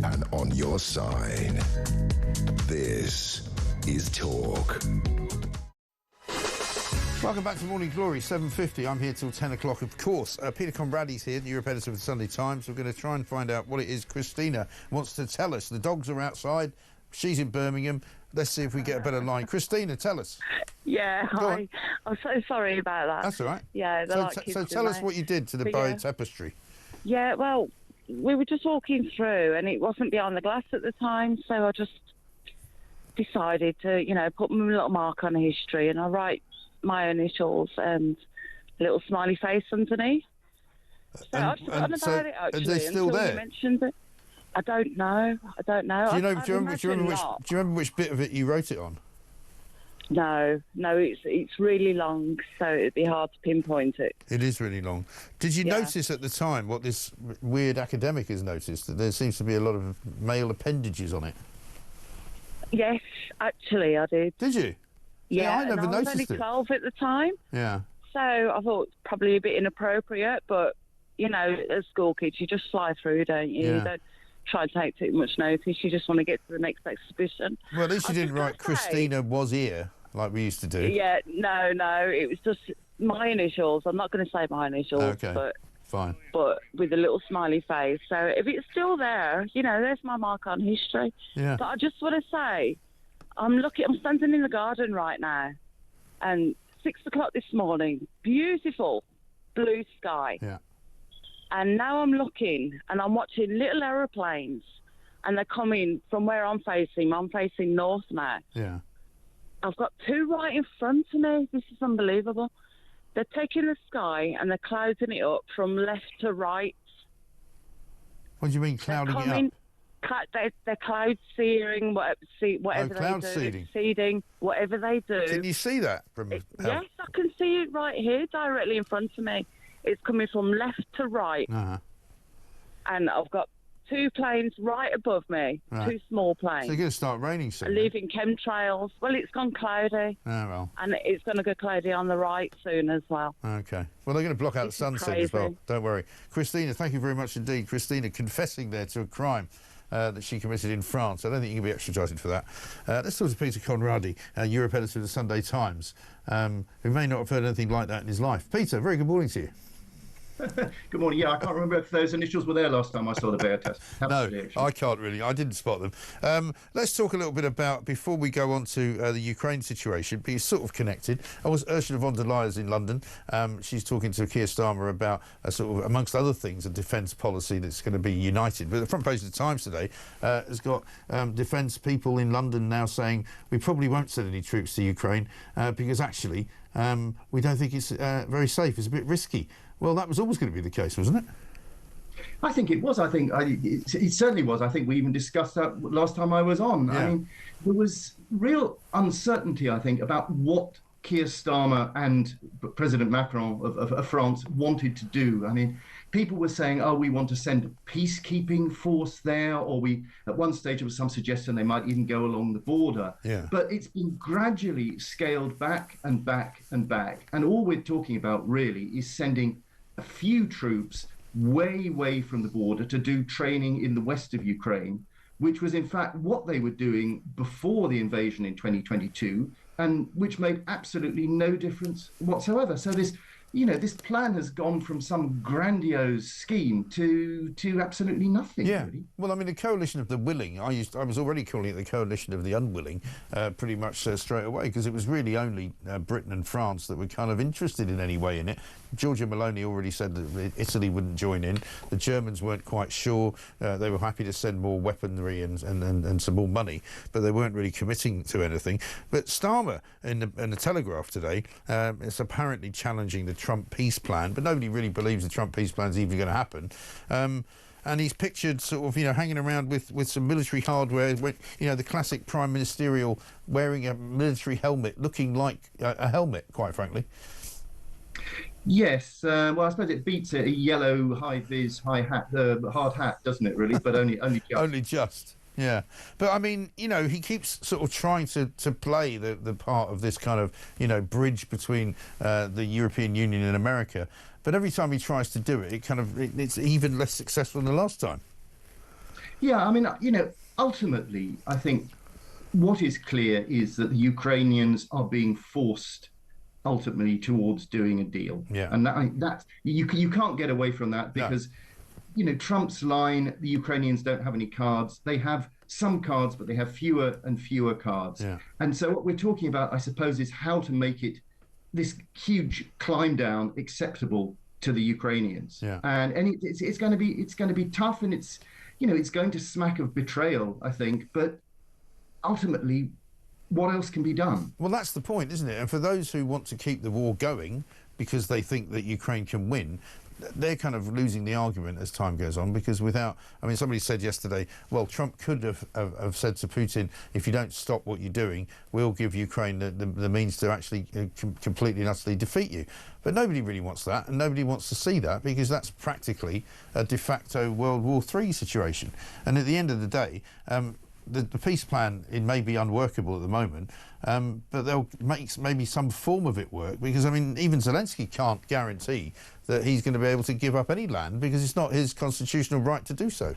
and on your side. This is Talk. Welcome back to Morning Glory, 7:50. I'm here till 10 o'clock, of course. Peter Conrad's here, the Europe editor of the Sunday Times. We're going to try and find out what it is Christina wants to tell us. The dogs are outside. She's in Birmingham. Let's see if we get a better line. Christina, tell us. Yeah, hi. I'm so sorry about that. That's all right. Yeah, so tell us what you did to the Bowie Tapestry. Yeah, well, we were just walking through, and it wasn't behind the glass at the time, so I just decided to, you know, put my little mark on the history, and I write my initials and a little smiley face underneath. So I've forgotten about it, actually. Are they still there? You mentioned it. I don't know. Do you remember which bit of it you wrote it on? No, it's really long, so it'd be hard to pinpoint it. It is really long. Did you notice at the time what this weird academic has noticed, that there seems to be a lot of male appendages on it? Yes, actually, I did. Did you? Yeah, I never noticed I was only 12 at the time. Yeah. So I thought it's probably a bit inappropriate, but, you know, as school kids, you just fly through, don't you? Yeah. You don't try and take too much notice. You just want to get to the next exhibition. Well, at least you didn't write Christina was here, like we used to do. Yeah, no, it was just my initials. I'm not going to say my initials, Okay, but fine. But with a little smiley face. So if it's still there, you know, there's my mark on history. Yeah. But I just want to say, I'm standing in the garden right now, and 6 o'clock this morning, beautiful blue sky. Yeah. And now I'm looking, and I'm watching little aeroplanes, and they're coming from where I'm facing. I'm facing north now. Yeah. I've got two right in front of me. This is unbelievable. They're taking the sky and they're clouding it up from left to right. What do you mean, clouding it up? They're cloud seeding, whatever cloud they do. seeding. Whatever they do. Can you see that? Yes, I can see it right here, directly in front of me. It's coming from left to right. Uh-huh. And I've got two planes right above me, Right. two small planes. So you're going to start raining soon? Leaving chemtrails. Well, it's gone cloudy. Oh, well. And it's going to go cloudy on the right soon as well. Okay. Well, they're going to block out the sunset as well. Don't worry. Christina, thank you very much indeed. Christina confessing there to a crime that she committed in France. I don't think you can be extradited for that. Let's talk to Peter Conradi, Europe editor of the Sunday Times, who may not have heard anything like that in his life. Peter, very good morning to you. Good morning. Yeah, I can't remember if those initials were there last time I saw the bear test. No, I can't really. I didn't spot them. Let's talk a little bit about, before we go on to the Ukraine situation, but it's sort of connected. I was Ursula von der Leyen's in London. She's talking to Keir Starmer about, sort of, amongst other things, a defence policy that's going to be united. But the front page of the Times today has got defence people in London now saying we probably won't send any troops to Ukraine because actually we don't think it's very safe. It's a bit risky. Well, that was always going to be the case, wasn't it? I think it was. I think it certainly was. I think we even discussed that last time I was on. Yeah. I mean, there was real uncertainty, I think, about what Keir Starmer and President Macron of France wanted to do. I mean, people were saying, oh, we want to send a peacekeeping force there, or at one stage there was some suggestion they might even go along the border. Yeah. But it's been gradually scaled back and back and back. And all we're talking about really is sending a few troops way from the border to do training in the west of Ukraine, which was in fact what they were doing before the invasion in 2022, and which made absolutely no difference whatsoever. So this plan has gone from some grandiose scheme to absolutely nothing. Yeah. Really. Well, I mean, the coalition of the willing, I was already calling it the coalition of the unwilling pretty much straight away, because it was really only Britain and France that were kind of interested in any way in it. Giorgia Meloni already said that Italy wouldn't join in. The Germans weren't quite sure. They were happy to send more weaponry and some more money, but they weren't really committing to anything. But Starmer in the Telegraph today is apparently challenging the Trump peace plan, but nobody really believes the Trump peace plan is even going to happen. And he's pictured sort of, hanging around with some military hardware, the classic prime ministerial wearing a military helmet, looking like a helmet, quite frankly. Yes, well, I suppose it beats a yellow high-vis hard hat, doesn't it, really? But only just. Only just. Yeah, but I mean, he keeps sort of trying to play the part of this kind of, bridge between the European Union and America. But every time he tries to do it, it's even less successful than the last time. Yeah, I mean, ultimately, I think what is clear is that the Ukrainians are being forced ultimately towards doing a deal. Yeah. And that you can't get away from that, because Trump's line, the Ukrainians don't have any cards. They have some cards, but they have fewer and fewer cards. Yeah. And so what we're talking about, I suppose, is how to make it, this huge climb down, acceptable to the Ukrainians. Yeah. And it's going to be tough, and it's going to smack of betrayal, I think. But ultimately, what else can be done? Well, that's the point, isn't it? And for those who want to keep the war going because they think that Ukraine can win, they're kind of losing the argument as time goes on, because somebody said yesterday, well, Trump could have said to Putin, if you don't stop what you're doing, we'll give Ukraine the means to actually completely and utterly defeat you. But nobody really wants that, and nobody wants to see that, because that's practically a de facto World War III situation. And at the end of the day, the peace plan, it may be unworkable at the moment, but they'll make maybe some form of it work, because, even Zelensky can't guarantee that he's going to be able to give up any land, because it's not his constitutional right to do so.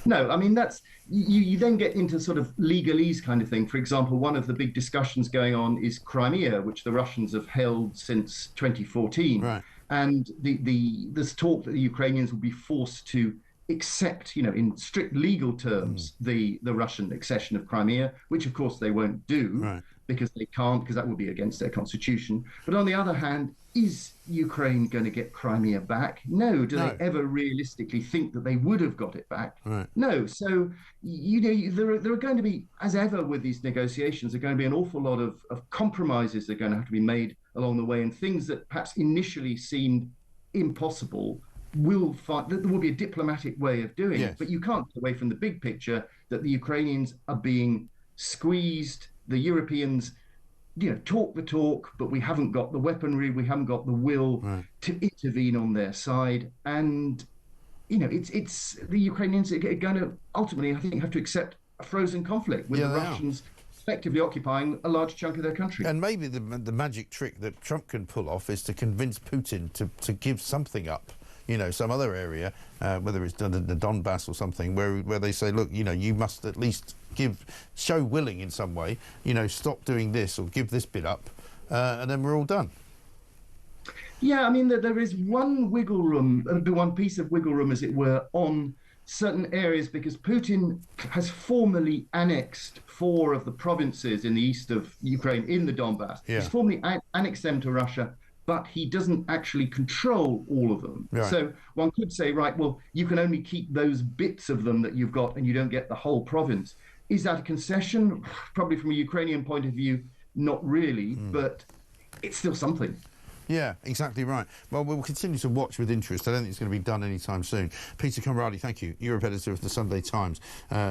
No, that's you then get into sort of legalese kind of thing. For example, one of the big discussions going on is Crimea, which the Russians have held since 2014. Right. And there's talk that the Ukrainians will be forced to accept, in strict legal terms, the Russian accession of Crimea, which of course they won't do. Right. Because they can't, because that would be against their constitution. But on the other hand, is Ukraine going to get Crimea back? No. Do they ever realistically think that they would have got it back? Right. No. So, there are going to be, as ever with these negotiations, there are going to be an awful lot of compromises that are going to have to be made along the way, and things that perhaps initially seemed impossible will find that there will be a diplomatic way of doing it. But you can't get away from the big picture that the Ukrainians are being squeezed. The Europeans, talk the talk, but we haven't got the weaponry, we haven't got the will to intervene on their side. And, it's the Ukrainians are going to ultimately, I think, have to accept a frozen conflict with the Russians effectively occupying a large chunk of their country. And maybe the magic trick that Trump can pull off is to convince Putin to give something up. Some other area, whether it's the Donbass or something, where they say, look, you must at least show willing in some way, stop doing this or give this bit up, and then we're all done. Yeah, there is one wiggle room, one piece of wiggle room, as it were, on certain areas, because Putin has formally annexed 4 of the provinces in the east of Ukraine in the Donbass. Yeah. He's formally annexed them to Russia, but he doesn't actually control all of them. Right. So one could say, right, well, you can only keep those bits of them that you've got, and you don't get the whole province. Is that a concession? Probably from a Ukrainian point of view, not really, but it's still something. Yeah, exactly right. Well, we'll continue to watch with interest. I don't think it's going to be done anytime soon. Peter Conradi, thank you. Europe editor of the Sunday Times.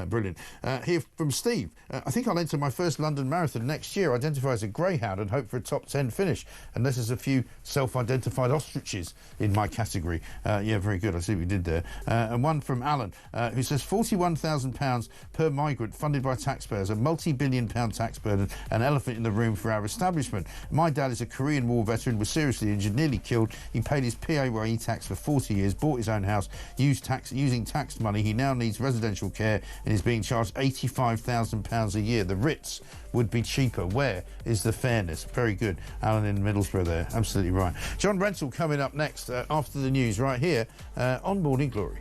Brilliant. Here from Steve. I think I'll enter my first London Marathon next year. Identify as a greyhound and hope for a top 10 finish, unless there's a few self-identified ostriches in my category. Yeah, very good. I see what you did there. And one from Alan, who says £41,000 per migrant funded by taxpayers, a multi-billion-pound tax burden, an elephant in the room for our establishment. My dad is a Korean War veteran with serious seriously injured, nearly killed. He paid his PAYE tax for 40 years, bought his own house, using tax money. He now needs residential care and is being charged £85,000 a year. The Ritz would be cheaper. Where is the fairness? Very good. Alan in Middlesbrough there. Absolutely right. John Rentoul coming up next after the news right here on Morning Glory.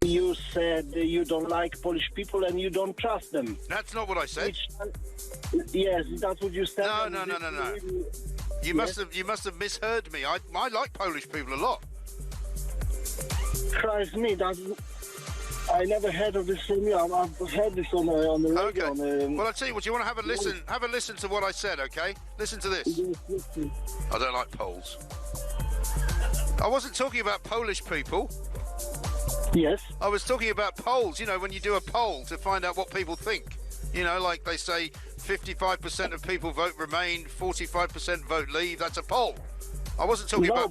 You said you don't like Polish people and you don't trust them. That's not what I said. Yes, that's what you said. No. You must have misheard me. I like Polish people a lot. Christ me, I never heard of this from you. I've heard this on the radio. Okay. Well, I'll tell you what. You want to have a listen? Have a listen to what I said. Okay. Listen to this. Yes. I don't like Poles. I wasn't talking about Polish people. Yes. I was talking about polls, you know, when you do a poll to find out what people think. You know, like they say 55% of people vote Remain, 45% vote Leave. That's a poll. I wasn't talking about...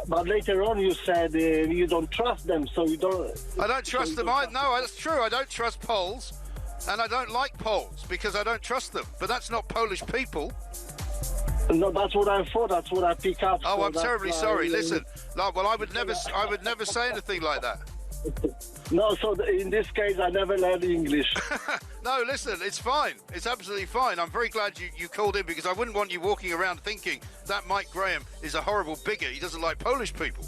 but later on you said you don't trust them, so you don't... I don't trust them. No, that's true. I don't trust polls, and I don't like polls because I don't trust them. But that's not Polish people. No, that's what I thought. That's what I pick up. Oh, I'm terribly sorry. Listen, well, I would never say anything like that. No, so in this case, I never learned English. No, listen, it's fine. It's absolutely fine. I'm very glad you called in because I wouldn't want you walking around thinking that Mike Graham is a horrible bigot. He doesn't like Polish people.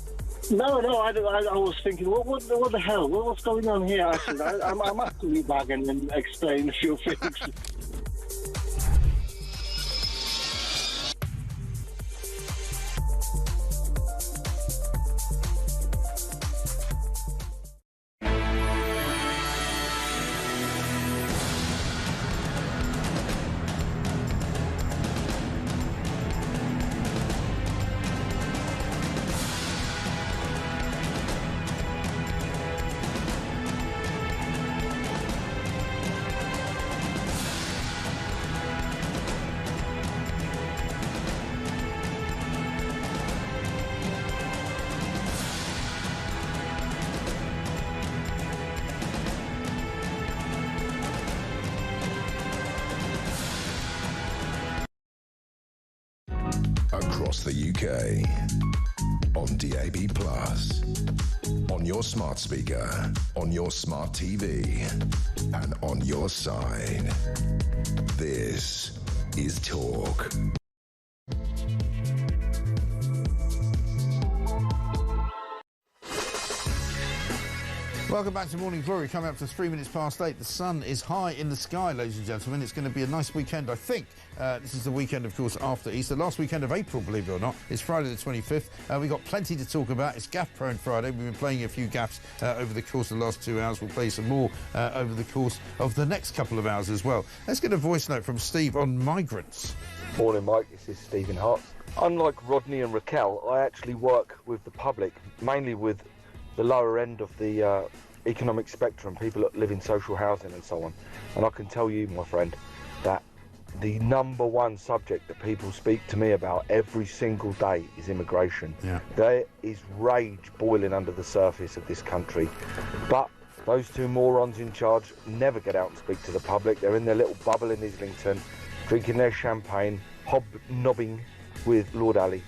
No, I was thinking, what the hell? What's going on here? Actually, I must be back and explain a few things. Across the UK, on DAB+, on your smart speaker, on your smart TV, and on your side. This is Talk. Welcome back to Morning Glory. Coming up to 3 minutes past 8. The sun is high in the sky, ladies and gentlemen. It's going to be a nice weekend, I think. This is the weekend, of course, after Easter. Last weekend of April, believe it or not. It's Friday the 25th. We've got plenty to talk about. It's Gaff Prone Friday. We've been playing a few gaffs over the course of the last 2 hours. We'll play some more over the course of the next couple of hours as well. Let's get a voice note from Steve on migrants. Morning, Mike. This is Stephen Hart. Unlike Rodney and Raquel, I actually work with the public, mainly with the lower end of the economic spectrum, people that live in social housing and so on. And I can tell you, my friend, that the number one subject that people speak to me about every single day is immigration. Yeah. There is rage boiling under the surface of this country. But those two morons in charge never get out and speak to the public. They're in their little bubble in Islington, drinking their champagne, hobnobbing with Lord Ali.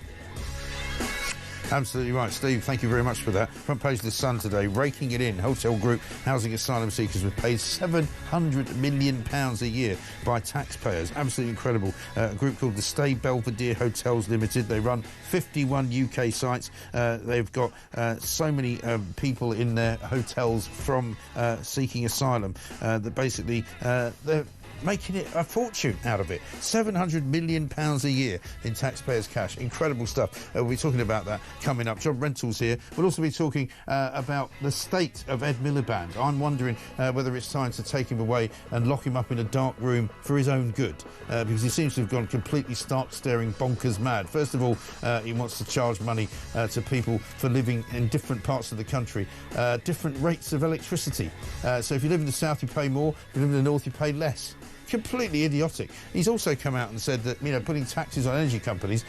Absolutely right, Steve. Thank you very much for that. Front page of The Sun today, raking it in. Hotel group housing asylum seekers were paid £700 million a year by taxpayers. Absolutely incredible. A group called the Stay Belvedere Hotels Limited. They run 51 UK sites. They've got so many people in their hotels from seeking asylum that basically they're making it a fortune out of it. £700 million a year in taxpayers' cash. Incredible stuff. We'll be talking about that coming up. John Rentoul's here. We'll also be talking about the state of Ed Miliband. I'm wondering whether it's time to take him away and lock him up in a dark room for his own good, because he seems to have gone completely stark-staring bonkers mad. First of all, he wants to charge money to people for living in different parts of the country, different rates of electricity. So if you live in the south, you pay more. If you live in the north, you pay less. Completely idiotic. He's also come out and said that, you know, putting taxes on energy companies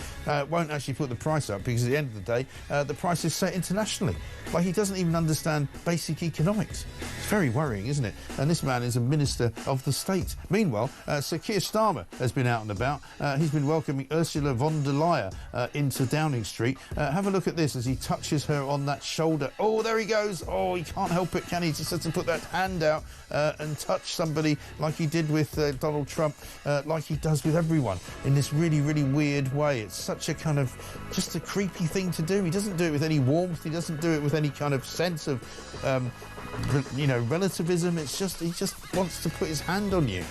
won't actually put the price up, because at the end of the day, the price is set internationally. Like, he doesn't even understand basic economics. It's very worrying, isn't it? And this man is a minister of the state. Meanwhile, Sir Keir Starmer has been out and about. He's been welcoming Ursula von der Leyen into Downing Street. Have a look at this as he touches her on that shoulder. Oh, there he goes. Oh, he can't help it, can he? He just has to put that hand out and touch somebody like he did with Donald Trump, like he does with everyone, in this really, really weird way. It's such a kind of, just a creepy thing to do. He doesn't do it with any warmth. He doesn't do it with any kind of sense of, you know, relativism. It's just, he just wants to put his hand on you.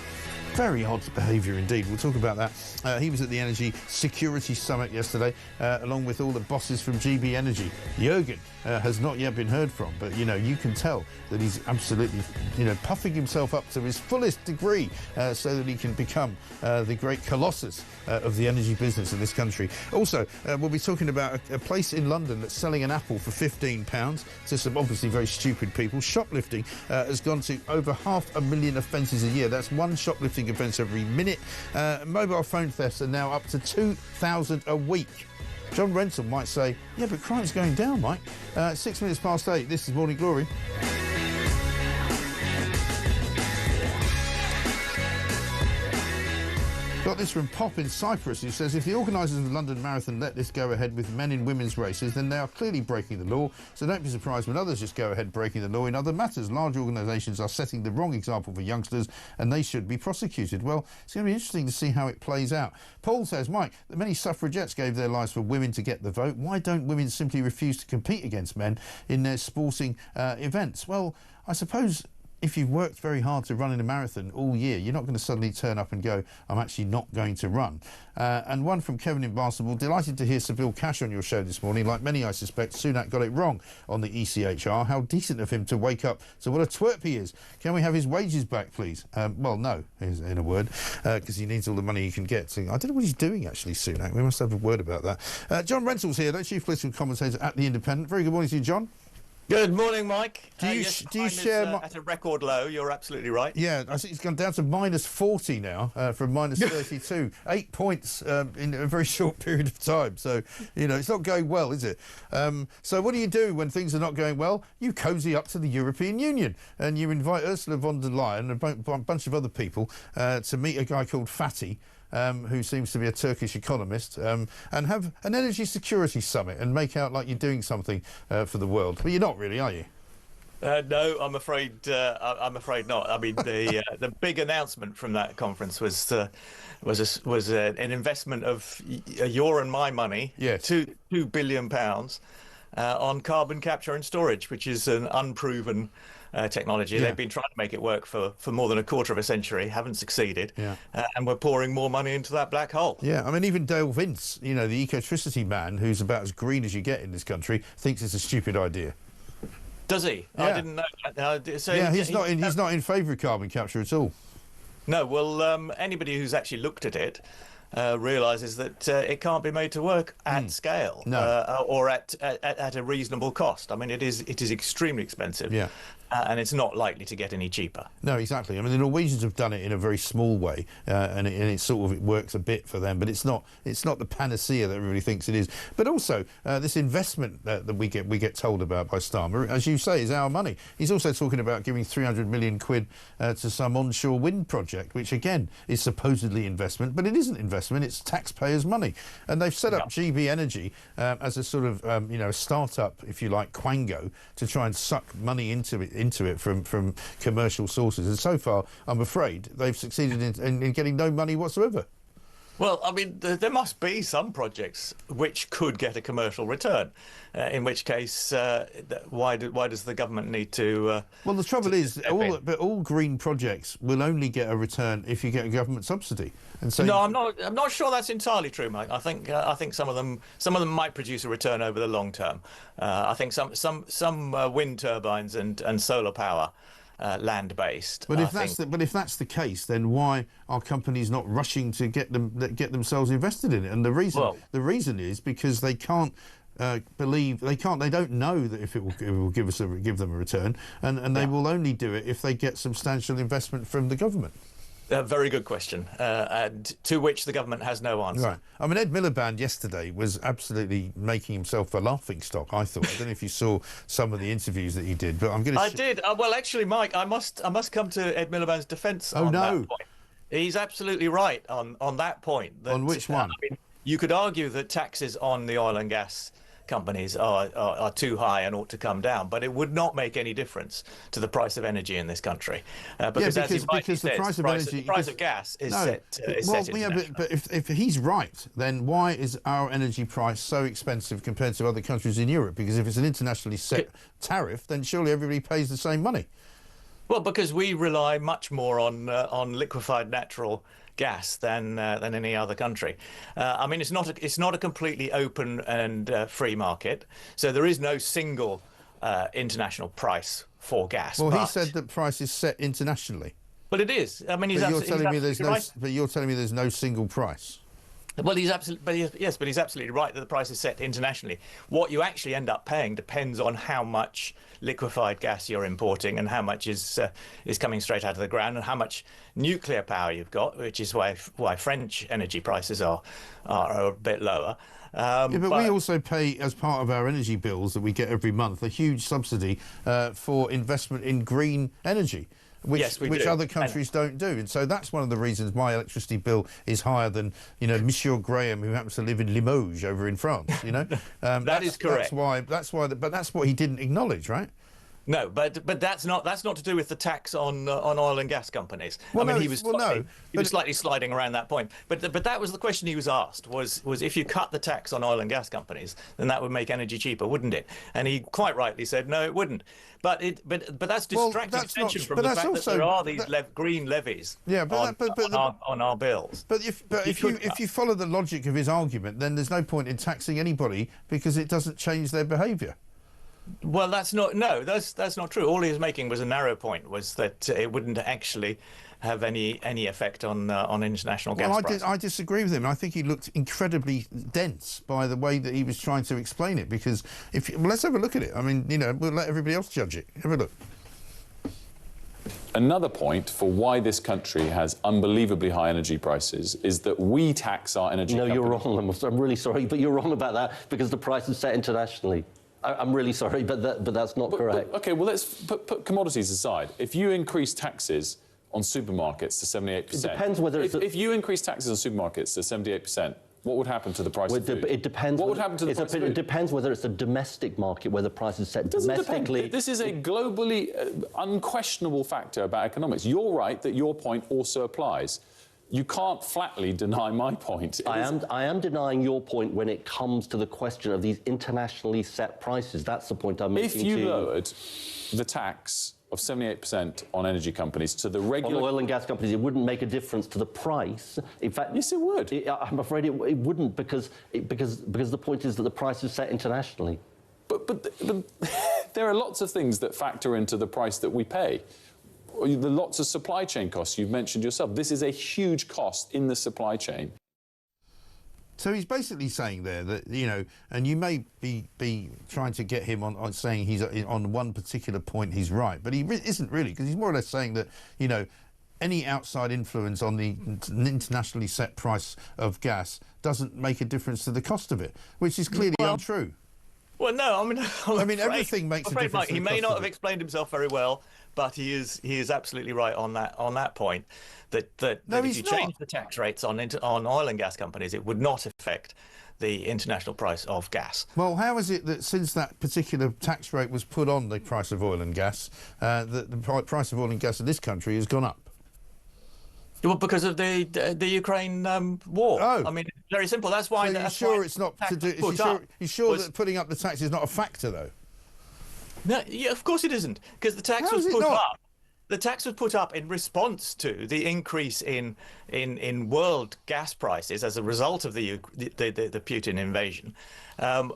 Very odd behaviour indeed. We'll talk about that. He was at the Energy Security Summit yesterday, along with all the bosses from GB Energy. Jürgen has not yet been heard from, but, you know, you can tell that he's absolutely, you know, puffing himself up to his fullest degree so that he can become the great colossus of the energy business in this country. Also, we'll be talking about a place in London that's selling an apple for £15 to some obviously very stupid people. Shoplifting has gone to over 500,000 offences a year. That's one shoplifting offence every minute. Mobile phone thefts are now up to 2,000 a week. John Rentoul might say, yeah, but crime's going down, Mike. 6 minutes past 8. This is Morning Glory. Got this from Pop in Cyprus, who says, if the organisers of the London Marathon let this go ahead with men in women's races, then they are clearly breaking the law, so don't be surprised when others just go ahead breaking the law in other matters. Large organisations are setting the wrong example for youngsters, and they should be prosecuted. Well, it's going to be interesting to see how it plays out. Paul says, Mike, that many suffragettes gave their lives for women to get the vote. Why don't women simply refuse to compete against men in their sporting events? Well, I suppose if you've worked very hard to run in a marathon all year, you're not going to suddenly turn up and go, I'm actually not going to run. And one from Kevin in Barnstable, delighted to hear Seville Cash on your show this morning. Like many, I suspect, Sunak got it wrong on the ECHR. How decent of him to wake up to what a twerp he is. Can we have his wages back, please? Well, no, in a word, because he needs all the money he can get. So I don't know what he's doing, actually, Sunak. We must have a word about that. John Rentoul's here, the chief political commentator at The Independent. Very good morning to you, John. Good morning, Mike. Do you share at a record low? You're absolutely right. Yeah, I think it's gone down to minus 40 now from minus 32. 8 points in a very short period of time. So, you know, it's not going well, is it? So what do you do when things are not going well? You cosy up to the European Union and you invite Ursula von der Leyen and a bunch of other people to meet a guy called Fatih, who seems to be a Turkish economist, and have an energy security summit and make out like you're doing something for the world. But you're not really, are you? No, I'm afraid not. I mean, the big announcement from that conference was an investment of your and my money, yes, £2 billion on carbon capture and storage, which is an unproven technology. Yeah. They've been trying to make it work for more than a quarter of a century, haven't succeeded, yeah. And we're pouring more money into that black hole. Yeah, I mean, even Dale Vince, you know, the ecotricity man, who's about as green as you get in this country, thinks it's a stupid idea. Does he? Yeah. I didn't know that. So yeah, he's not in favour of carbon capture at all. No, well, anybody who's actually looked at it realises that it can't be made to work at scale, or at a reasonable cost. I mean, it is extremely expensive. Yeah. And it's not likely to get any cheaper. No, exactly. I mean, the Norwegians have done it in a very small way, and it sort of works a bit for them, but it's not the panacea that everybody thinks it is. But also, this investment that we get told about by Starmer, as you say, is our money. He's also talking about giving 300 million quid to some onshore wind project, which again is supposedly investment, but it isn't investment. It's taxpayers' money, and they've set up GB Energy as a sort of a startup, if you like, quango, to try and suck money into it from commercial sources. And so far, I'm afraid, they've succeeded in getting no money whatsoever. Well, I mean, there must be some projects which could get a commercial return. In which case, why does the government need to? Well, the trouble is, all green projects will only get a return if you get a government subsidy. And so no, I'm not sure that's entirely true, Mike. I think some of them might produce a return over the long term. I think some wind turbines and solar power. Land-based. But if that's the case, then why are companies not rushing to get themselves invested in it? And the reason is because they can't they don't know that if it will give them a return, and they will only do it if they get substantial investment from the government. A very good question, and to which the government has no answer. Right. I mean, Ed Miliband yesterday was absolutely making himself a laughingstock, I thought. I don't know if you saw some of the interviews that he did, but I'm going to... I did. Well, actually, Mike, I must come to Ed Miliband's defence on that point. He's absolutely right on that point. That, on which one? I mean, you could argue that taxes on the oil and gas companies are too high and ought to come down, but it would not make any difference to the price of energy in this country, because the price of gas is set. But if he's right, then why is our energy price so expensive compared to other countries in Europe? Because if it's an internationally set tariff, then surely everybody pays the same money. Well, because we rely much more on liquefied natural gas than any other country. I mean, it's not a completely open and free market, so there is no single international price for gas. Well, he said that price is set internationally. But it is. I mean, you're telling me there's no single price. Well, he's absolutely right that the price is set internationally. What you actually end up paying depends on how much liquefied gas you're importing and how much is coming straight out of the ground and how much nuclear power you've got, which is why French energy prices are a bit lower. But we also pay, as part of our energy bills that we get every month, a huge subsidy for investment in green energy. Which other countries don't do, and so that's one of the reasons my electricity bill is higher than Monsieur Graham, who happens to live in Limoges over in France. That is correct. That's why. But that's what he didn't acknowledge, right? No, but that's not to do with the tax on oil and gas companies. Well, I mean, he was slightly sliding around that point. But that was the question he was asked: was if you cut the tax on oil and gas companies, then that would make energy cheaper, wouldn't it? And he quite rightly said no, it wouldn't. But that's distracting attention from the fact that there are these green levies on our bills. But if you follow the logic of his argument, then there's no point in taxing anybody because it doesn't change their behaviour. Well, that's not true. All he was making was a narrow point, was that it wouldn't actually have any effect on international gas prices. I disagree with him. I think he looked incredibly dense by the way that he was trying to explain it. Because let's have a look at it. I mean, we'll let everybody else judge it. Have a look. Another point for why this country has unbelievably high energy prices is that we tax our energy companies. No, you're wrong. I'm really sorry, but you're wrong about that because the price is set internationally. I'm really sorry, but that's not correct. OK, well, let's put commodities aside. If you increase taxes on supermarkets to 78%... It depends whether it's... If you increase taxes on supermarkets to 78%, what would happen to the price of food? It depends. What would happen to the price of food? It depends whether it's a domestic market where the price is set domestically. This is a globally unquestionable factor about economics. You're right that your point also applies. You can't flatly deny my point. I am denying your point when it comes to the question of these internationally set prices. That's the point I'm making. If you lowered the tax of 78% on energy companies to the regular... On oil and gas companies, it wouldn't make a difference to the price. In fact... Yes, it would. I'm afraid it wouldn't because the point is that the price is set internationally. But there are lots of things that factor into the price that we pay. The lots of supply chain costs you've mentioned yourself. This is a huge cost in the supply chain. So he's basically saying there that, and you may be trying to get him on saying he's on one particular point he's right, but he isn't really, because he's more or less saying that, any outside influence on the internationally set price of gas doesn't make a difference to the cost of it, which is clearly untrue. Well, no, I mean, everything makes a difference. He may not have explained himself very well, but he is absolutely right on that point. That if you change the tax rates on oil and gas companies, it would not affect the international price of gas. Well, how is it that since that particular tax rate was put on the price of oil and gas, that the price of oil and gas in this country has gone up? Well, because of the Ukraine war. Oh. I mean, it's very simple. That's why. So that's you're sure why it's not to do? You're sure was- that putting up the tax is not a factor, though? No, yeah, of course it isn't, because the tax How was is it put not? up. The tax was put up in response to the increase in world gas prices as a result of the Putin invasion,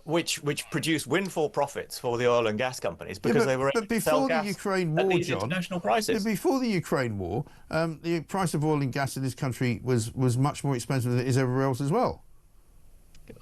which produced windfall profits for the oil and gas companies because they were able to sell gas at these international prices. But before the Ukraine war, the price of oil and gas in this country was much more expensive than it is everywhere else as well.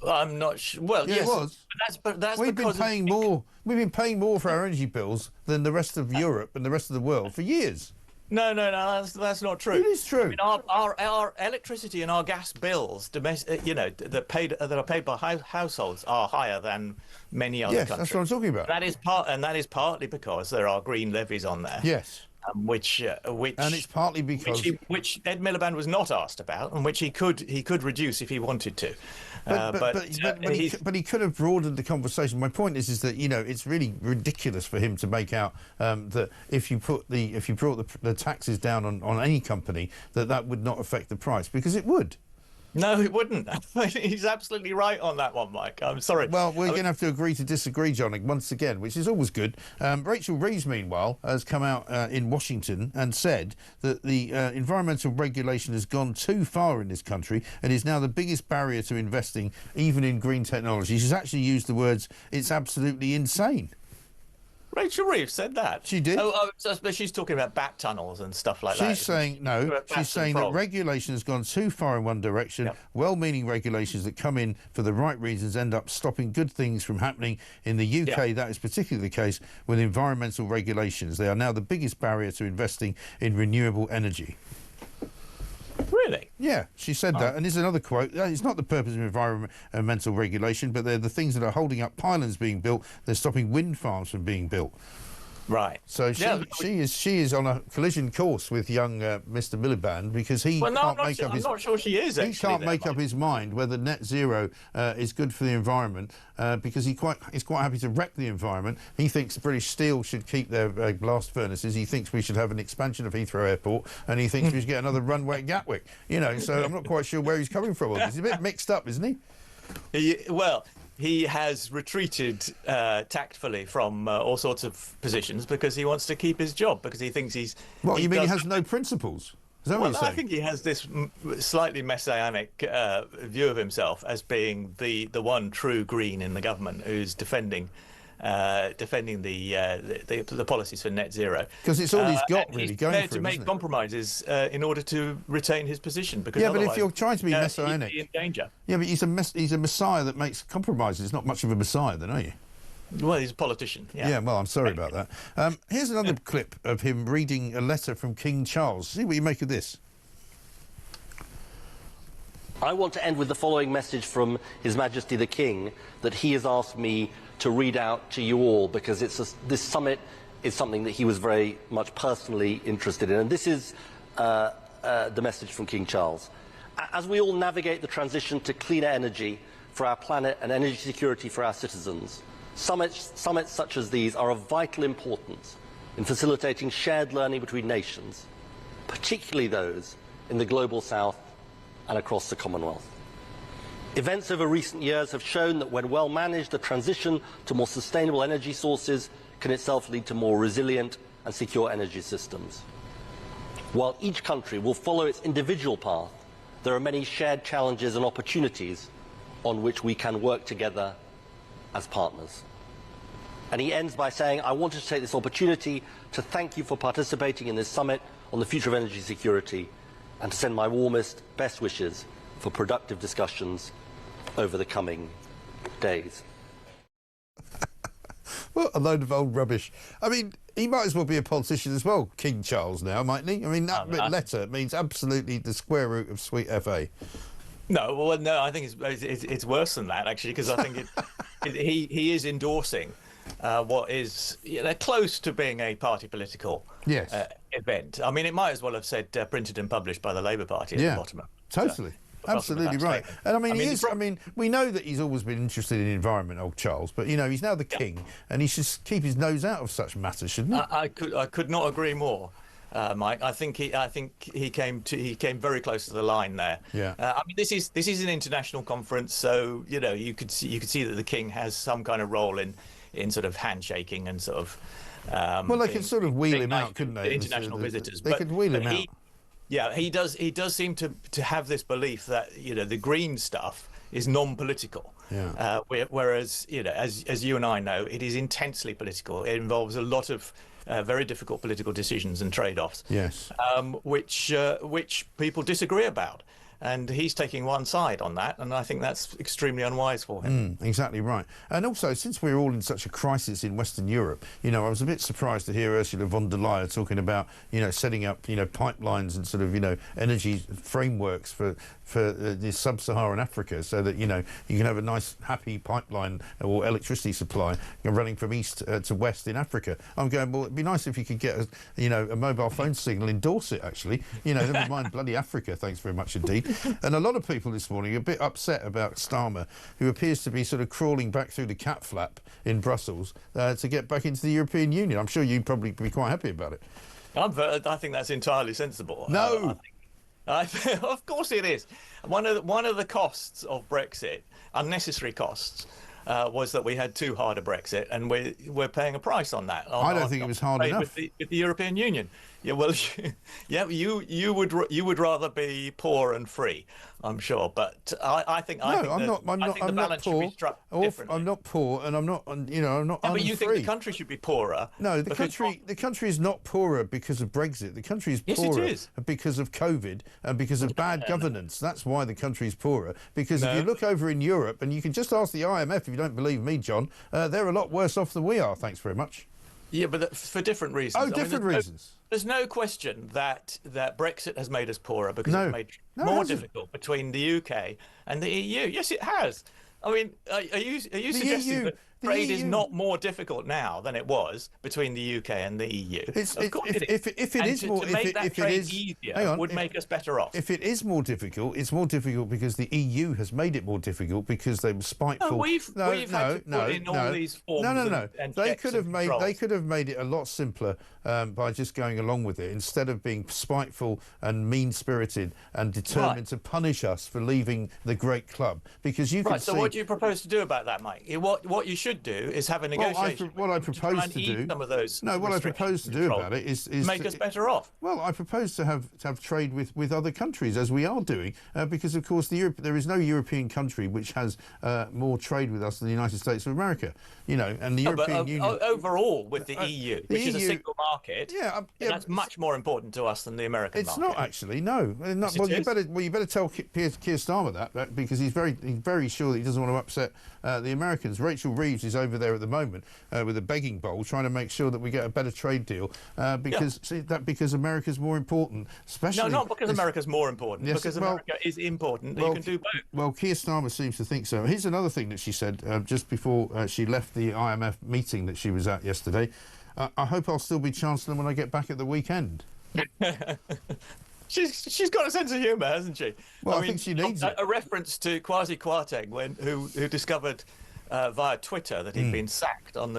I'm not sure. Well, Yeah, yes, it was. but that's We've been because paying more. We've been paying more for our energy bills than the rest of Europe and the rest of the world for years. No, that's not true. It is true. I mean, our electricity and our gas bills, that are paid by households, are higher than many other Yes, countries. that's what I'm talking about. That is partly because there are green levies on there. Yes. Which and it's partly because which Ed Miliband was not asked about, and which he could reduce if he wanted to. But he could have broadened the conversation. My point is that it's really ridiculous for him to make out that if you brought the taxes down on any company that would not affect the price, because it would. No, it wouldn't. He's absolutely right on that one, Mike. I'm sorry. Well, we're going to have to agree to disagree, John, once again, which is always good. Rachel Reeves, meanwhile, has come out in Washington and said that the environmental regulation has gone too far in this country and is now the biggest barrier to investing, even in green technology. She's actually used the words, "It's absolutely insane." Rachel Reeves said that. She did. But she's talking about bat tunnels and stuff like that. She's saying that regulation has gone too far in one direction. Yep. Well-meaning regulations that come in for the right reasons end up stopping good things from happening. In the UK, that is particularly the case with environmental regulations. They are now the biggest barrier to investing in renewable energy. Really? Yeah, she said that. And here's another quote. It's not the purpose of environmental regulation, but they're the things that are holding up pylons being built. They're stopping wind farms from being built. Right. So she is on a collision course with young Mr. Miliband, because he can't make up his. I'm not sure she is. He can't make up his mind whether net zero is good for the environment, because he's quite happy to wreck the environment. He thinks British Steel should keep their blast furnaces. He thinks we should have an expansion of Heathrow Airport, and he thinks we should get another runway at Gatwick. So I'm not quite sure where he's coming from. He's a bit mixed up, isn't he? He has retreated tactfully from all sorts of positions because he wants to keep his job, because he thinks he's... What, you mean he has no principles? Is that what you're saying? I think he has this slightly messianic view of himself as being the one true green in the government who's defending the policies for net zero. Because it's all he's got, really, he's going prepared for to him, make isn't it? compromises in order to retain his position. Because Yeah, but if otherwise, you're trying to be messianic... he'd be in danger. Yeah, but he's a messiah that makes compromises. Not much of a messiah, then, are you? Well, he's a politician. Yeah, well, I'm sorry about that. Here's another clip of him reading a letter from King Charles. See what you make of this. I want to end with the following message from His Majesty the King that he has asked me to read out to you all, because this summit is something that he was very much personally interested in. And this is the message from King Charles. As we all navigate the transition to cleaner energy for our planet and energy security for our citizens, summits such as these are of vital importance in facilitating shared learning between nations, particularly those in the global south and across the Commonwealth. Events over recent years have shown that when well managed, the transition to more sustainable energy sources can itself lead to more resilient and secure energy systems. While each country will follow its individual path, there are many shared challenges and opportunities on which we can work together as partners. And he ends by saying, I wanted to take this opportunity to thank you for participating in this summit on the future of energy security, and to send my warmest, best wishes for productive discussions over the coming days. What a load of old rubbish. I mean, he might as well be a politician as well, King Charles, now, mightn't he? I mean, that letter means absolutely the square root of sweet FA. No, I think it's worse than that, actually, because I think he is endorsing what is close to being a party political event. I mean, it might as well have said printed and published by the Labour Party at the bottom of it. Totally. Absolutely right. And I mean, we know that he's always been interested in the environment, old Charles, but he's now the king, and he should keep his nose out of such matters, shouldn't he? I could not agree more. Mike. I think he came very close to the line there. Yeah. I mean, this is an international conference, so you could see that the king has some kind of role in sort of handshaking and sort of. Well, they could sort of wheel him out, couldn't they? International visitors. They could wheel him out. Yeah, he does seem to have this belief that the green stuff is non-political. Yeah. Whereas as you and I know, it is intensely political. It involves a lot of very difficult political decisions and trade-offs. Yes. Which people disagree about. And he's taking one side on that, and I think that's extremely unwise for him. Exactly right. And also, since we're all in such a crisis in Western Europe, I was a bit surprised to hear Ursula von der Leyen talking about, setting up, pipelines and sort of, energy frameworks for the sub-Saharan Africa, so that you can have a nice, happy pipeline or electricity supply running from east to west in Africa. I'm going, well, it'd be nice if you could get a mobile phone signal in Dorset, actually. Never mind bloody Africa. Thanks very much indeed. And a lot of people this morning are a bit upset about Starmer, who appears to be sort of crawling back through the cat flap in Brussels to get back into the European Union. I'm sure you'd probably be quite happy about it. I think that's entirely sensible. No. Of course it is. One of the costs of Brexit, unnecessary costs, was that we had too hard a Brexit, and we're paying a price on that. I don't think it was hard enough. With the European Union. Yeah, well, you would rather be poor and free, I'm sure. But I think the balance should be struck differently. I'm not poor, and I'm not unfree. But you think the country should be poorer? No, the country is not poorer because of Brexit. The country is poorer because of COVID and because of bad governance. That's why the country is poorer. Because if you look over in Europe, and you can just ask the IMF if you don't believe me, John, they're a lot worse off than we are. Thanks very much. Yeah, but for different reasons. Oh, different reasons. There's no question that Brexit has made us poorer because it's made it more difficult between the UK and the EU. Yes, it has. I mean, are you suggesting that trade is not more difficult now than it was between the UK and the EU? Of course it is. If it is more, to make that trade easier would make us better off. If it is more difficult, it's more difficult because the EU has made it more difficult because they were spiteful. No, we've had to put in all these forms. And they could have made it a lot simpler by just going along with it instead of being spiteful and mean-spirited and determined to punish us for leaving the great club. Because you can see. So what do you propose to do about that, Mike? What you should do is have a negotiation. What I propose to do. Some of those. No, what I propose to do about it is make us better off. Well, I propose to have trade with other countries, as we are doing, because of course there is no European country which has more trade with us than the United States of America. And the European Union overall with the EU, which is a single market. That's much more important to us than the American market. It's not actually. No. Yes, you better tell Keir Starmer that because he's very sure that he doesn't want to upset the Americans. Rachel Reeves is over there at the moment with a begging bowl, trying to make sure that we get a better trade deal because America's more important. Especially not because America's more important. Yes, because America is important. You can do both. Well, Keir Starmer seems to think so. Here's another thing that she said just before she left the IMF meeting that she was at yesterday. I hope I'll still be Chancellor when I get back at the weekend. She's got a sense of humour, hasn't she? Well, I think she needs it. A reference to Kwasi Kwarteng, who discovered via Twitter that he'd been sacked in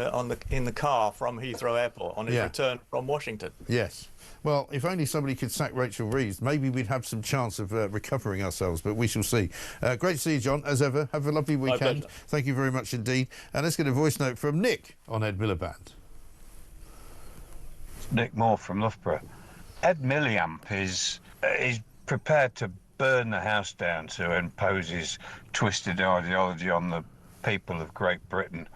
the car from Heathrow Airport on his return from Washington. Yes. Well, if only somebody could sack Rachel Reeves, maybe we'd have some chance of recovering ourselves, but we shall see. Great to see you, John, as ever. Have a lovely weekend. Thank you very much indeed. And let's get a voice note from Nick on Ed Miliband. Nick Moore from Loughborough. Ed Miliband is prepared to burn the house down to impose his twisted ideology on the people of Great Britain.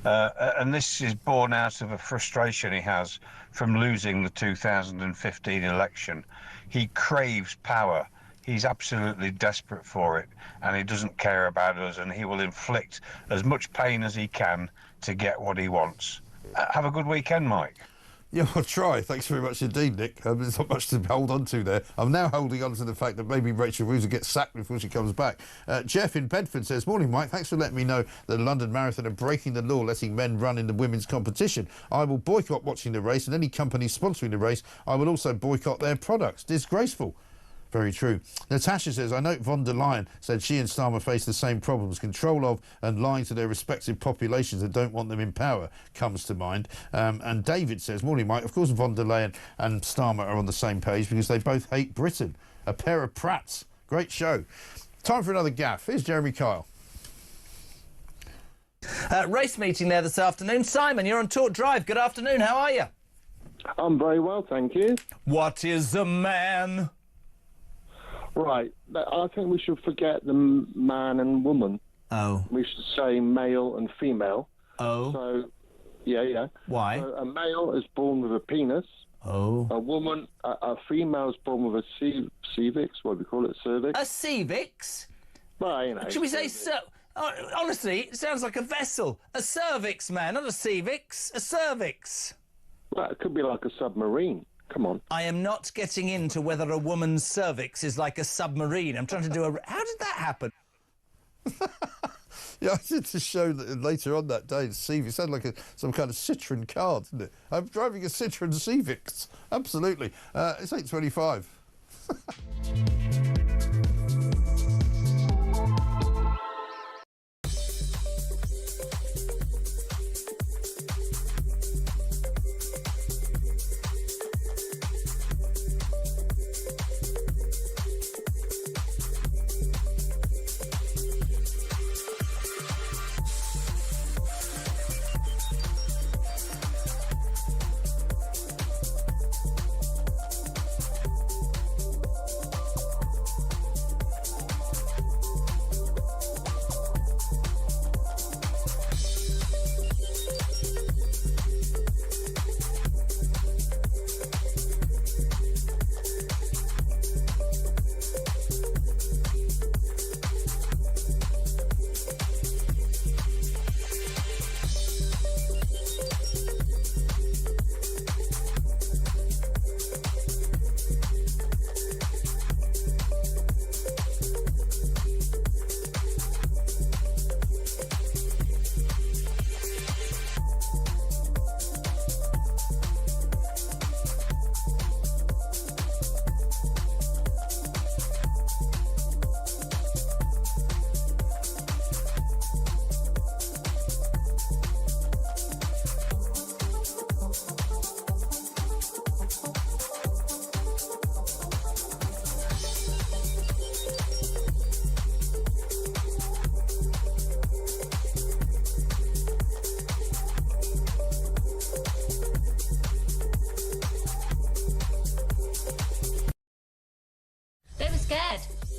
And this is born out of a frustration he has from losing the 2015 election. He craves power. He's absolutely desperate for it, and he doesn't care about us, and he will inflict as much pain as he can to get what he wants. Have a good weekend, Mike. Yeah, I'll try. Thanks very much indeed, Nick. There's not much to hold on to there. I'm now holding on to the fact that maybe Rachel Reeves will get sacked before she comes back. Jeff in Bedford says, "Morning, Mike. Thanks for letting me know that the London Marathon are breaking the law, letting men run in the women's competition. I will boycott watching the race, and any company sponsoring the race, I will also boycott their products. Disgraceful." Very true. Natasha says, I note von der Leyen said she and Starmer face the same problems. Control of and lying to their respective populations that don't want them in power comes to mind. And David says, morning, Mike. Of course, von der Leyen and Starmer are on the same page because they both hate Britain. A pair of prats. Great show. Time for another gaff. Here's Jeremy Kyle. Race meeting there this afternoon. Simon, you're on Talk Drive. Good afternoon. How are you? I'm very well, thank you. What is a man? Right, I think we should forget the man and woman. Oh. We should say male and female. Oh. So, yeah. Why? So a male is born with a penis. Oh. A woman, a female is born with a cervix. What do we call it? Cervix. A cervix? Well, you know. Should we say honestly, it sounds like a vessel. A cervix, man, not a cervix. A cervix. Well, it could be like a submarine. Come on. I am not getting into whether a woman's cervix is like a submarine. I'm trying to do a... How did that happen? Yeah, I did to show that later on that day, Civic. It sounded like some kind of Citroen car, didn't it? I'm driving a Citroen Civic. Absolutely. It's 8:25.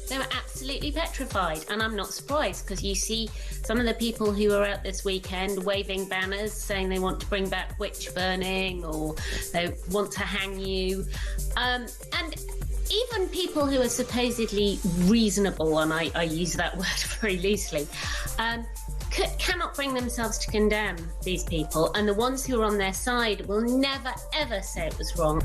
They were absolutely petrified, and I'm not surprised because you see some of the people who were out this weekend waving banners saying they want to bring back witch burning or they want to hang you, and even people who are supposedly reasonable, and I use that word very loosely, cannot bring themselves to condemn these people, and the ones who are on their side will never ever say it was wrong.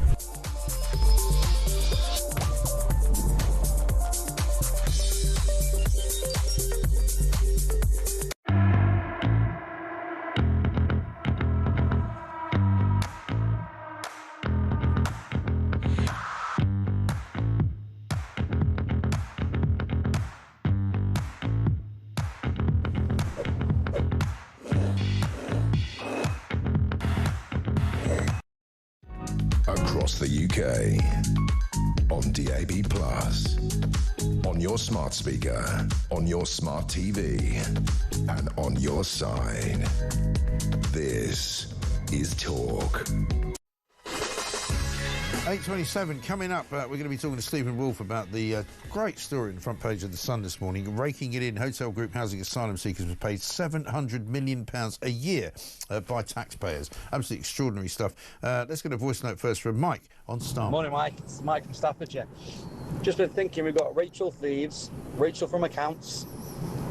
Across the UK, on DAB+, on your smart speaker, on your smart TV, and on your side. This is Talk. 8:27 coming up. We're going to be talking to Stephen Wolfe about the great story in the front page of The Sun this morning. Raking it in, hotel group housing asylum seekers were paid £700 million a year by taxpayers. Absolutely extraordinary stuff. Let's get a voice note first from Mike on Star. Morning, Mike. It's Mike from Staffordshire. Just been thinking, we've got Rachel Thieves, Rachel from Accounts,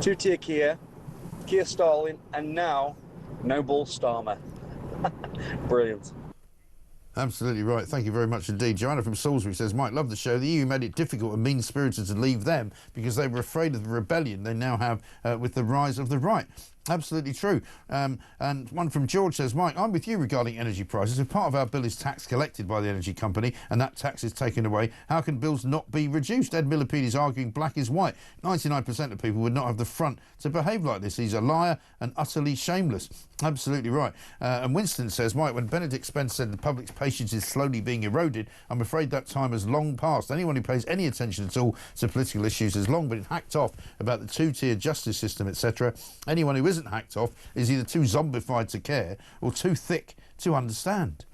two-tier Kia, Keir Starling, and now Noble Starmer. Brilliant. Absolutely right. Thank you very much indeed. Joanna from Salisbury says, Mike, love the show. The EU made it difficult and mean-spirited to leave them because they were afraid of the rebellion they now have with the rise of the right. Absolutely true. And one from George says, Mike, I'm with you regarding energy prices. If part of our bill is tax collected by the energy company and that tax is taken away, how can bills not be reduced? Ed Millipede is arguing black is white. 99% of people would not have the front to behave like this. He's a liar and utterly shameless. Absolutely right. And Winston says, Mike, when Benedict Spence said the public's patience is slowly being eroded, I'm afraid that time has long passed. Anyone who pays any attention at all to political issues has long been hacked off about the two-tier justice system, etc. Anyone who isn't hacked off is either too zombified to care or too thick to understand.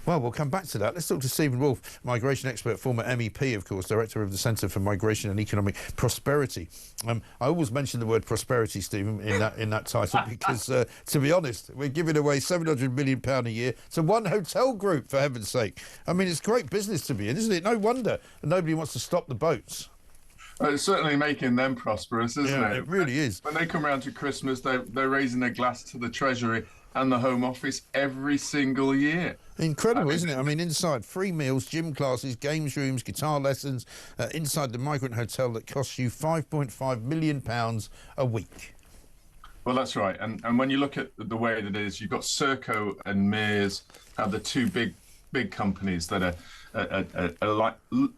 Well, we'll come back to that. Let's talk to Stephen Wolfe, migration expert, former MEP, of course, director of the Centre for Migration and Economic Prosperity. I always mention the word prosperity, Stephen, in that title because, to be honest, we're giving away £700 million a year to one hotel group, for heaven's sake. I mean, it's great business to be in, isn't it? No wonder nobody wants to stop the boats. Well, it's certainly making them prosperous, isn't it? It really is. When they come around to Christmas, they're raising a glass to the Treasury and the Home Office every single year. Incredible, isn't it? I mean, inside, free meals, gym classes, games rooms, guitar lessons, inside the migrant hotel that costs you £5.5 million a week. Well, that's right. And when you look at the way that it is, you've got Serco and Mears are the two big companies that are like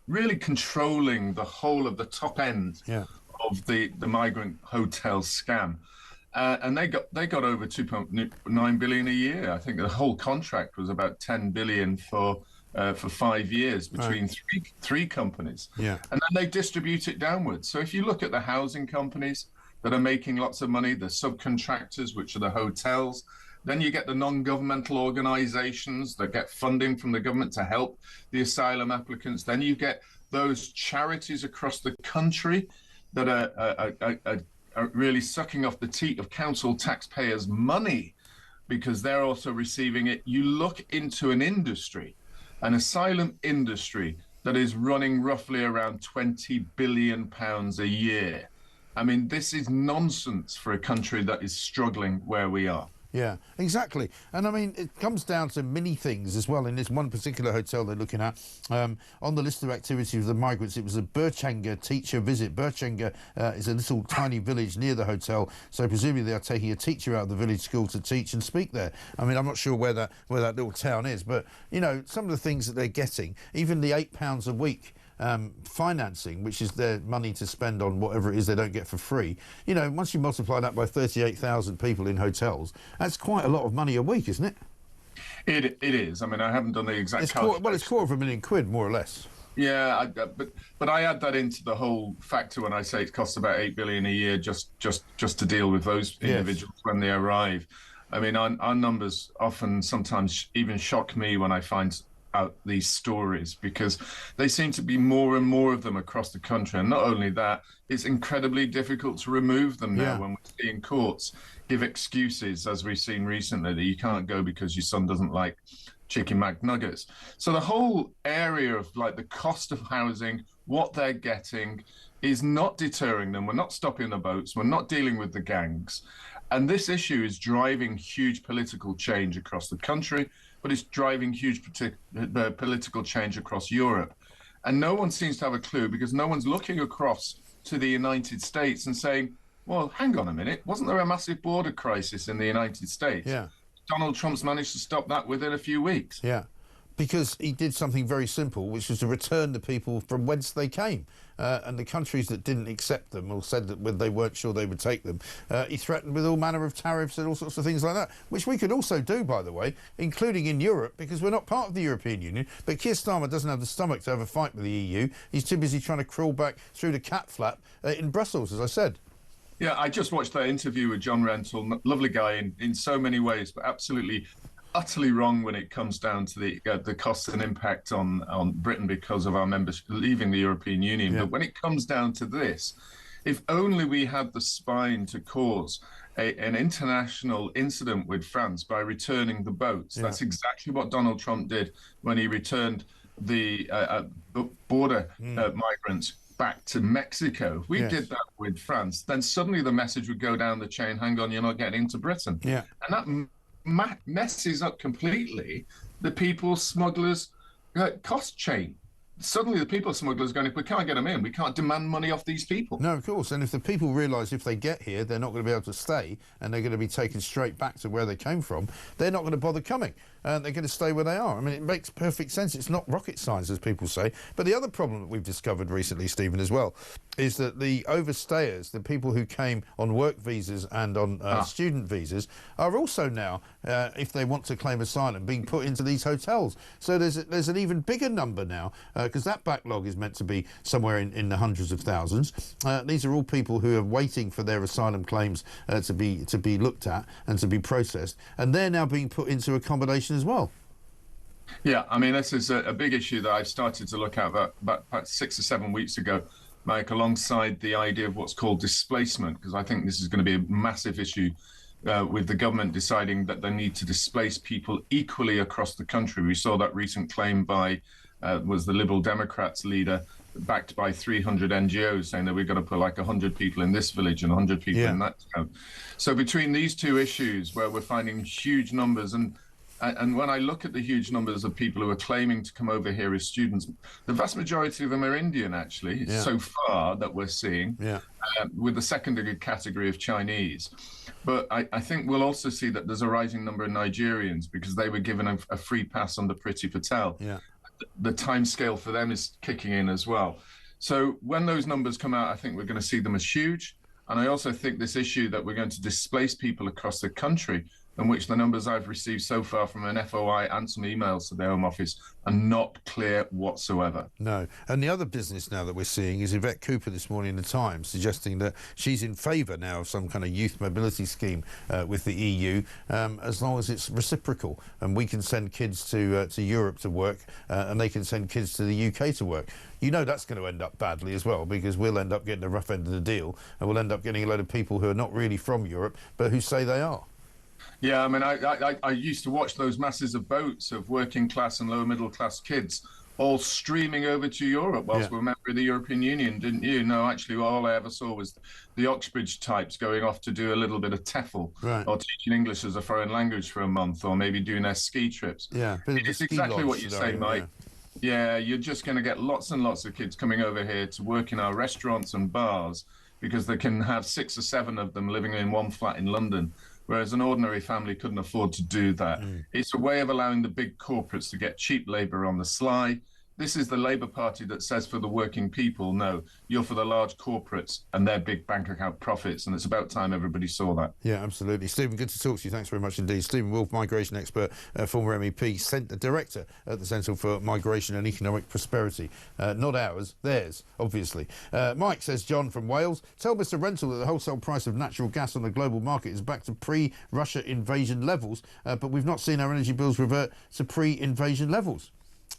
really controlling the whole of the top end of the migrant hotel scam. And they got over 2.9 billion a year. I think the whole contract was about 10 billion for 5 years between three companies. Yeah. And then they distribute it downwards. So if you look at the housing companies that are making lots of money, the subcontractors, which are the hotels, then you get the non-governmental organizations that get funding from the government to help the asylum applicants. Then you get those charities across the country that are really sucking off the teat of council taxpayers' money because they're also receiving it. You look into an industry, an asylum industry that is running roughly around £20 billion a year. I mean, this is nonsense for a country that is struggling where we are. Yeah, exactly. And I mean, it comes down to many things as well. In this one particular hotel they're looking at, on the list of activities of the migrants, it was a Berchenga teacher visit. Berchenga is a little tiny village near the hotel, so presumably they are taking a teacher out of the village school to teach and speak there. I mean, I'm not sure where that little town is, but, you know, some of the things that they're getting, even the £8 a week financing, which is their money to spend on whatever it is they don't get for free. You know, once you multiply that by 38,000 people in hotels, that's quite a lot of money a week, isn't it? It is. I mean, I haven't done the exact calculation. Well, it's £250,000, more or less. Yeah, but I add that into the whole factor when I say it costs about $8 billion a year just to deal with those individuals when they arrive. I mean, our numbers often sometimes even shock me when I find out these stories because they seem to be more and more of them across the country. And not only that, it's incredibly difficult to remove them now when we're seeing courts give excuses, as we've seen recently, that you can't go because your son doesn't like chicken McNuggets. So the whole area of like the cost of housing, what they're getting is not deterring them. We're not stopping the boats. We're not dealing with the gangs. And this issue is driving huge political change across the country, but it's driving huge political change across Europe. And no one seems to have a clue because no one's looking across to the United States and saying, well, hang on a minute, wasn't there a massive border crisis in the United States? Yeah. Donald Trump's managed to stop that within a few weeks. Yeah, because he did something very simple, which was to return the people from whence they came. And the countries that didn't accept them or said that when they weren't sure they would take them, he threatened with all manner of tariffs and all sorts of things like that, which we could also do, by the way, including in Europe, because we're not part of the European Union. But Keir Starmer doesn't have the stomach to have a fight with the EU. He's too busy trying to crawl back through the cat flap in Brussels, as I said. Yeah, I just watched that interview with John Rentoul. Lovely guy in so many ways, but absolutely utterly wrong when it comes down to the cost and impact on Britain because of our members leaving the European Union. But when it comes down to this, if only we had the spine to cause an international incident with France by returning the boats. That's exactly what Donald Trump did when he returned the border migrants back to Mexico. If we did that with France, then suddenly the message would go down the chain, hang on, you're not getting into Britain. Yeah. And that messes up completely the people smugglers' cost chain. suddenly the people smugglers are going, we can't get them in. We can't demand money off these people. No, of course. And if the people realise if they get here, they're not going to be able to stay and they're going to be taken straight back to where they came from, they're not going to bother coming. They're going to stay where they are. I mean, it makes perfect sense. It's not rocket science, as people say. But the other problem that we've discovered recently, Stephen, as well, is that the overstayers, the people who came on work visas and on student visas, are also now, if they want to claim asylum, being put into these hotels. So there's an even bigger number now, because that backlog is meant to be somewhere in the hundreds of thousands. These are all people who are waiting for their asylum claims to be looked at and to be processed, and they're now being put into accommodation as well. Yeah, I mean, this is a big issue that I've started to look at about 6 or 7 weeks ago, Mike, alongside the idea of what's called displacement, because I think this is going to be a massive issue with the government deciding that they need to displace people equally across the country. We saw that recent claim by was the Liberal Democrats leader, backed by 300 NGOs, saying that we've got to put like 100 people in this village and 100 people in that town. So between these two issues, where we're finding huge numbers, and when I look at the huge numbers of people who are claiming to come over here as students, the vast majority of them are Indian, actually, so far that we're seeing, with the secondary category of Chinese. But I think we'll also see that there's a rising number of Nigerians, because they were given a free pass under Priti Patel. The time scale for them is kicking in as well. So when those numbers come out, I think we're going to see them as huge. And I also think this issue that we're going to displace people across the country, in which the numbers I've received so far from an FOI and some emails to the Home Office are not clear whatsoever. No. And the other business now that we're seeing is Yvette Cooper this morning in the Times suggesting that she's in favour now of some kind of youth mobility scheme with the EU, as long as it's reciprocal and we can send kids to Europe to work and they can send kids to the UK to work. You know that's going to end up badly as well, because we'll end up getting the rough end of the deal and we'll end up getting a load of people who are not really from Europe but who say they are. Yeah, I mean, I used to watch those masses of boats of working class and lower middle class kids all streaming over to Europe whilst we're a member of the European Union, didn't you? No, actually, all I ever saw was the Oxbridge types going off to do a little bit of TEFL or teaching English as a foreign language for a month, or maybe doing their ski trips. Yeah, it's exactly what you say, Mike. Yeah, you're just going to get lots and lots of kids coming over here to work in our restaurants and bars, because they can have 6 or 7 of them living in one flat in London, whereas an ordinary family couldn't afford to do that. It's a way of allowing the big corporates to get cheap labour on the sly. This is the Labour Party that says for the working people, no, you're for the large corporates and their big bank account profits, and it's about time everybody saw that. Yeah, absolutely. Stephen, good to talk to you. Thanks very much indeed. Stephen Wolfe, migration expert, former MEP, director at the Centre for Migration and Economic Prosperity. Not ours, theirs, obviously. Mike, says John from Wales, tell Mr Rental that the wholesale price of natural gas on the global market is back to pre-Russia invasion levels, but we've not seen our energy bills revert to pre-invasion levels.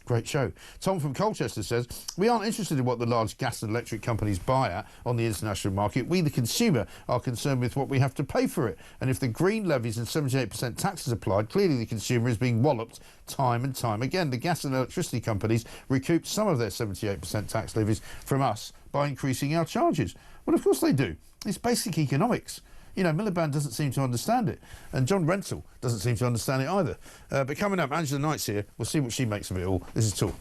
Great show. Tom from Colchester says, we aren't interested in what the large gas and electric companies buy at on the international market. We, the consumer, are concerned with what we have to pay for it. And if the green levies and 78% taxes applied, clearly the consumer is being walloped time and time again. The gas and electricity companies recouped some of their 78% tax levies from us by increasing our charges. Well, of course they do. It's basic economics. You know, Miliband doesn't seem to understand it, and John Rental doesn't seem to understand it either. But coming up, Angela Knight's here. We'll see what she makes of it all. This is Talk.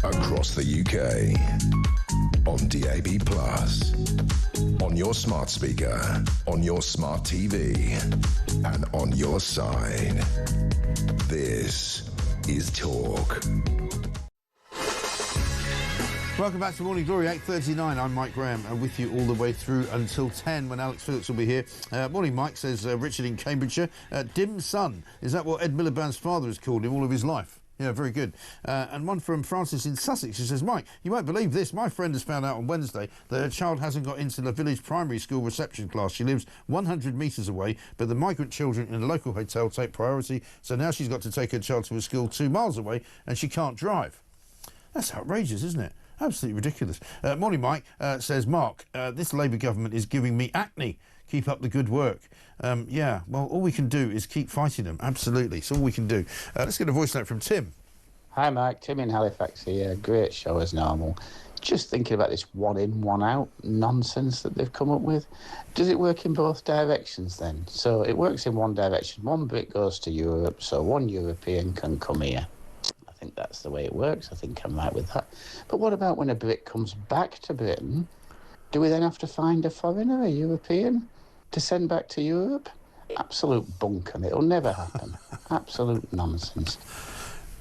across the UK, on DAB+, on your smart speaker, on your smart TV, and on your side. This is Talk. Welcome back to Morning Glory, 8:39. I'm Mike Graham, with you all the way through until 10 when Alex Phillips will be here. Morning, Mike, says Richard in Cambridgeshire. Dim Sun, is that what Ed Miliband's father has called him all of his life? Yeah, very good. And one from Francis in Sussex, who says, Mike, you won't believe this. My friend has found out on Wednesday that her child hasn't got into the village primary school reception class. She lives 100 metres away, but the migrant children in the local hotel take priority, so now she's got to take her child to a school 2 miles away and she can't drive. That's outrageous, isn't it? Absolutely ridiculous. Morning, Mike, says Mark, this Labour government is giving me acne. Keep up the good work. Yeah, well, all we can do is keep fighting them. Absolutely, it's all we can do. Let's get a voice note from Tim. Hi, Mike. Tim in Halifax here. Great show as normal. Just thinking about this one in, one out nonsense that they've come up with. Does it work in both directions then? So it works in one direction. One bit goes to Europe, so one European can come here. I think that's the way it works. I think I'm right with that. But what about when a Brit comes back to Britain? Do we then have to find a foreigner, a European, to send back to Europe? Absolute bunkum. It'll never happen. Absolute nonsense.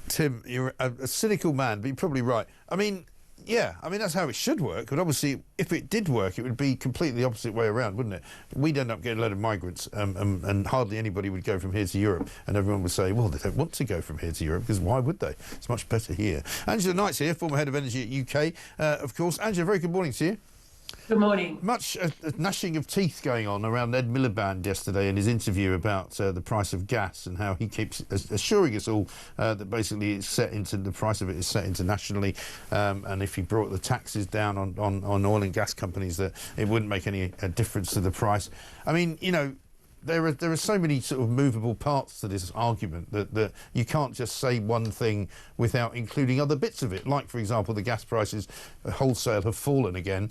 Tim, you're a cynical man, but you're probably right. I mean, yeah, I mean, that's how it should work. But obviously, if it did work, it would be completely the opposite way around, wouldn't it? We'd end up getting a load of migrants, and hardly anybody would go from here to Europe. And everyone would say, well, they don't want to go from here to Europe, because why would they? It's much better here. Angela Knight's here, former head of energy at UK, of course. Angela, very good morning to you. Good morning. Much gnashing of teeth going on around Ed Miliband yesterday in his interview about the price of gas and how he keeps assuring us all that basically it's set into the price of it is set internationally, and if he brought the taxes down on oil and gas companies that it wouldn't make any difference to the price. I mean, you know, there are so many sort of movable parts to this argument that you can't just say one thing without including other bits of it. Like, for example, the gas prices wholesale have fallen again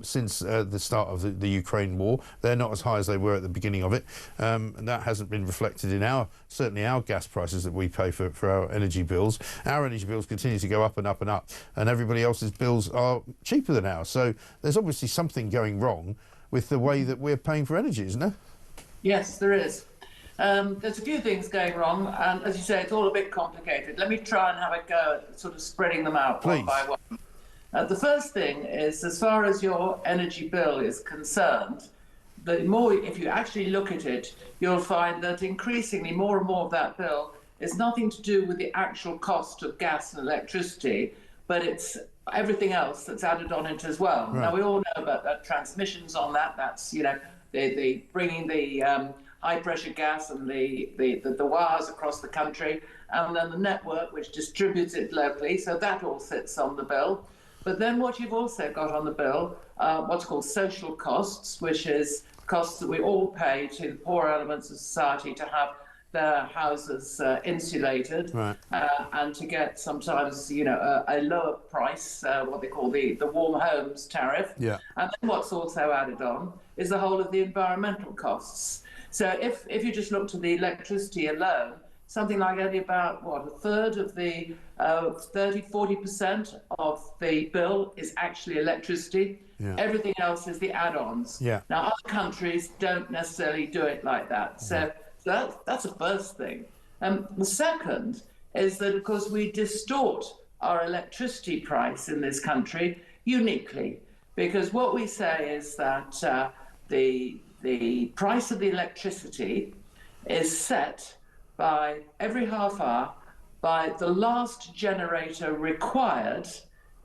since the start of the Ukraine war. They're not as high as they were at the beginning of it, and that hasn't been reflected in certainly our gas prices that we pay for our energy bills. Our energy bills continue to go up and up and up, and everybody else's bills are cheaper than ours. So there's obviously something going wrong with the way that we're paying for energy, isn't there? Yes, there is. There's a few things going wrong, and as you say, it's all a bit complicated. Let me try and have a go at sort of spreading them out one by one. The first thing is, as far as your energy bill is concerned, the more, if you actually look at it, you'll find that increasingly more and more of that bill is nothing to do with the actual cost of gas and electricity, but it's everything else that's added on it as well. Right. Now, we all know about the transmissions on that. That's, you know, the bringing the high pressure gas and the wires across the country, and then the network which distributes it locally. So that all sits on the bill. But then what you've also got on the bill, what's called social costs, which is costs that we all pay to the poor elements of society to have their houses insulated, right. And to get sometimes, you know, a lower price, what they call the warm homes tariff. Yeah. And then what's also added on is the whole of the environmental costs. So if you just look to the electricity alone, something like only about, what, a third of the 30-40% of the bill is actually electricity. Yeah. Everything else is the add-ons. Yeah. Now, other countries don't necessarily do it like that. So that's the first thing. The second is that, of course, we distort our electricity price in this country uniquely, because what we say is that the price of the electricity is set by every half hour by the last generator required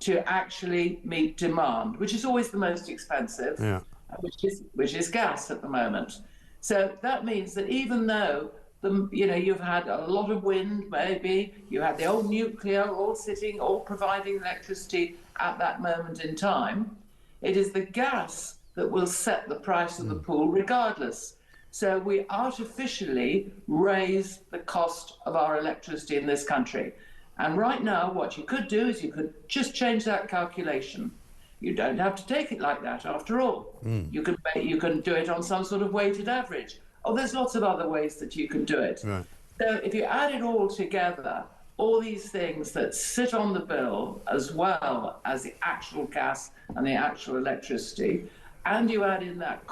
to actually meet demand, which is always the most expensive, yeah. which is gas at the moment. So that means that even though you've had a lot of wind, maybe you had the old nuclear all providing electricity at that moment in time, it is the gas that will set the price of the pool regardless. So we artificially raise the cost of our electricity in this country. And right now, what you could do is you could just change that calculation. You don't have to take it like that, after all. You can do it on some sort of weighted average. Oh, there's lots of other ways that you can do it. Right. So if you add it all together, all these things that sit on the bill as well as the actual gas and the actual electricity, and you add in that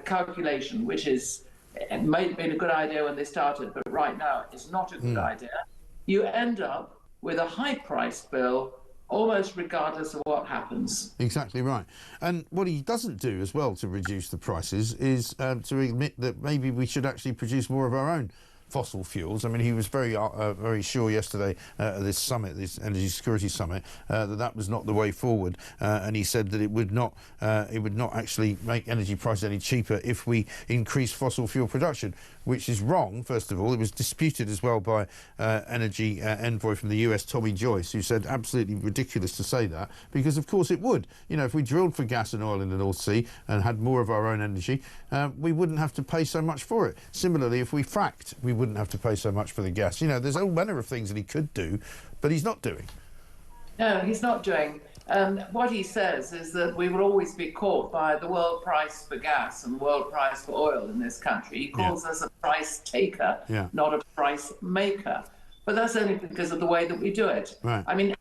calculation, which is, it may have been a good idea when they started, but right now it's not a good idea, you end up with a high-priced bill almost regardless of what happens. Exactly right. And what he doesn't do as well to reduce the prices is to admit that maybe we should actually produce more of our own fossil fuels. I mean, he was very sure yesterday at this summit, this energy security summit, that was not the way forward, and he said that it would not actually make energy prices any cheaper if we increase fossil fuel production, which is wrong. First of all, it was disputed as well by energy envoy from the US, Tommy Joyce, who said absolutely ridiculous to say that, because of course it would. You know, if we drilled for gas and oil in the North Sea and had more of our own energy, we wouldn't have to pay so much for it. Similarly, if we fracked, we wouldn't have to pay so much for the gas. You know, there's all manner of things that he could do, but he's not doing. No, he's not doing. What he says is that we will always be caught by the world price for gas and the world price for oil in this country. He calls us a price taker, not a price maker. But that's only because of the way that we do it. Right. I mean,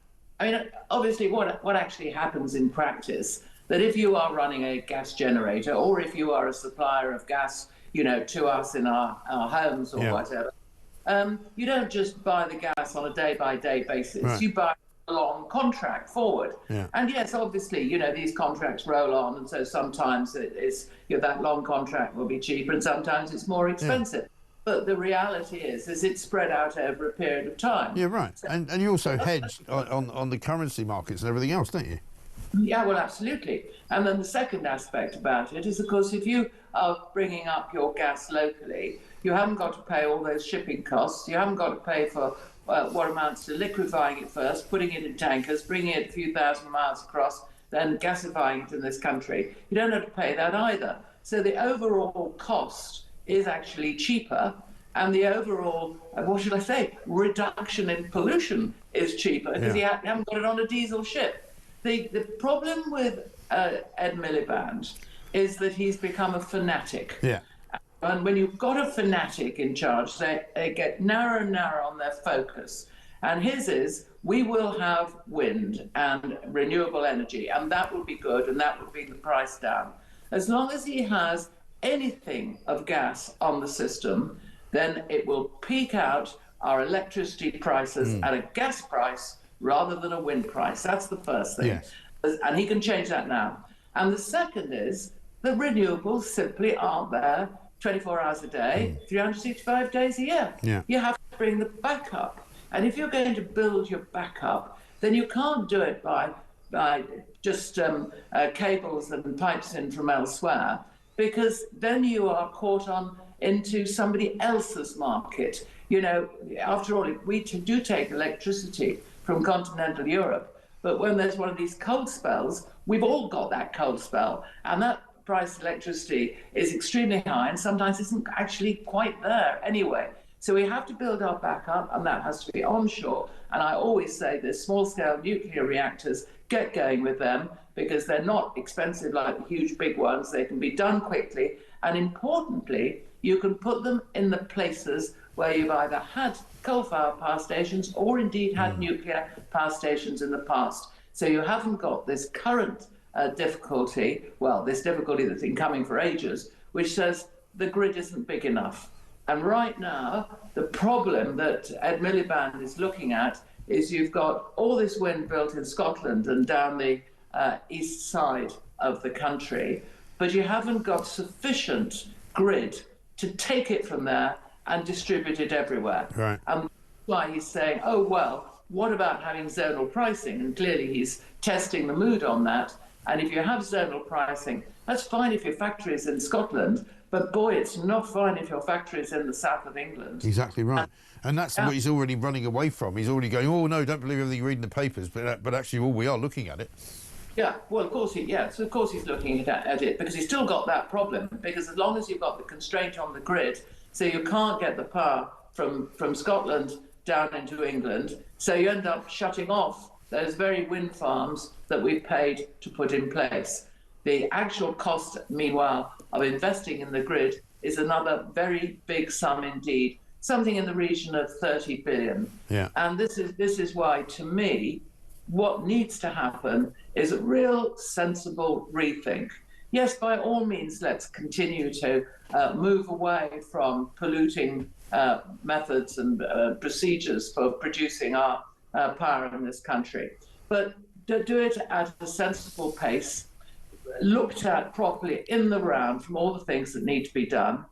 obviously, what actually happens in practice, that if you are running a gas generator, or if you are a supplier of gas, you know, to us in our homes or whatever, you don't just buy the gas on a day-by-day basis. Right. You buy a long contract forward. Yeah. And yes, obviously, you know, these contracts roll on, and so sometimes that long contract will be cheaper, and sometimes it's more expensive. Yeah. But the reality is it's spread out over a period of time. Yeah, right. So, and you also hedge on the currency markets and everything else, don't you? Yeah, well, absolutely. And then the second aspect about it is, of course, if you are bringing up your gas locally, you haven't got to pay all those shipping costs. You haven't got to pay for what amounts to liquefying it first, putting it in tankers, bringing it a few thousand miles across, then gasifying it in this country. You don't have to pay that either. So the overall cost is actually cheaper, and the overall, what should I say, reduction in pollution is cheaper because you haven't got it on a diesel ship. The problem with Ed Miliband is that he's become a fanatic. Yeah. And when you've got a fanatic in charge, they get narrow and narrow on their focus. And his is, we will have wind and renewable energy, and that will be good, and that will bring the price down. As long as he has anything of gas on the system, then it will peak out our electricity prices at a gas price rather than a wind price. That's the first thing. Yes. And he can change that now. And the second is that renewables simply aren't there 24 hours a day, 365 days a year. Yeah. You have to bring the backup. And if you're going to build your backup, then you can't do it by just cables and pipes in from elsewhere, because then you are caught on into somebody else's market. You know, after all, we do take electricity from continental Europe, but when there's one of these cold spells, we've all got that cold spell, and that price of electricity is extremely high and sometimes isn't actually quite there anyway. So we have to build our backup, and that has to be onshore. And I always say this, small-scale nuclear reactors, get going with them, because they're not expensive like the huge big ones. They can be done quickly, and importantly, you can put them in the places where you've either had coal-fired power stations or indeed had nuclear power stations in the past. So you haven't got this current difficulty, this difficulty that's been coming for ages, which says the grid isn't big enough. And right now, the problem that Ed Miliband is looking at is you've got all this wind built in Scotland and down the east side of the country, but you haven't got sufficient grid to take it from there and distribute it everywhere. Right. And that's why he's saying, what about having zonal pricing? And clearly he's testing the mood on that. And if you have zonal pricing, that's fine if your factory is in Scotland, but boy, it's not fine if your factory is in the south of England. Exactly right. And that's what he's already running away from. He's already going, oh, no, don't believe everything you read in the papers. But actually, we are looking at it. Yeah, well, of course, of course he's looking at it, because he's still got that problem. Because as long as you've got the constraint on the grid, so you can't get the power from Scotland down into England, so you end up shutting off those very wind farms that we've paid to put in place. The actual cost, meanwhile, of investing in the grid is another very big sum indeed. something in the region of 30 billion. Yeah. And this is why, to me, what needs to happen is a real sensible rethink. Yes, by all means, let's continue to move away from polluting methods and procedures for producing our power in this country. But do it at a sensible pace, looked at properly in the round from all the things that need to be done,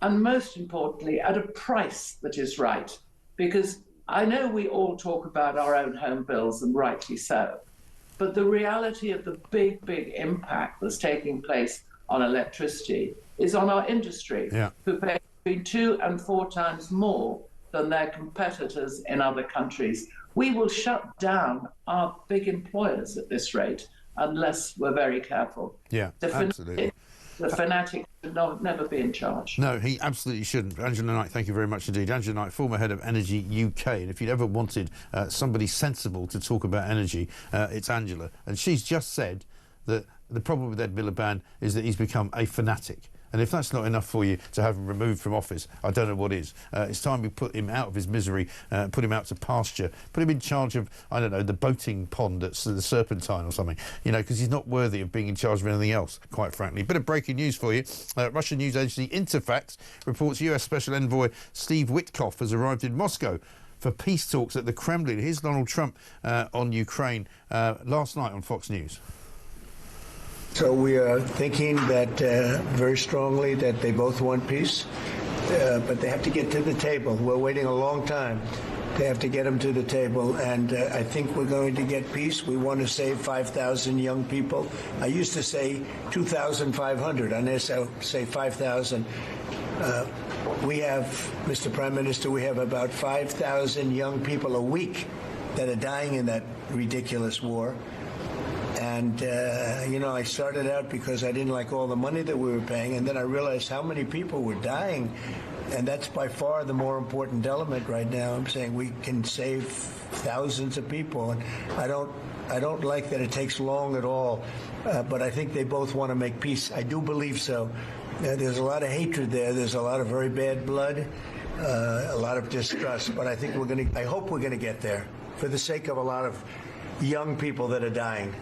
and most importantly, at a price that is right. Because I know we all talk about our own home bills, and rightly so, but the reality of the big, big impact that's taking place on electricity is on our industry, who pay between 2 and 4 times more than their competitors in other countries. We will shut down our big employers at this rate unless we're very careful. Yeah, absolutely. The fanatic should never be in charge. No, he absolutely shouldn't. Angela Knight, thank you very much indeed. Angela Knight, former head of Energy UK. And if you'd ever wanted somebody sensible to talk about energy, it's Angela. And she's just said that the problem with Ed Miliband is that he's become a fanatic. And if that's not enough for you to have him removed from office, I don't know what is. It's time we put him out of his misery, put him out to pasture, put him in charge of, I don't know, the boating pond at the Serpentine or something, you know, because he's not worthy of being in charge of anything else, quite frankly. Bit of breaking news for you. Russian news agency Interfax reports US Special Envoy Steve Witkoff has arrived in Moscow for peace talks at the Kremlin. Here's Donald Trump on Ukraine last night on Fox News. So we are thinking that very strongly that they both want peace, but they have to get to the table. We're waiting a long time. They have to get them to the table, and I think we're going to get peace. We want to save 5,000 young people. I used to say 2,500. I now say 5,000. We have, Mr. Prime Minister, we have about 5,000 young people a week that are dying in that ridiculous war. And, you know, I started out because I didn't like all the money that we were paying, and then I realized how many people were dying, and that's by far the more important element right now. I'm saying we can save thousands of people, and I don't like that it takes long at all, but I think they both want to make peace. I do believe so. There's a lot of hatred there. There's a lot of very bad blood, a lot of distrust, but I think I hope we're going to get there for the sake of a lot of young people that are dying.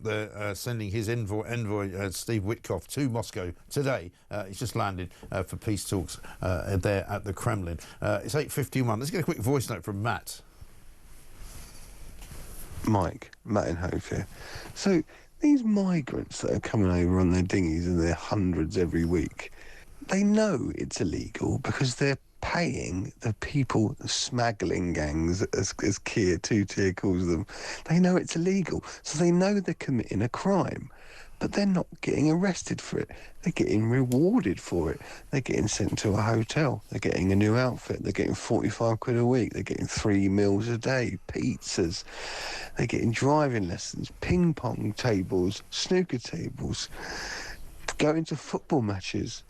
They're sending his envoy Steve Witkoff to Moscow today. He's just landed for peace talks there at the Kremlin. It's 8:51. Let's get a quick voice note from Matt. Matt in Hove here. So these migrants that are coming over on their dinghies, and they're hundreds every week, they know it's illegal because they're paying the people, the smuggling gangs, as Keir Two-Tier calls them. They know it's illegal, so they know they're committing a crime, but they're not getting arrested for it. They're getting rewarded for it. They're getting sent to a hotel. They're getting a new outfit. They're getting 45 quid a week. They're getting 3 meals a day, pizzas. They're getting driving lessons, ping pong tables, snooker tables, going to football matches.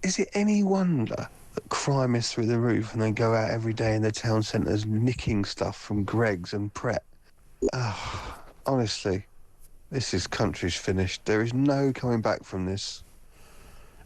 Is it any wonder that crime is through the roof, and they go out every day in the town centres nicking stuff from Greggs and Pret? Honestly, this country's finished. There is no coming back from this.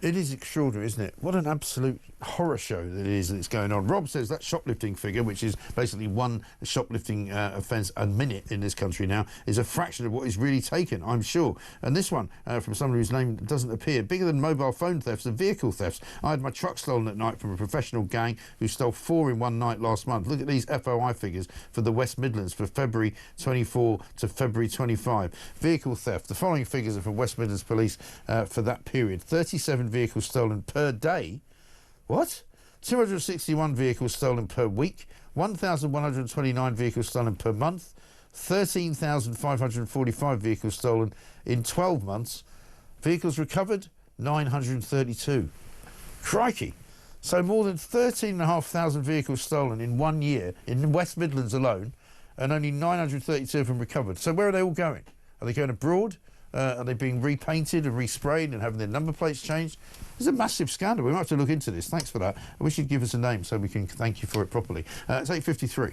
It is extraordinary, isn't it? What an absolute horror show that it is that's going on. Rob says that shoplifting figure, which is basically one shoplifting offence a minute in this country now, is a fraction of what is really taken, I'm sure. And this one, from someone whose name doesn't appear, bigger than mobile phone thefts and vehicle thefts. I had my truck stolen at night from a professional gang who stole 4 in one night last month. Look at these FOI figures for the West Midlands for February 24 to February 25. Vehicle theft. The following figures are from West Midlands Police for that period. 37 vehicles stolen per day. What? 261 vehicles stolen per week, 1,129 vehicles stolen per month, 13,545 vehicles stolen in 12 months. Vehicles recovered, 932. Crikey! So more than 13,500 vehicles stolen in 1 year in the West Midlands alone, and only 932 of them recovered. So where are they all going? Are they going abroad? Are they being repainted and resprayed and having their number plates changed? It's a massive scandal. We might have to look into this. Thanks for that. I wish you'd give us a name so we can thank you for it properly. It's 8:53.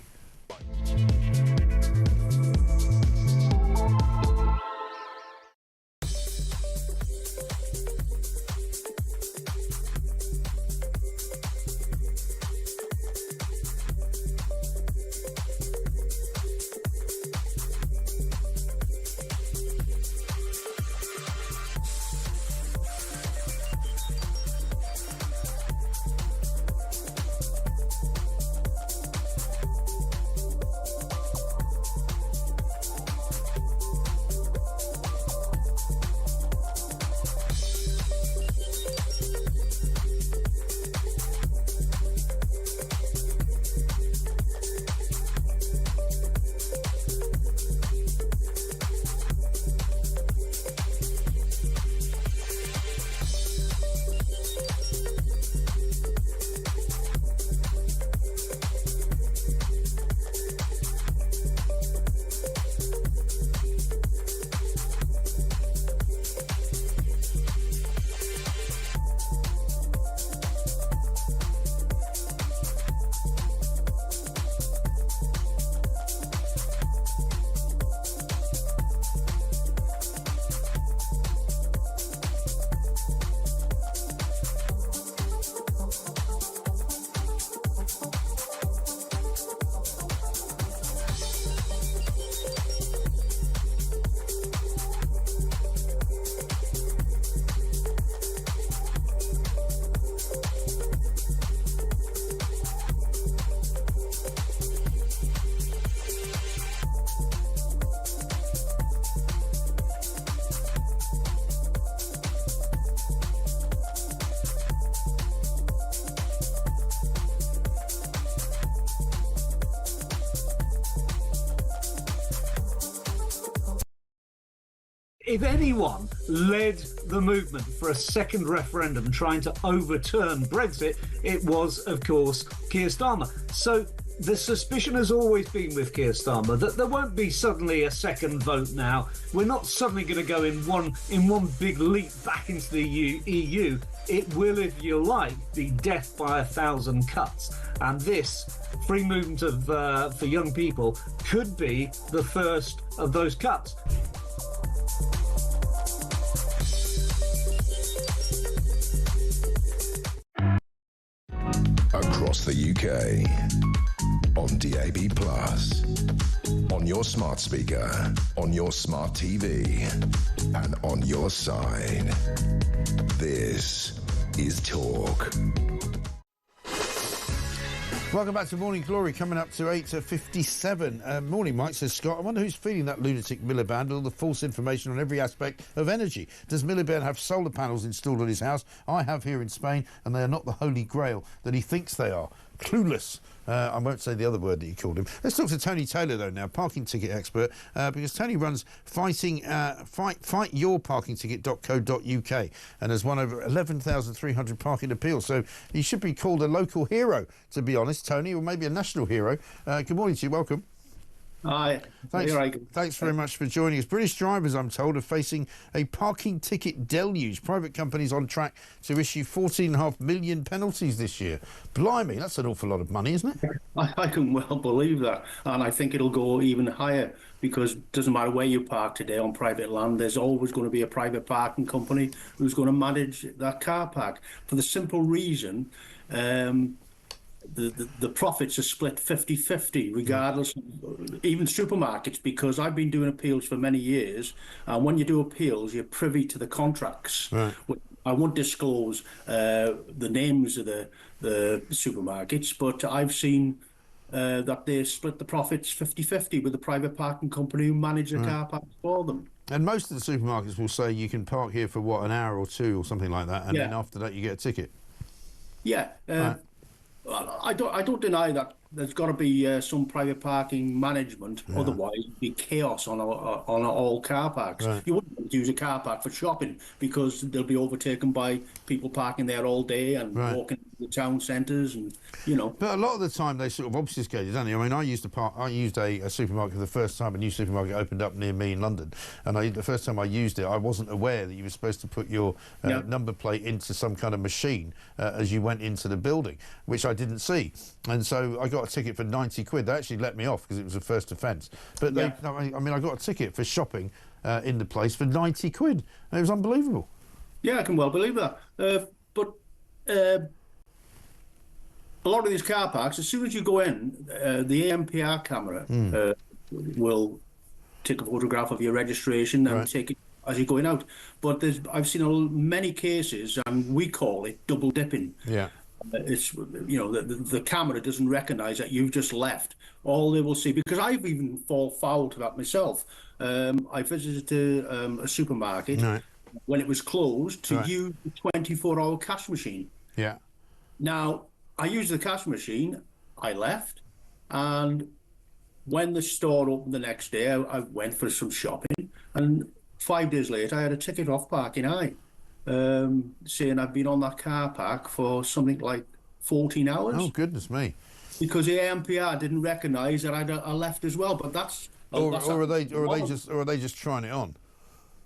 if anyone led the movement for a second referendum trying to overturn Brexit, it was, of course, Keir Starmer. So the suspicion has always been with Keir Starmer that there won't be suddenly a second vote now. We're not suddenly going to go in one big leap back into the EU. It will, if you like, be death by 1,000 cuts. And this free movement for young people could be the first of those cuts. Across the UK, on DAB+, on your smart speaker, on your smart TV, and on your side. This is Talk. Welcome back to Morning Glory, coming up to 8:57. Morning, Mike, says Scott. I wonder who's feeding that lunatic Miliband all the false information on every aspect of energy. Does Miliband have solar panels installed on his house? I have here in Spain, and they are not the holy grail that he thinks they are. Clueless. I won't say the other word that you called him. Let's talk to Tony Taylor, though, now, parking ticket expert, because Tony runs fightyourparkingticket.co.uk and has won over 11,300 parking appeals. So he should be called a local hero, to be honest, Tony, or maybe a national hero. Good morning to you. Welcome. Hi. Thanks very much for joining us. British drivers, I'm told, are facing a parking ticket deluge. Private companies on track to issue 14.5 million penalties this year. Blimey, that's an awful lot of money, isn't it? I can well believe that. And I think it'll go even higher, because it doesn't matter where you park today on private land, there's always going to be a private parking company who's going to manage that car park. For the simple reason, the profits are split 50-50 regardless of, even supermarkets, because I've been doing appeals for many years, and when you do appeals you're privy to the contracts. Right. I won't disclose the names of the supermarkets, but I've seen that they split the profits 50-50 with the private parking company who manage the car parks for them. And most of the supermarkets will say you can park here for, what, an hour or two or something like that, and then after that you get a ticket. Yeah. Right. I don't deny that there's got to be some private parking management, otherwise it'd be chaos on all car parks. Right. You wouldn't use a car park for shopping, because they'll be overtaken by people parking there all day and walking to the town centres, and But a lot of the time they sort of obfuscate it, don't they? I mean, I used a supermarket for the first time. A new supermarket opened up near me in London, and the first time I used it, I wasn't aware that you were supposed to put your number plate into some kind of machine as you went into the building, which I didn't see, and so I got a ticket for 90 quid. They actually let me off because it was a first offence. But I got a ticket for shopping in the place for 90 quid. And it was unbelievable. Yeah, I can well believe that. But a lot of these car parks, as soon as you go in, the AMPR camera will take a photograph of your registration and take it as you're going out. But I've seen many cases, and we call it double dipping. Yeah. It's the camera doesn't recognise that you've just left. All they will see, because I've even fall foul to that myself. I visited a supermarket when it was closed to use the 24-hour cash machine. Yeah. Now I used the cash machine. I left, and when the store opened the next day, I went for some shopping, and 5 days later I had a ticket off Parking Eye. Saying I've been on that car park for something like 14 hours. Oh, goodness me. Because the AMPR didn't recognise that I left as well. But that's... Or are they just trying it on?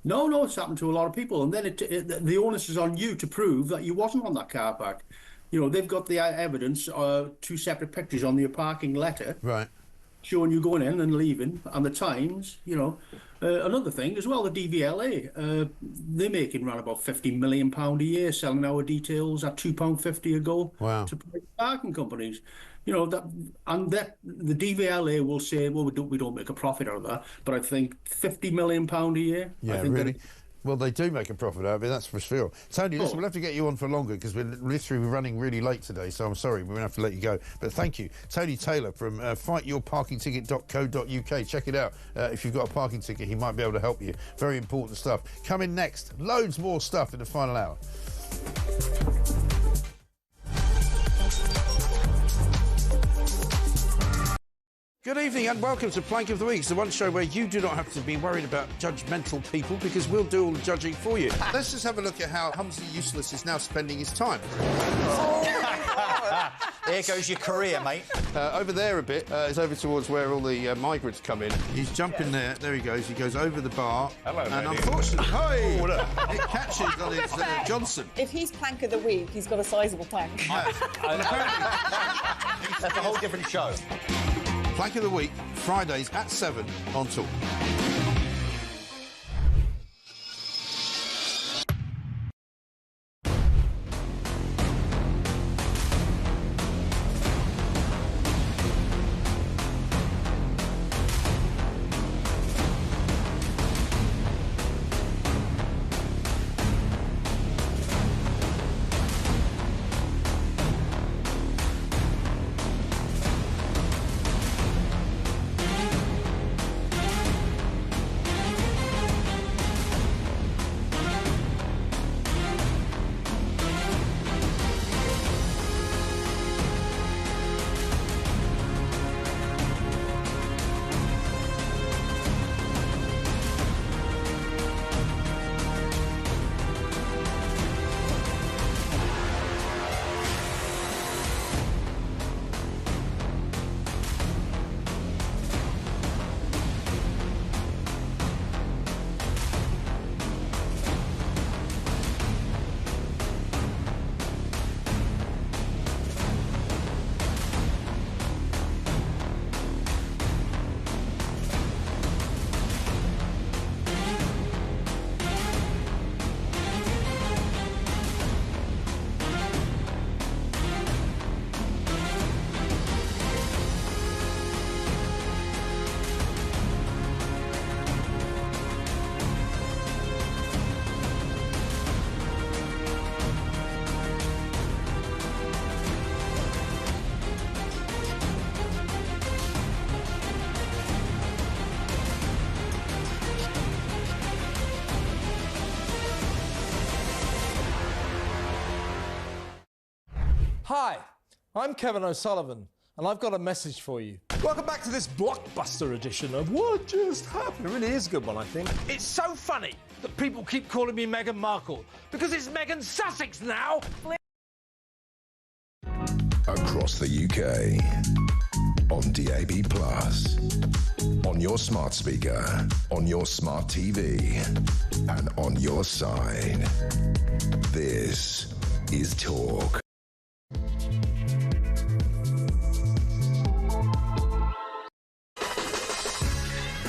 No, it's happened to a lot of people. And then the onus is on you to prove that you wasn't on that car park. They've got the evidence, 2 separate pictures on your parking letter. Right. Showing you going in and leaving, and the times, another thing as well, the DVLA, they're making around about £50 million a year selling our details at £2.50 a go to parking companies. The DVLA will say, well, we don't make a profit out of that, but I think £50 million a year. Yeah, I think really. Well, they do make a profit out of it, that's for sure. Tony, listen, we'll have to get you on for longer because we're literally running really late today, so I'm sorry, we're going to have to let you go. But thank you. Tony Taylor from fightyourparkingticket.co.uk. Check it out. If you've got a parking ticket, he might be able to help you. Very important stuff. Coming next, loads more stuff in the final hour. Good evening and welcome to Plank of the Week. It's the one show where you do not have to be worried about judgmental people because we'll do all the judging for you. Let's just have a look at how Humphrey Useless is now spending his time. There goes your career, mate. Over there a bit is over towards where all the migrants come in. He's jumping there. There he goes. He goes over the bar. Hello, and lady. unfortunately, it catches on his Johnson. If he's Plank of the Week, he's got a sizable plank. That's a whole different show. Plank of the Week, Fridays at 7 on Talk. Hi, I'm Kevin O'Sullivan, and I've got a message for you. Welcome back to this blockbuster edition of What Just Happened. It really is a good one, I think. It's so funny that people keep calling me Meghan Markle, because it's Meghan Sussex now. Across the UK, on DAB+, on your smart speaker, on your smart TV, and on your side. This is Talk.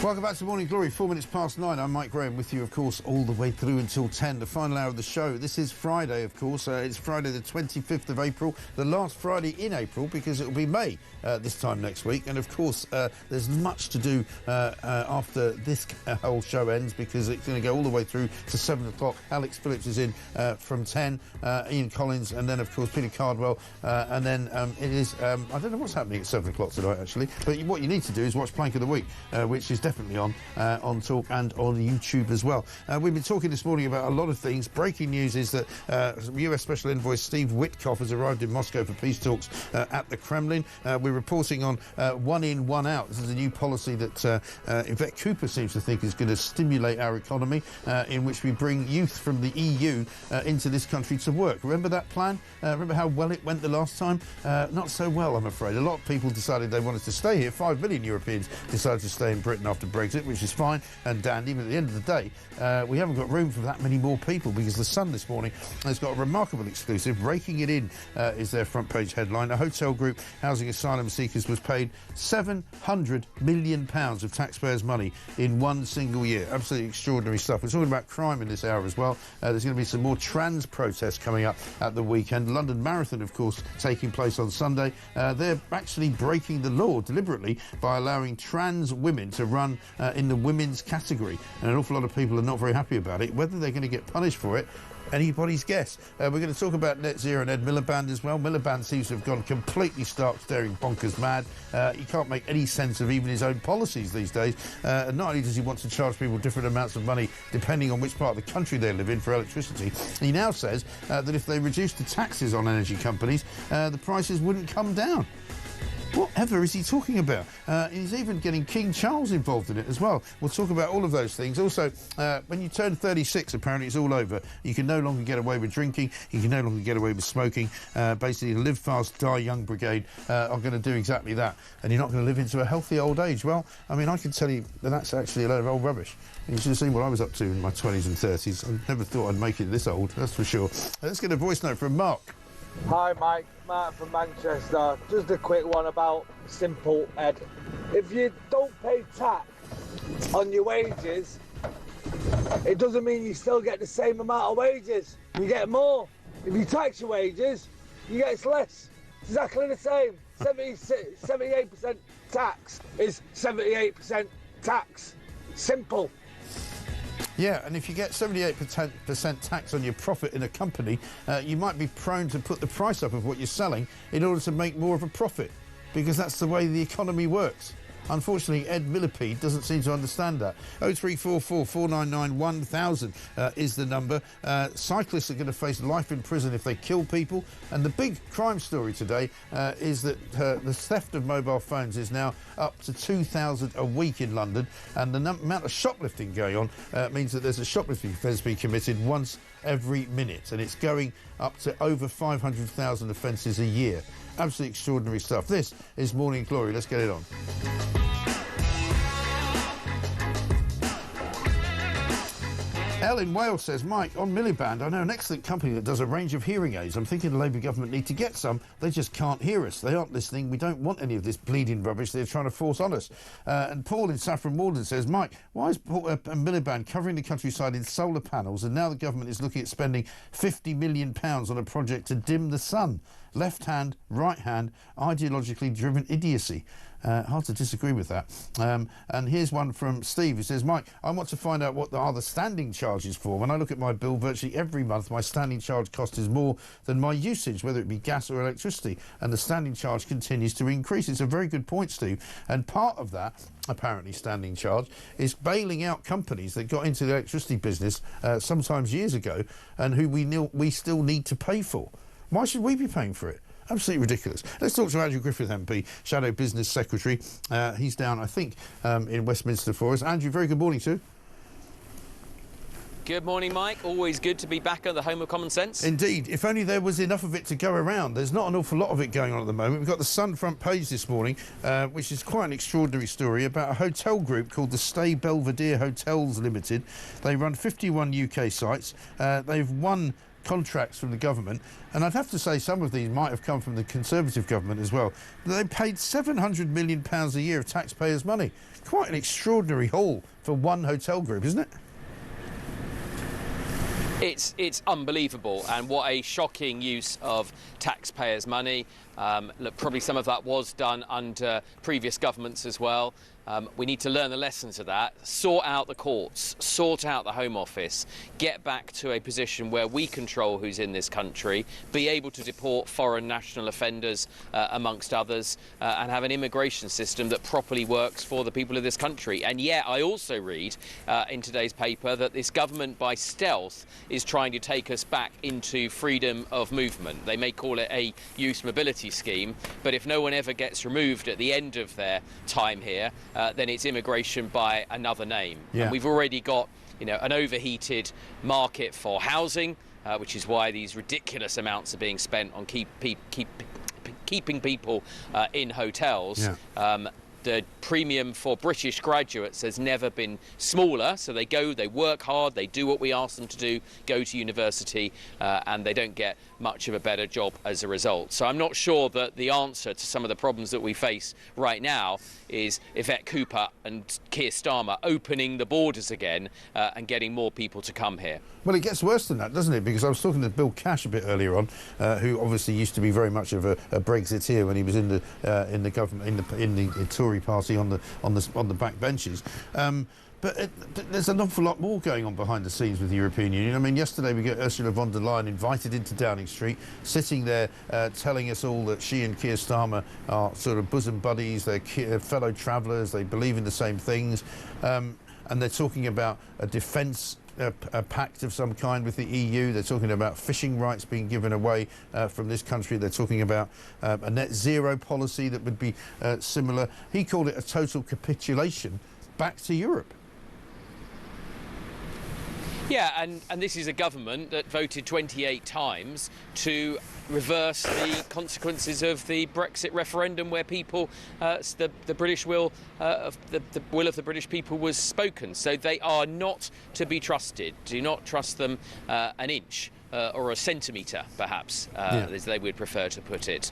Welcome back to Morning Glory, 4 minutes past 9. I'm Mike Graham with you, of course, all the way through until 10, the final hour of the show. This is Friday, of course. It's Friday the 25th of April, the last Friday in April, because it'll be May this time next week. And, of course, there's much to do after this whole show ends, because it's going to go all the way through to 7 o'clock. Alex Phillips is in from 10, Ian Collins, and then, of course, Peter Cardwell. And then it is, I don't know what's happening at 7 o'clock tonight, actually. But what you need to do is watch Plank of the Week, which is definitely on Talk and on YouTube as well. We've been talking this morning about a lot of things. Breaking news is that US Special Envoy Steve Witkoff has arrived in Moscow for peace talks at the Kremlin. We're reporting on one in, one out. This is a new policy that Yvette Cooper seems to think is going to stimulate our economy, in which we bring youth from the EU into this country to work. Remember that plan? Remember how well it went the last time? Not so well, I'm afraid. A lot of people decided they wanted to stay here. 5 million Europeans decided to stay in Britain after Brexit, which is fine and dandy, but at the end of the day, we haven't got room for that many more people, because The Sun this morning has got a remarkable exclusive. Raking it in is their front page headline. A hotel group housing asylum seekers was paid £700 million of taxpayers' money in one single year. Absolutely extraordinary stuff. We're talking about crime in this hour as well. There's going to be some more trans protests coming up at the weekend. London Marathon, of course, taking place on Sunday. They're actually breaking the law deliberately by allowing trans women to run in the women's category, and an awful lot of people are not very happy about it. Whether they're going to get punished for it, anybody's guess. We're going to talk about net zero and Ed Miliband as well. Miliband seems to have gone completely stark staring bonkers mad. He can't make any sense of even his own policies these days. And not only does he want to charge people different amounts of money depending on which part of the country they live in for electricity, he now says that if they reduce the taxes on energy companies, the prices wouldn't come down. Whatever is he talking about? He's even getting King Charles involved in it as well. We'll talk about all of those things. Also, when you turn 36, apparently it's all over. You can no longer get away with drinking. You can no longer get away with smoking. Basically, the Live Fast, Die Young brigade are going to do exactly that. And you're not going to live into a healthy old age. Well, I mean, I can tell you that that's actually a load of old rubbish. You should have seen what I was up to in my 20s and 30s. I never thought I'd make it this old, that's for sure. Let's get a voice note from Mark. Hi Mike, Matt from Manchester. Just a quick one about simple Ed. If you don't pay tax on your wages, it doesn't mean you still get the same amount of wages. You get more. If you tax your wages, you get less. It's exactly the same. 78% tax is 78% tax. Simple. Yeah, and if you get 78% tax on your profit in a company, you might be prone to put the price up of what you're selling in order to make more of a profit, because that's the way the economy works. Unfortunately, Ed Millipede doesn't seem to understand that. 0344 499 1000 is the number. Cyclists are going to face life in prison if they kill people. And the big crime story today is that the theft of mobile phones is now up to 2,000 a week in London. And the amount of shoplifting going on means that there's a shoplifting offence being committed once every minute. And it's going up to over 500,000 offences a year. Absolutely extraordinary stuff. This is Morning Glory. Let's get it on. Elle in Wales says, Mike, on Milliband, I know an excellent company that does a range of hearing aids. I'm thinking the Labour government need to get some. They just can't hear us. They aren't listening. We don't want any of this bleeding rubbish they're trying to force on us. And Paul in Saffron Walden says, Mike, why is Milliband covering the countryside in solar panels, and now the government is looking at spending £50 million on a project to dim the sun? Left hand, right hand, ideologically driven idiocy. Hard to disagree with that. And here's one from Steve who says, Mike, I want to find out what are the standing charges for. When I look at my bill, virtually every month my standing charge cost is more than my usage, whether it be gas or electricity, and the standing charge continues to increase. It's a very good point, Steve. And part of that, apparently, standing charge is bailing out companies that got into the electricity business sometimes years ago and who we still need to pay for. Why should we be paying for it? Absolutely ridiculous. Let's talk to Andrew Griffith MP, Shadow Business Secretary. He's down, I think, in Westminster for us. Andrew, very good morning to you. Good morning, Mike. Always good to be back at the home of common sense. Indeed. If only there was enough of it to go around. There's not an awful lot of it going on at the moment. We've got the Sun front page this morning, which is quite an extraordinary story about a hotel group called the Stay Belvedere Hotels Limited. They run 51 UK sites. They've won contracts from the government, and I'd have to say some of these might have come from the Conservative government as well. They paid £700 million a year of taxpayers' money. Quite an extraordinary haul for one hotel group, isn't it? It's unbelievable, and what a shocking use of taxpayers' money. Look, probably some of that was done under previous governments as well. We need to learn the lessons of that, sort out the courts, sort out the Home Office, get back to a position where we control who's in this country, be able to deport foreign national offenders, amongst others, and have an immigration system that properly works for the people of this country. And yet I also read in today's paper that this government, by stealth, is trying to take us back into freedom of movement. They may call it a youth mobility scheme, but if no one ever gets removed at the end of their time here, then it's immigration by another name. Yeah. And we've already got, an overheated market for housing, which is why these ridiculous amounts are being spent on keeping people in hotels. Yeah. The premium for British graduates has never been smaller, so they go, they work hard, they do what we ask them to do, go to university, and they don't get much of a better job as a result. So I'm not sure that the answer to some of the problems that we face right now is Yvette Cooper and Keir Starmer opening the borders again and getting more people to come here. Well, it gets worse than that, doesn't it? Because I was talking to Bill Cash a bit earlier on, who obviously used to be very much of a Brexiteer when he was in the government, in the Tory party on the back benches. But there's an awful lot more going on behind the scenes with the European Union. I mean, yesterday we got Ursula von der Leyen invited into Downing Street, sitting there telling us all that she and Keir Starmer are sort of bosom buddies, they're fellow travellers, they believe in the same things, and they're talking about a defence a pact of some kind with the EU. They're talking about fishing rights being given away from this country. They're talking about a net zero policy that would be similar. He called it a total capitulation back to Europe. Yeah, and this is a government that voted 28 times to reverse the consequences of the Brexit referendum, where people, the British will, the will of the British people was spoken. So they are not to be trusted. Do not trust them an inch. Or a centimetre, perhaps, as they would prefer to put it.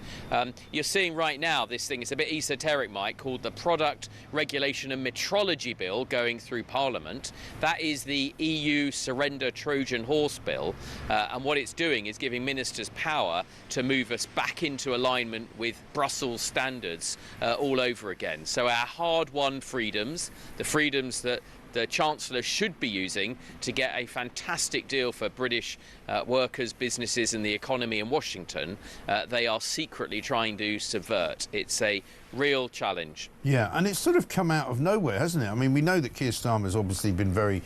You're seeing right now this thing, it's a bit esoteric, Mike, called the Product Regulation and Metrology Bill going through Parliament. That is the EU Surrender Trojan Horse Bill, and what it's doing is giving ministers power to move us back into alignment with Brussels standards all over again. So our hard-won freedoms, the freedoms that the Chancellor should be using to get a fantastic deal for British workers, businesses and the economy in Washington, they are secretly trying to subvert. It's a real challenge. Yeah, and it's sort of come out of nowhere, hasn't it? I mean, we know that Keir Starmer's obviously been very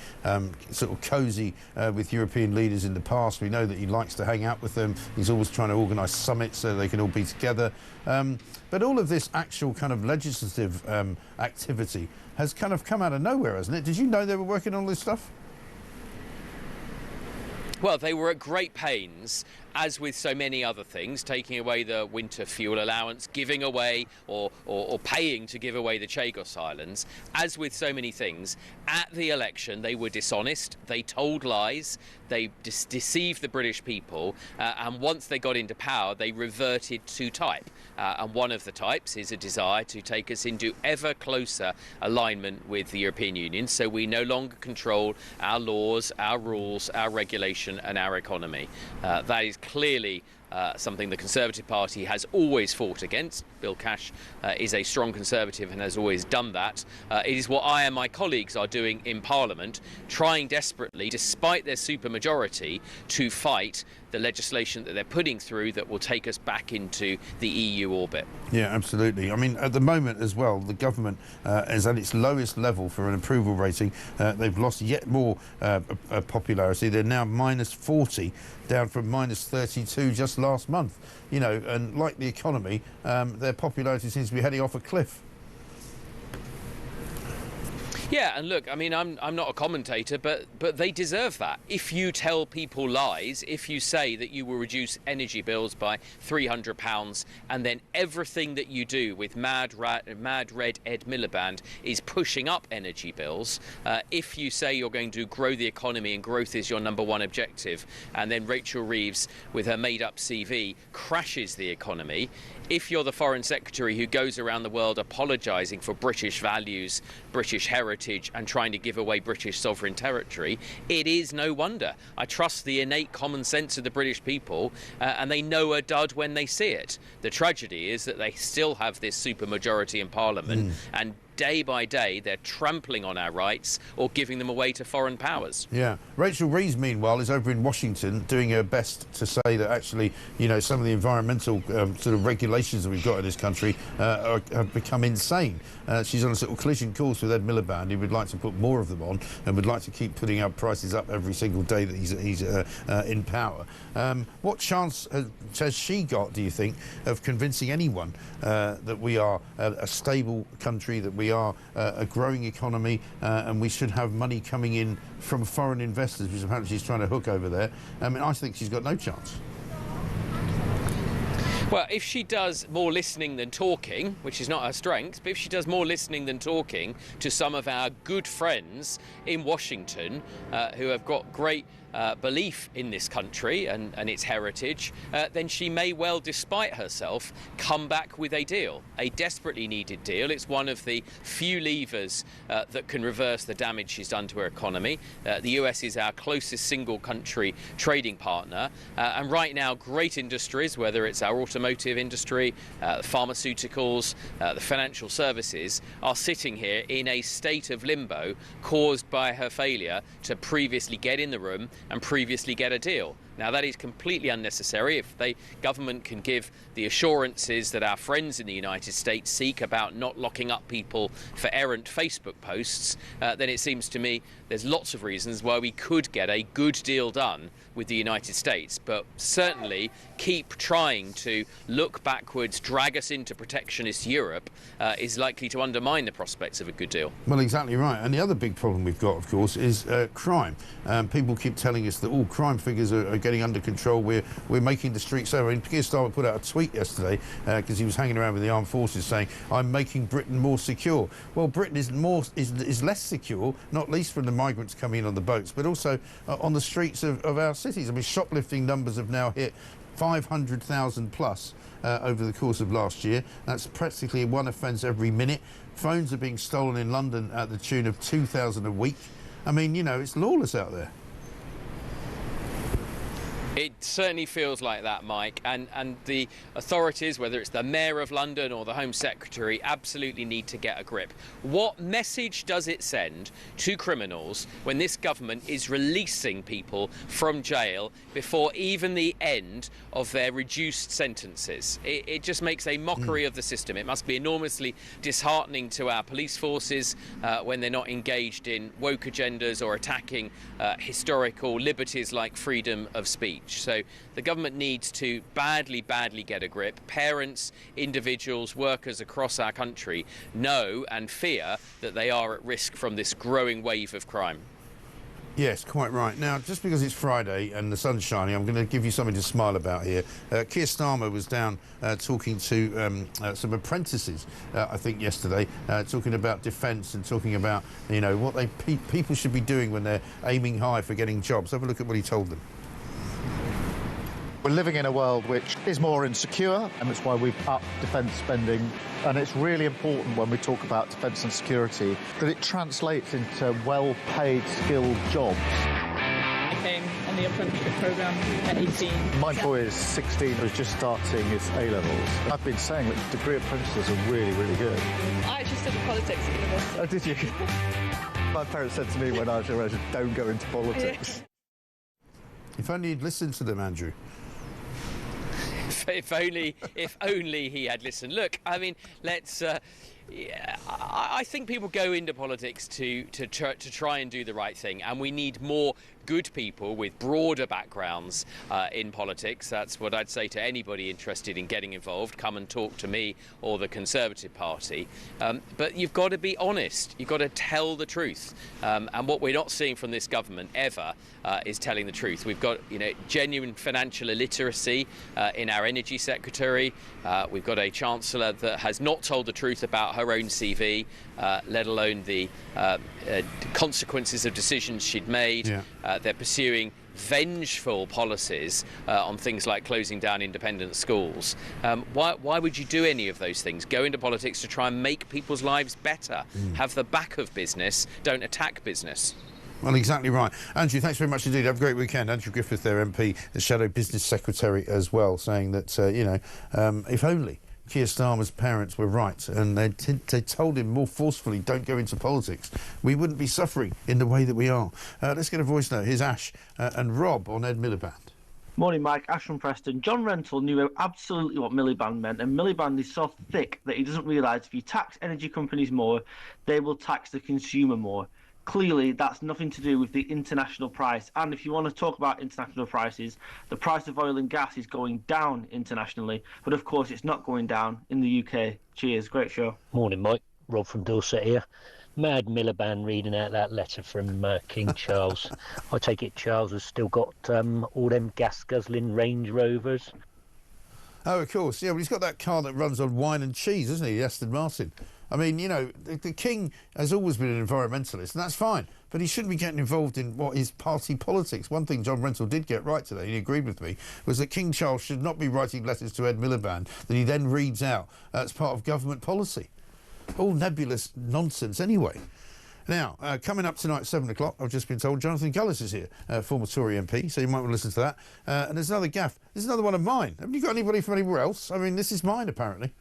sort of cosy with European leaders in the past. We know that he likes to hang out with them. He's always trying to organise summits so they can all be together. But all of this actual kind of legislative activity has kind of come out of nowhere, hasn't it? Did you know they were working on all this stuff? Well, they were at great pains, as with so many other things, taking away the winter fuel allowance, giving away or paying to give away the Chagos Islands. As with so many things, at the election they were dishonest, they told lies, they deceived the British people, and once they got into power they reverted to type. And one of the types is a desire to take us into ever closer alignment with the European Union, so we no longer control our laws, our rules, our regulation and our economy. That is clearly something the Conservative Party has always fought against. Bill Cash is a strong Conservative and has always done that. It is what I and my colleagues are doing in Parliament, trying desperately, despite their supermajority, to fight the legislation that they're putting through that will take us back into the EU orbit. Yeah, absolutely. I mean, at the moment as well, the government is at its lowest level for an approval rating. They've lost yet more popularity. They're now -40, down from -32 just last month. You know, and like the economy, their popularity seems to be heading off a cliff. Yeah, and look, I mean, I'm not a commentator, but they deserve that. If you tell people lies, if you say that you will reduce energy bills by £300, and then everything that you do with Mad Red Ed Miliband is pushing up energy bills, if you say you're going to grow the economy and growth is your #1 objective, and then Rachel Reeves, with her made-up CV, crashes the economy, if you're the Foreign Secretary who goes around the world apologising for British values, British heritage and trying to give away British sovereign territory, it is no wonder. I trust the innate common sense of the British people, and they know a dud when they see it. The tragedy is that they still have this supermajority in Parliament, and day by day they're trampling on our rights or giving them away to foreign powers. Yeah. Rachel Reeves, meanwhile, is over in Washington doing her best to say that actually, you know, some of the environmental sort of regulations that we've got in this country have become insane. She's on a sort of collision course with Ed Miliband, who would like to put more of them on and would like to keep putting our prices up every single day that he's in power. What chance has she got, do you think, of convincing anyone that we are a stable country, that we are a growing economy, and we should have money coming in from foreign investors, which apparently she's trying to hook over there? I mean, I think she's got no chance. Well, if she does more listening than talking, which is not her strength, but if she does more listening than talking to some of our good friends in Washington who have got great belief in this country and its heritage, then she may well, despite herself, come back with a deal, a desperately needed deal. It's one of the few levers that can reverse the damage she's done to her economy. The US is our closest single country trading partner, and right now great industries, whether it's our automotive industry, pharmaceuticals, the financial services, are sitting here in a state of limbo caused by her failure to previously get in the room and previously get a deal. Now, that is completely unnecessary. If the government can give the assurances that our friends in the United States seek about not locking up people for errant Facebook posts, then it seems to me there's lots of reasons why we could get a good deal done with the United States, but certainly keep trying to look backwards, drag us into protectionist Europe, is likely to undermine the prospects of a good deal. Well, exactly right. And the other big problem we've got, of course, is crime. People keep telling us that all crime figures are getting under control. We're making the streets safer. And Keir Starmer put out a tweet yesterday because he was hanging around with the armed forces saying, "I'm making Britain more secure." Well, Britain is less secure, not least from the migrants coming in on the boats, but also on the streets of our cities. I mean, shoplifting numbers have now hit 500,000 plus over the course of last year. That's practically one offence every minute. Phones are being stolen in London at the tune of 2,000 a week. I mean, you know, it's lawless out there. It certainly feels like that, Mike, and the authorities, whether it's the Mayor of London or the Home Secretary, absolutely need to get a grip. What message does it send to criminals when this government is releasing people from jail before even the end of their reduced sentences? It just makes a mockery of the system. It must be enormously disheartening to our police forces when they're not engaged in woke agendas or attacking historical liberties like freedom of speech. So the government needs to badly get a grip. Parents, individuals, workers across our country know and fear that they are at risk from this growing wave of crime. Yes, quite right. Now, just because it's Friday and the sun's shining, I'm going to give you something to smile about here. Keir Starmer was down talking to some apprentices, I think, yesterday, talking about defence and talking about, you know, what people should be doing when they're aiming high for getting jobs. Have a look at what he told them. We're living in a world which is more insecure, and that's why we've upped defence spending. And it's really important when we talk about defence and security that it translates into well-paid, skilled jobs. I came on the apprenticeship programme at 18. My boy is 16, was just starting his A-levels. I've been saying that degree apprentices are really, really good. I actually studied politics at university. Oh, did you? My parents said to me when I was your age, don't go into politics. If only you'd listened to them, Andrew. If only he had listened. Look, I mean, let's. I think people go into politics to try and do the right thing, and we need more good people with broader backgrounds in politics. That's what I'd say to anybody interested in getting involved. Come and talk to me or the Conservative Party. But you've got to be honest. You've got to tell the truth. And what we're not seeing from this government ever is telling the truth. We've got, you know, genuine financial illiteracy in our Energy Secretary. We've got a Chancellor that has not told the truth about her own CV, let alone the consequences of decisions she'd made. Yeah. They're pursuing vengeful policies on things like closing down independent schools. Why would you do any of those things? Go into politics to try and make people's lives better. Have the back of business, don't attack business. Well, exactly right. Andrew, thanks very much indeed. Have a great weekend. Andrew Griffith, their MP, the Shadow Business Secretary as well, saying that, you know, if only Keir Starmer's parents were right and they told him more forcefully, don't go into politics, we wouldn't be suffering in the way that we are. Let's get a voice note. Here's Ash and Rob on Ed Miliband. Morning, Mike. Ash from Preston. John Rentoul knew absolutely what Miliband meant, and Miliband is so thick that he doesn't realise if you tax energy companies more, they will tax the consumer more. Clearly, that's nothing to do with the international price. And if you want to talk about international prices, the price of oil and gas is going down internationally. But of course, it's not going down in the UK. Cheers. Great show. Morning, Mike. Rob from Dorset here. Mad Miliband reading out that letter from King Charles. I take it Charles has still got all them gas-guzzling Range Rovers. Oh, of course. Yeah, well, he's got that car that runs on wine and cheese, isn't he? Aston Martin. I mean, you know, the King has always been an environmentalist, and that's fine. But he shouldn't be getting involved in what is party politics. One thing John Rentoul did get right today, and he agreed with me, was that King Charles should not be writing letters to Ed Miliband that he then reads out as part of government policy. All nebulous nonsense anyway. Now, coming up tonight at 7 o'clock, I've just been told Jonathan Gullis is here, former Tory MP, so you might want to listen to that. And there's another gaffe. This is another one of mine. Haven't you got anybody from anywhere else? I mean, this is mine, apparently.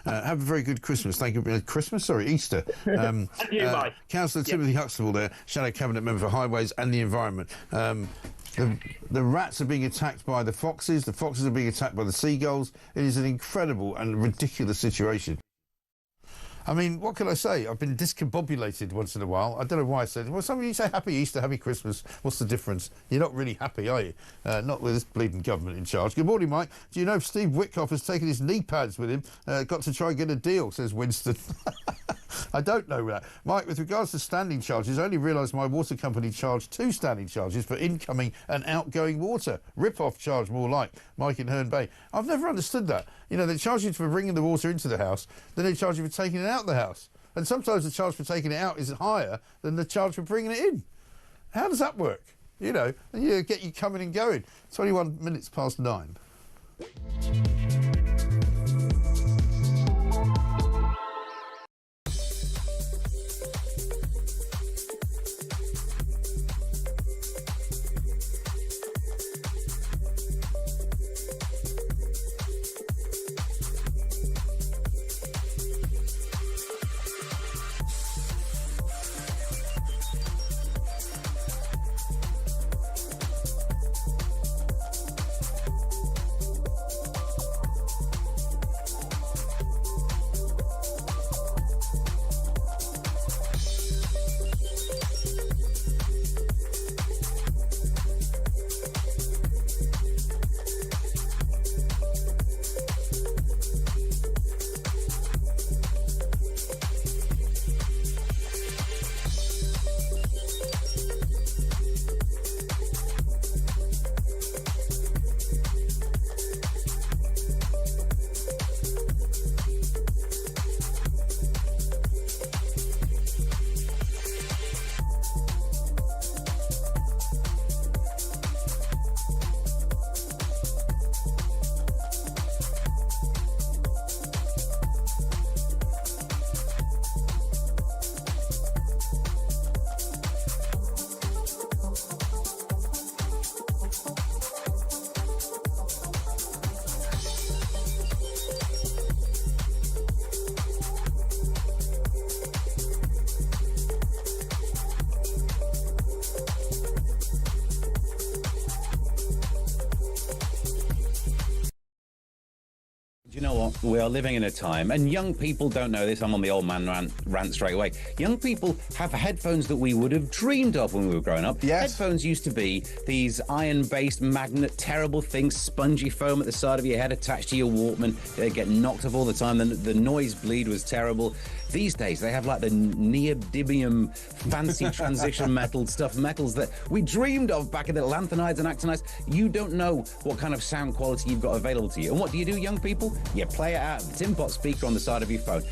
Have a very good Christmas. Thank you. Christmas? Sorry, Easter. And you, Mike. Councillor Timothy Huxtable there, Shadow Cabinet Member for Highways and the Environment. The rats are being attacked by the foxes are being attacked by the seagulls. It is an incredible and ridiculous situation. I mean, what can I say? I've been discombobulated once in a while. I don't know why I said, well, some of you say Happy Easter, Happy Christmas. What's the difference? You're not really happy, are you? Not with this bleeding government in charge. Good morning, Mike. Do you know if Steve Witkoff has taken his knee pads with him? Got to try and get a deal, says Winston. I don't know that. Mike, with regards to standing charges, I only realised my water company charged 2 standing charges for incoming and outgoing water. Rip-off charge more like. Mike in Herne Bay. I've never understood that. You know, they charge you for bringing the water into the house, then they charge you for taking it out the house. And sometimes the charge for taking it out is higher than the charge for bringing it in. How does that work? You know, and you get you coming and going. 21 minutes past 9. You know what? We are living in a time, and young people don't know this. I'm on the old man rant straight away. Young people have headphones that we would have dreamed of when we were growing up. Yes. Headphones used to be these iron-based magnet, terrible things, spongy foam at the side of your head attached to your Walkman. They get knocked off all the time. The noise bleed was terrible. These days, they have like the neodymium, fancy transition metals that we dreamed of back in the lanthanides and actinides. You don't know what kind of sound quality you've got available to you. And what do, young people? You play it out of the tin pot speaker on the side of your phone.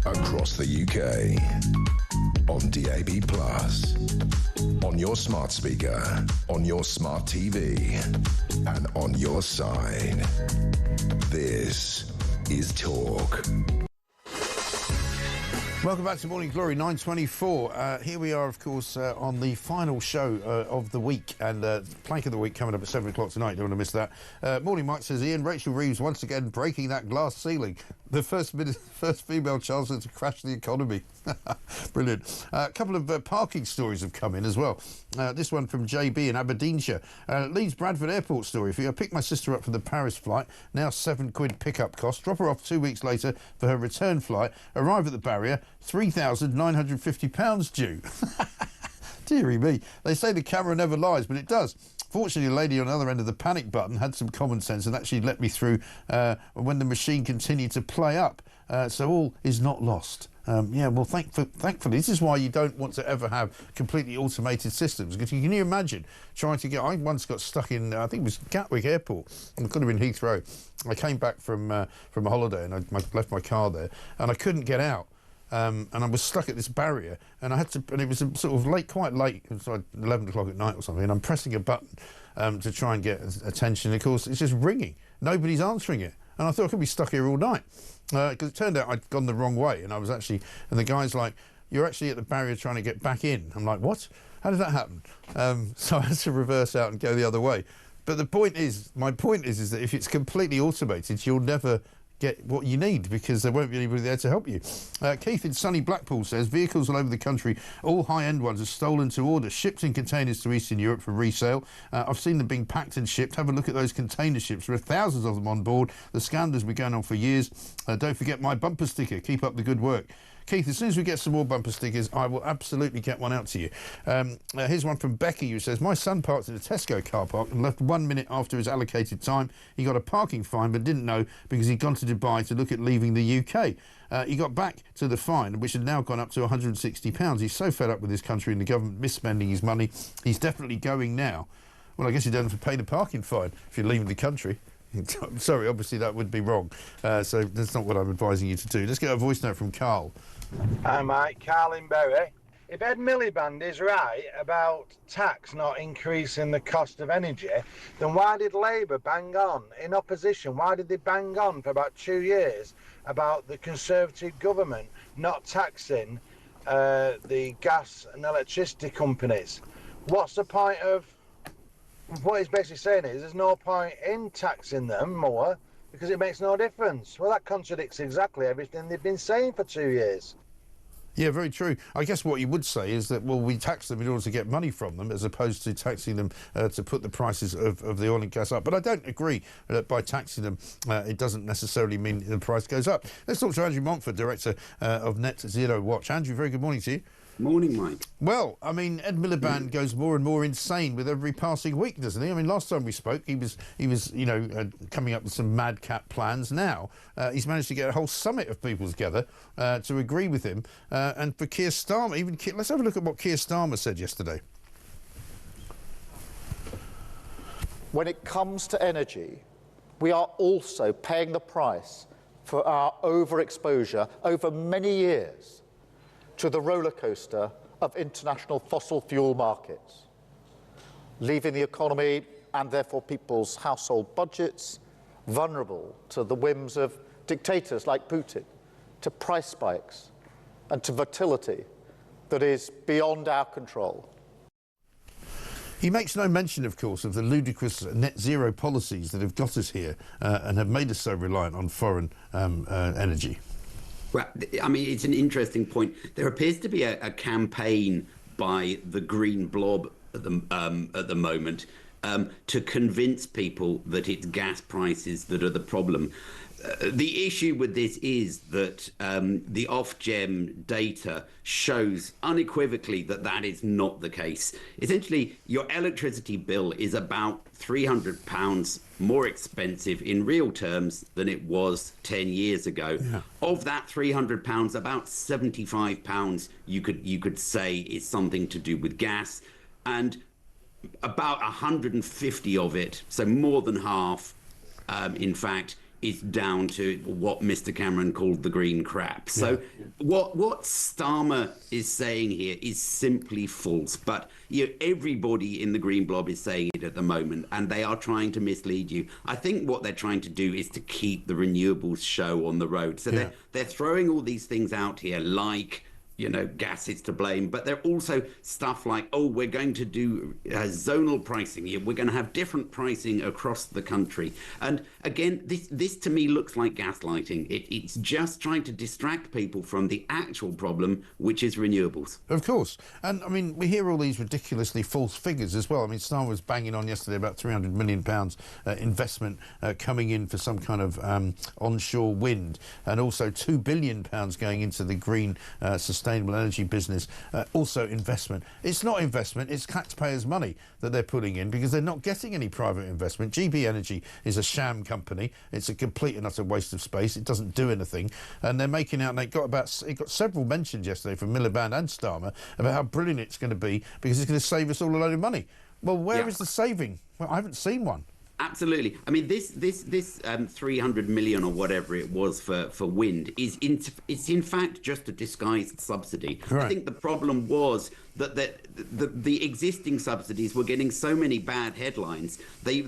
Across the UK, on DAB+, on your smart speaker, on your smart TV, and on your side. This is Talk. Welcome back to Morning Glory, 9:24. Here we are, of course, on the final show of the week, and Plank of the Week coming up at 7 o'clock tonight. Don't want to miss that. Morning, Mike, says Ian. Rachel Reeves once again breaking that glass ceiling. The first female chancellor to crash the economy. Brilliant. A couple of parking stories have come in as well. This one from JB in Aberdeenshire. Leeds Bradford Airport story for you. I picked my sister up for the Paris flight. Now £7 pickup cost. Drop her off 2 weeks later for her return flight. Arrive at the barrier. £3,950 due. Deary me. They say the camera never lies, but it does. Fortunately, a lady on the other end of the panic button had some common sense and actually let me through when the machine continued to play up. So all is not lost. Yeah, well, thankfully, this is why you don't want to ever have completely automated systems. Because can you imagine trying to get... I once got stuck in, I think it was Gatwick Airport, and it could have been Heathrow. I came back from a holiday and I left my car there, and I couldn't get out. and I was stuck at this barrier, and I had to, and it was sort of late, quite late, it was like 11 o'clock at night or something, and I'm pressing a button to try and get attention. Of course, it's just ringing. Nobody's answering it. And I thought I could be stuck here all night. Because it turned out I'd gone the wrong way, and I was actually, and the guy's like, you're actually at the barrier trying to get back in. I'm like, what? How did that happen? So I had to reverse out and go the other way. But the point is, my point is that if it's completely automated, you'll never get what you need because there won't be anybody there to help you. Keith in sunny Blackpool says vehicles all over the country, all high-end ones, are stolen to order, shipped in containers to Eastern Europe for resale. I've seen them being packed and shipped. Have a look at those container ships. There are thousands of them on board. The scandal's been going on for years. Don't forget my bumper sticker. Keep up the good work. Keith, as soon as we get some more bumper stickers, I will absolutely get one out to you. Here's one from Becky who says, my son parked at a Tesco car park and left 1 minute after his allocated time. He got a parking fine but didn't know because he'd gone to Dubai to look at leaving the UK. He got back to the fine, which had now gone up to £160. He's so fed up with his country and the government misspending his money. He's definitely going now. Well, I guess you don't have to pay the parking fine if you're leaving the country. I'm sorry, obviously that would be wrong. So that's not what I'm advising you to do. Let's get a voice note from Carl. Hi, Mike. Carl in Bury. If Ed Miliband is right about tax not increasing the cost of energy, then why did Labour bang on in opposition? Why did they bang on for about 2 years about the Conservative government not taxing the gas and electricity companies? What's the point of... What he's basically saying is there's no point in taxing them more because it makes no difference. Well, that contradicts exactly everything they've been saying for 2 years. Yeah, very true. I guess what you would say is that, well, we tax them in order to get money from them as opposed to taxing them to put the prices of the oil and gas up. But I don't agree that by taxing them, it doesn't necessarily mean the price goes up. Let's talk to Andrew Montford, Director of Net Zero Watch. Andrew, very good morning to you. Morning, Mike. Well, I mean, Ed Miliband goes more and more insane with every passing week, doesn't he? I mean, last time we spoke, he was, you know, coming up with some madcap plans. Now, he's managed to get a whole summit of people together to agree with him. And for Keir Starmer, let's have a look at what Keir Starmer said yesterday. When it comes to energy, we are also paying the price for our overexposure over many years to the roller coaster of international fossil fuel markets, leaving the economy and therefore people's household budgets vulnerable to the whims of dictators like Putin, to price spikes and to volatility that is beyond our control. He makes no mention, of course, of the ludicrous net zero policies that have got us here and have made us so reliant on foreign energy. Well, I mean, it's an interesting point. There appears to be a campaign by the Green Blob at the moment to convince people that it's gas prices that are the problem. The issue with this is that the Ofgem data shows unequivocally that that is not the case. Essentially, your electricity bill is about £300 more expensive in real terms than it was 10 years ago. Yeah. Of that £300, about £75 you could say is something to do with gas, and about 150 of it, so more than half, in fact, is down to what Mr. Cameron called the green crap. So what Starmer is saying here is simply false. But everybody in the Green Blob is saying it at the moment, and they are trying to mislead you. I think what they're trying to do is to keep the renewables show on the road. So they're throwing all these things out here like, gas is to blame, but they're also stuff like, oh, we're going to do zonal pricing here. We're going to have different pricing across the country. And again, this to me looks like gaslighting. It's just trying to distract people from the actual problem, which is renewables. Of course. And, I mean, we hear all these ridiculously false figures as well. I mean, Starmer was banging on yesterday about £300 million investment coming in for some kind of onshore wind, and also £2 billion going into the green sustainable energy business, also investment. It's not investment, it's taxpayers' money that they're putting in because they're not getting any private investment. GB Energy is a sham company. It's a complete and utter waste of space. It doesn't do anything. And they're making out, and it got several mentions yesterday from Miliband and Starmer about how brilliant it's going to be because it's going to save us all a load of money. Well, where is the saving? Well, I haven't seen one. Absolutely. I mean, this 300 million or whatever it was for wind it's in fact just a disguised subsidy. Right. I think the problem was that the existing subsidies were getting so many bad headlines. They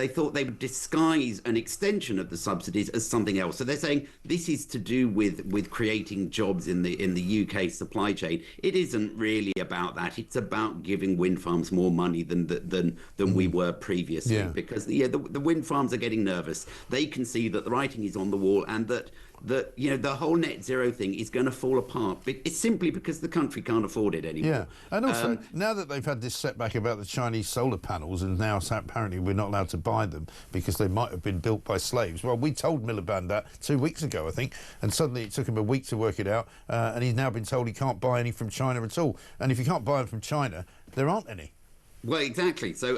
thought they would disguise an extension of the subsidies as something else. So they're saying this is to do with creating jobs in the UK supply chain. It isn't really about that. It's about giving wind farms more money than we were previously. Yeah. Because the wind farms are getting nervous. They can see that the writing is on the wall, and that the whole net zero thing is going to fall apart. It's simply because the country can't afford it anymore. Yeah, and also now that they've had this setback about the Chinese solar panels, and now apparently we're not allowed to buy them because they might have been built by slaves. Well, we told Miliband that 2 weeks ago, I think, and suddenly it took him a week to work it out, and he's now been told he can't buy any from China at all. And if you can't buy them from China, there aren't any. Well, exactly. So,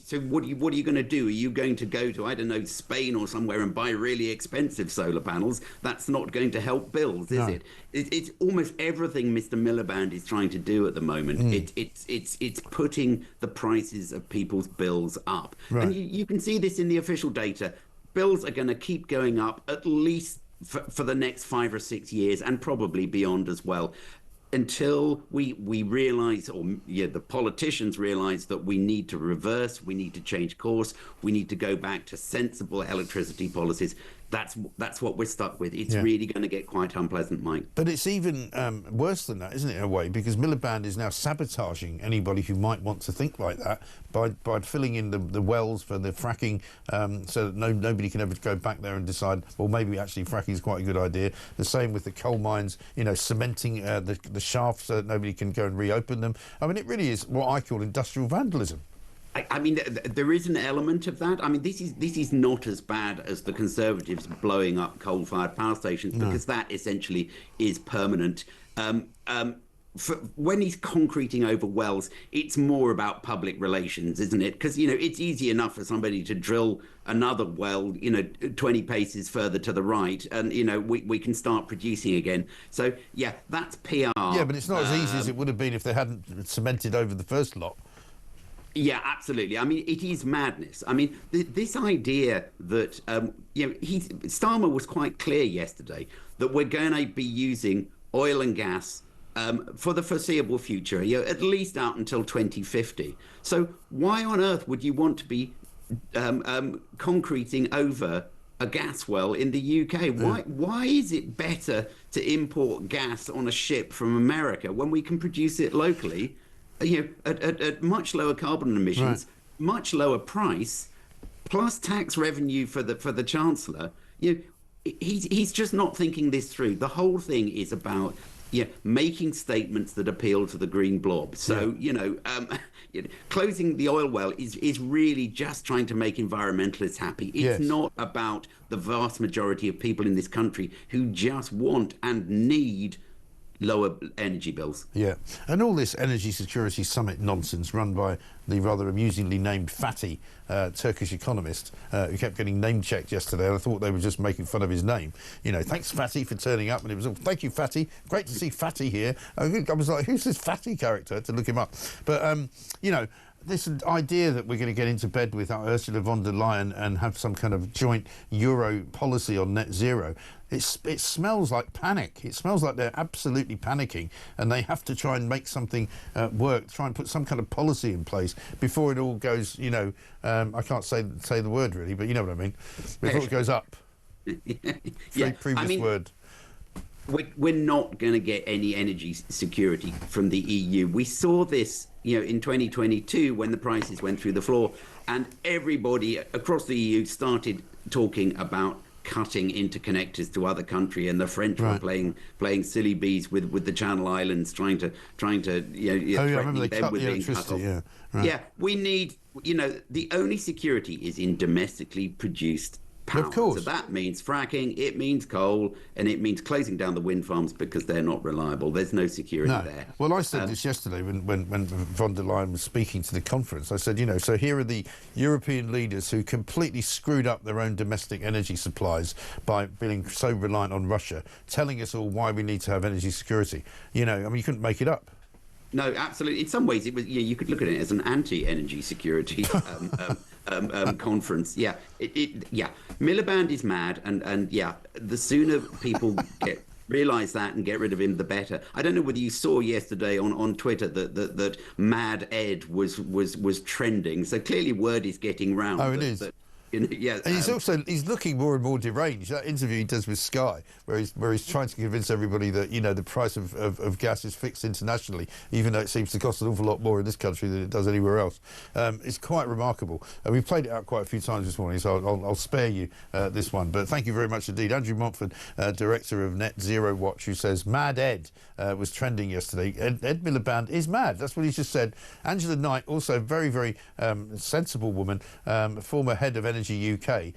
so what are you going to do? Are you going to go to, I don't know, Spain or somewhere and buy really expensive solar panels? That's not going to help bills, is it? It's almost everything Mr. Miliband is trying to do at the moment. It's putting the prices of people's bills up, and you can see this in the official data. Bills are going to keep going up at least for the next 5 or 6 years, and probably beyond as well, until we realise, or the politicians realise, that we need to reverse, we need to change course, we need to go back to sensible electricity policies. That's what we're stuck with. It's really going to get quite unpleasant, Mike. But it's even worse than that, isn't it, in a way? Because Miliband is now sabotaging anybody who might want to think like that by filling in the wells for the fracking, so that nobody can ever go back there and decide, well, maybe actually fracking is quite a good idea. The same with the coal mines, cementing the shafts so that nobody can go and reopen them. I mean, it really is what I call industrial vandalism. I mean, there is an element of that. I mean, this is not as bad as the Conservatives blowing up coal-fired power stations, because that essentially is permanent. When he's concreting over wells, it's more about public relations, isn't it? Because, it's easy enough for somebody to drill another well, 20 paces further to the right, and, we can start producing again. So, yeah, that's PR. Yeah, but it's not as easy as it would have been if they hadn't cemented over the first lot. Yeah, absolutely. I mean, it is madness. I mean, this idea that, Starmer was quite clear yesterday that we're going to be using oil and gas for the foreseeable future, at least out until 2050. So why on earth would you want to be concreting over a gas well in the UK? Why is it better to import gas on a ship from America when we can produce it locally? At much lower carbon emissions, much lower price, plus tax revenue for the Chancellor. He's just not thinking this through. The whole thing is about making statements that appeal to the green blob. So closing the oil well is really just trying to make environmentalists happy. It's not about the vast majority of people in this country who just want and need lower energy bills. Yeah, and all this energy security summit nonsense run by the rather amusingly named Fatih, Turkish economist, who kept getting name-checked yesterday, and I thought they were just making fun of his name. Thanks, Fatih, for turning up, and it was, thank you, Fatih, great to see Fatih here. I was like, who's this Fatih character, to look him up. But, this idea that we're going to get into bed with Ursula von der Leyen and have some kind of joint Euro policy on net zero, it smells like panic. It smells like they're absolutely panicking, and they have to try and make something work, try and put some kind of policy in place before it all goes, I can't say the word really, but you know what I mean, before it goes up. Previous word. We're not going to get any energy security from the EU. We saw this, in 2022 when the prices went through the floor, and everybody across the EU started talking about cutting interconnectors to other country, and the French were playing silly bees with the Channel Islands, trying to threatening them with being cut off. Yeah, we need, the only security is in domestically produced power. Of course. So that means fracking, it means coal, and it means closing down the wind farms because they're not reliable. There's no security there. Well, I said this yesterday when von der Leyen was speaking to the conference. I said, so here are the European leaders who completely screwed up their own domestic energy supplies by being so reliant on Russia, telling us all why we need to have energy security. You couldn't make it up. No, absolutely. In some ways, it was. You could look at it as an anti-energy security conference. Yeah, Miliband is mad, and yeah, the sooner people realise that and get rid of him, the better. I don't know whether you saw yesterday on Twitter that Mad Ed was trending. So clearly, word is getting round. Oh, it is. Yeah, and he's looking more and more deranged. That interview he does with Sky, where he's trying to convince everybody that the price of gas is fixed internationally, even though it seems to cost an awful lot more in this country than it does anywhere else. It's quite remarkable. We've played it out quite a few times this morning, so I'll spare you this one. But thank you very much indeed, Andrew Montford, director of Net Zero Watch, who says Mad Ed was trending yesterday. Ed Miliband is mad. That's what he just said. Angela Knight, also very, very sensible woman, former head of Energy UK,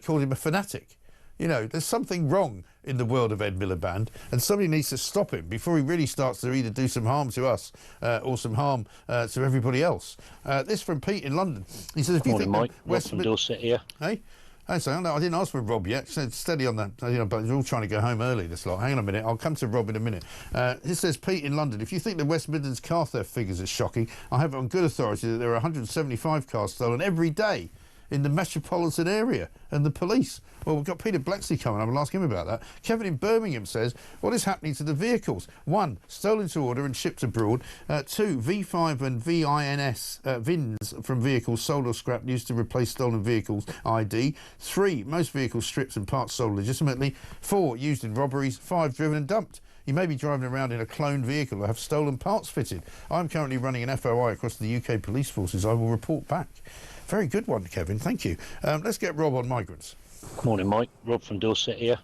called him a fanatic. There's something wrong in the world of Ed Miliband, and somebody needs to stop him before he really starts to either do some harm to us or some harm to everybody else. This from Pete in London. He says, if you think Mike, West from Dorset here. Hey? So no, I didn't ask for Rob yet. Steady on that. But they're all trying to go home early, this lot. Hang on a minute. I'll come to Rob in a minute. It says, Pete in London, if you think the West Midlands car theft figures are shocking, I have it on good authority that there are 175 cars stolen every day in the metropolitan area, and the police. Well, we've got Peter Blexley coming up. I'll ask him about that. Kevin in Birmingham says, what is happening to the vehicles? 1, stolen to order and shipped abroad. 2, V5 and VINS VINs from vehicles sold or scrapped used to replace stolen vehicles ID. 3, most vehicles stripped and parts sold legitimately. 4, used in robberies. 5, driven and dumped. You may be driving around in a cloned vehicle or have stolen parts fitted. I'm currently running an FOI across the UK police forces. I will report back. Very good one, Kevin. Thank you. Let's get Rob on migrants. Morning, Mike. Rob from Dorset here.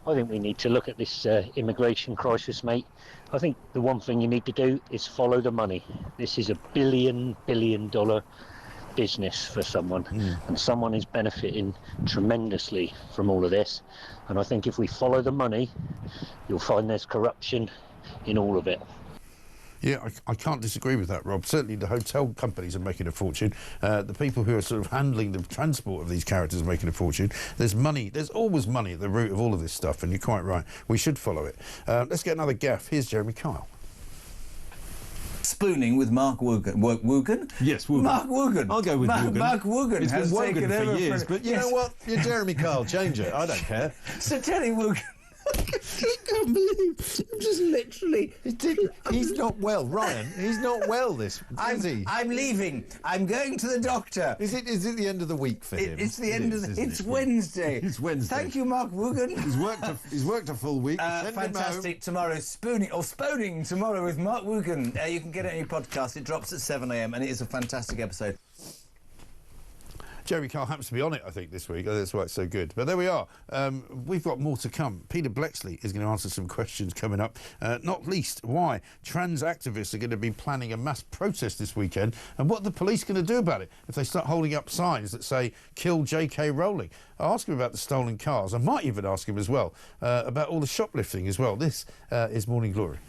I think we need to look at this immigration crisis, mate. I think the one thing you need to do is follow the money. This is a billion dollar business for someone, and someone is benefiting tremendously from all of this. And I think if we follow the money, you'll find there's corruption in all of it. Yeah, I can't disagree with that, Rob. Certainly the hotel companies are making a fortune. The people who are sort of handling the transport of these characters are making a fortune. There's money. There's always money at the root of all of this stuff, and you're quite right. We should follow it. Let's get another gaff. Here's Jeremy Kyle. Spooning with Mark Woogan. Woogan? Yes, Woogan. Mark Woogan. I'll go with Woogan. Mark Woogan it's has been Wogan taken for over years, but you know what? You're Jeremy Kyle. Change it. I don't care. So Terry Woogan. I can't believe I'm just literally. He's not well, Ryan. He's not well. I'm leaving. I'm going to the doctor. Is it the end of the week for him? It's the end of the. It's Wednesday. It's Wednesday. Thank you, Mark Woogan. He's worked a full week. Fantastic. Tomorrow, spooning tomorrow with Mark Woogan. You can get it on your podcast. It drops at 7 a.m. and it is a fantastic episode. Jeremy Kyle happens to be on it, I think, this week. That's why it's so good. But there we are. We've got more to come. Peter Blexley is going to answer some questions coming up. Not least, why trans activists are going to be planning a mass protest this weekend, and what the police going to do about it if they start holding up signs that say, kill J.K. Rowling. I'll ask him about the stolen cars. I might even ask him as well about all the shoplifting as well. This is Morning Glory.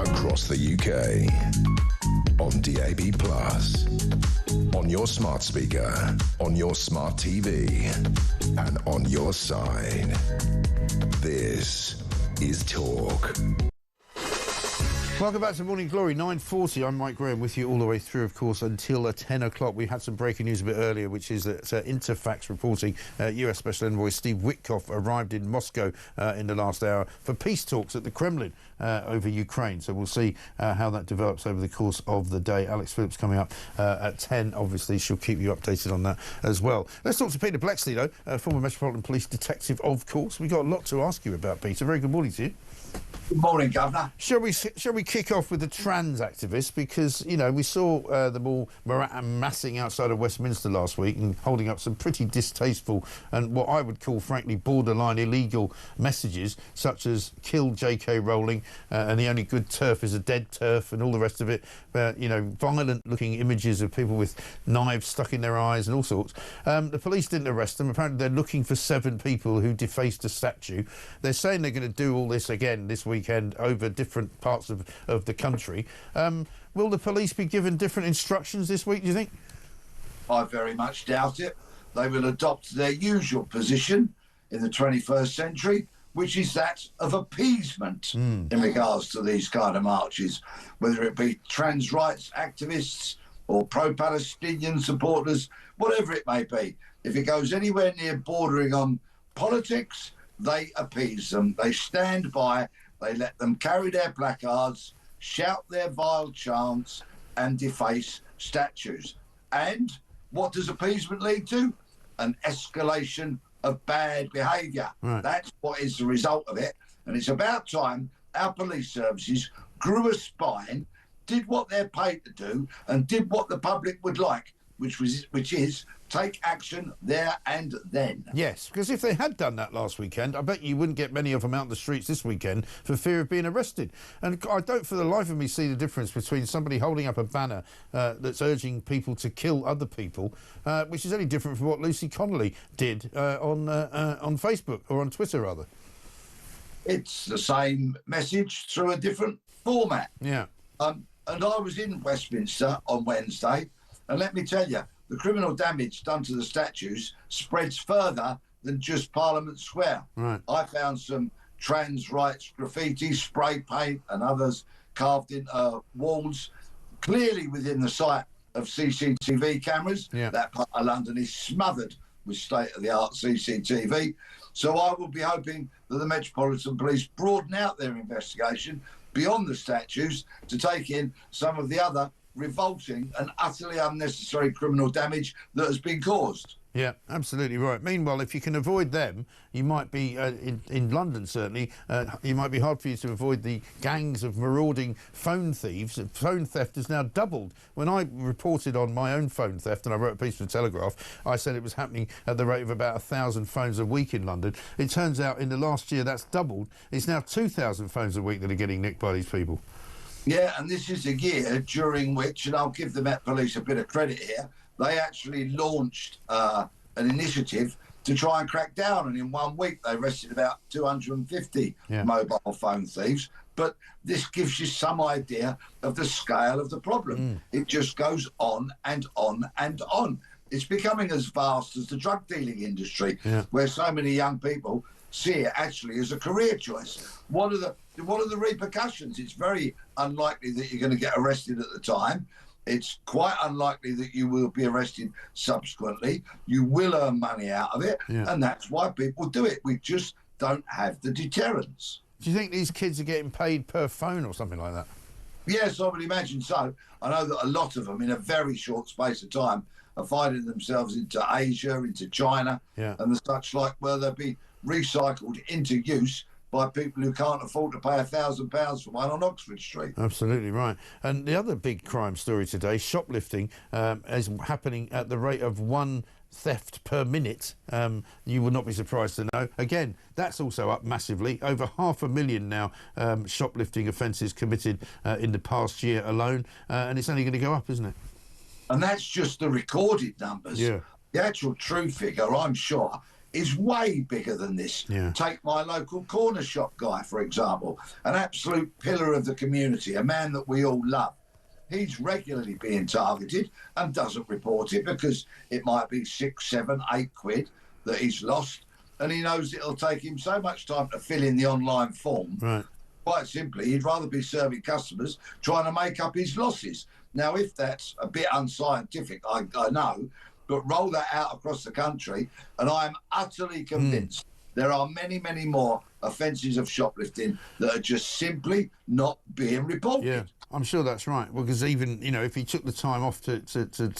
across the UK. On DAB+, on your smart speaker, on your smart TV, and on your side. This is Talk. Welcome back to Morning Glory, 9:40. I'm Mike Graham with you all the way through, of course, until 10 o'clock. We had some breaking news a bit earlier, which is that Interfax reporting US Special Envoy Steve Witkoff arrived in Moscow in the last hour for peace talks at the Kremlin over Ukraine. So we'll see how that develops over the course of the day. Alex Phillips coming up at 10. Obviously, she'll keep you updated on that as well. Let's talk to Peter Blexley, though, former Metropolitan Police detective, of course. We've got a lot to ask you about, Peter. Very good morning to you. Good morning, Governor. Shall we kick off with the trans activists? Because, you know, we saw them all massing outside of Westminster last week and holding up some pretty distasteful and what I would call, frankly, borderline illegal messages, such as kill J.K. Rowling and the only good turf is a dead turf and all the rest of it. You know, violent-looking images of people with knives stuck in their eyes and all sorts. The police didn't arrest them. Apparently they're looking for 7 people who defaced a statue. They're saying they're going to do all this again this weekend over different parts of the country. Will the police be given different instructions this week, do you think? I very much doubt it. They will adopt their usual position in the 21st century, which is that of appeasement in regards to these kind of marches, whether it be trans rights activists or pro-Palestinian supporters, whatever it may be. If it goes anywhere near bordering on politics, they appease them. They stand by, they let them carry their placards, shout their vile chants and deface statues. And what does appeasement lead to? An escalation of bad behaviour. Right. That's what is the result of it. And it's about time our police services grew a spine, did what they're paid to do, and did what the public would like, which is take action there and then. Yes, because if they had done that last weekend, I bet you wouldn't get many of them out in the streets this weekend for fear of being arrested. And I don't for the life of me see the difference between somebody holding up a banner that's urging people to kill other people, which is only different from what Lucy Connolly did on Facebook, or on Twitter, rather. It's the same message through a different format. Yeah. And I was in Westminster on Wednesday, and let me tell you, the criminal damage done to the statues spreads further than just Parliament Square. Right. I found some trans rights graffiti, spray paint and others carved in walls, clearly within the sight of CCTV cameras. Yeah. That part of London is smothered with state-of-the-art CCTV. So I will be hoping that the Metropolitan Police broaden out their investigation beyond the statues to take in some of the other revolting and utterly unnecessary criminal damage that has been caused. Yeah, absolutely right. Meanwhile, if you can avoid them, you might be, in London certainly, it might be hard for you to avoid the gangs of marauding phone thieves. Phone theft has now doubled. When I reported on my own phone theft, and I wrote a piece for the Telegraph, I said it was happening at the rate of about 1,000 phones a week in London. It turns out in the last year that's doubled. It's now 2,000 phones a week that are getting nicked by these people. Yeah, and this is a year during which, and I'll give the Met Police a bit of credit here, they actually launched an initiative to try and crack down, and in 1 week they arrested about 250 mobile phone thieves. But this gives you some idea of the scale of the problem. It just goes on and on and on. It's becoming as vast as the drug dealing industry, where so many young people see it actually as a career choice. What are the repercussions? It's very unlikely that you're going to get arrested at the time. It's quite unlikely that you will be arrested subsequently. You will earn money out of it, and that's why people do it. We just don't have the deterrence. Do you think these kids are getting paid per phone or something like that? Yes, I would imagine so. I know that a lot of them, in a very short space of time, are finding themselves into Asia, into China, and the such like, where they'll be recycled into use by people who can't afford to pay £1,000 for one on Oxford Street. Absolutely right. And the other big crime story today, shoplifting, is happening at the rate of 1 theft per minute. You would not be surprised to know. Again, that's also up massively. Over 500,000 now shoplifting offences committed in the past year alone. And it's only going to go up, isn't it? And that's just the recorded numbers. Yeah. The actual true figure, I'm sure, is way bigger than this. Yeah. Take my local corner shop guy, for example, an absolute pillar of the community, a man that we all love. He's regularly being targeted and doesn't report it because it might be 6, 7, 8 quid that he's lost, and he knows it'll take him so much time to fill in the online form. Right. Quite simply, he'd rather be serving customers trying to make up his losses. Now, if that's a bit unscientific, I know, but roll that out across the country, and I'm utterly convinced there are many, many more offences of shoplifting that are just simply not being reported. Yeah, I'm sure that's right. Well, because even, you know, if he took the time off to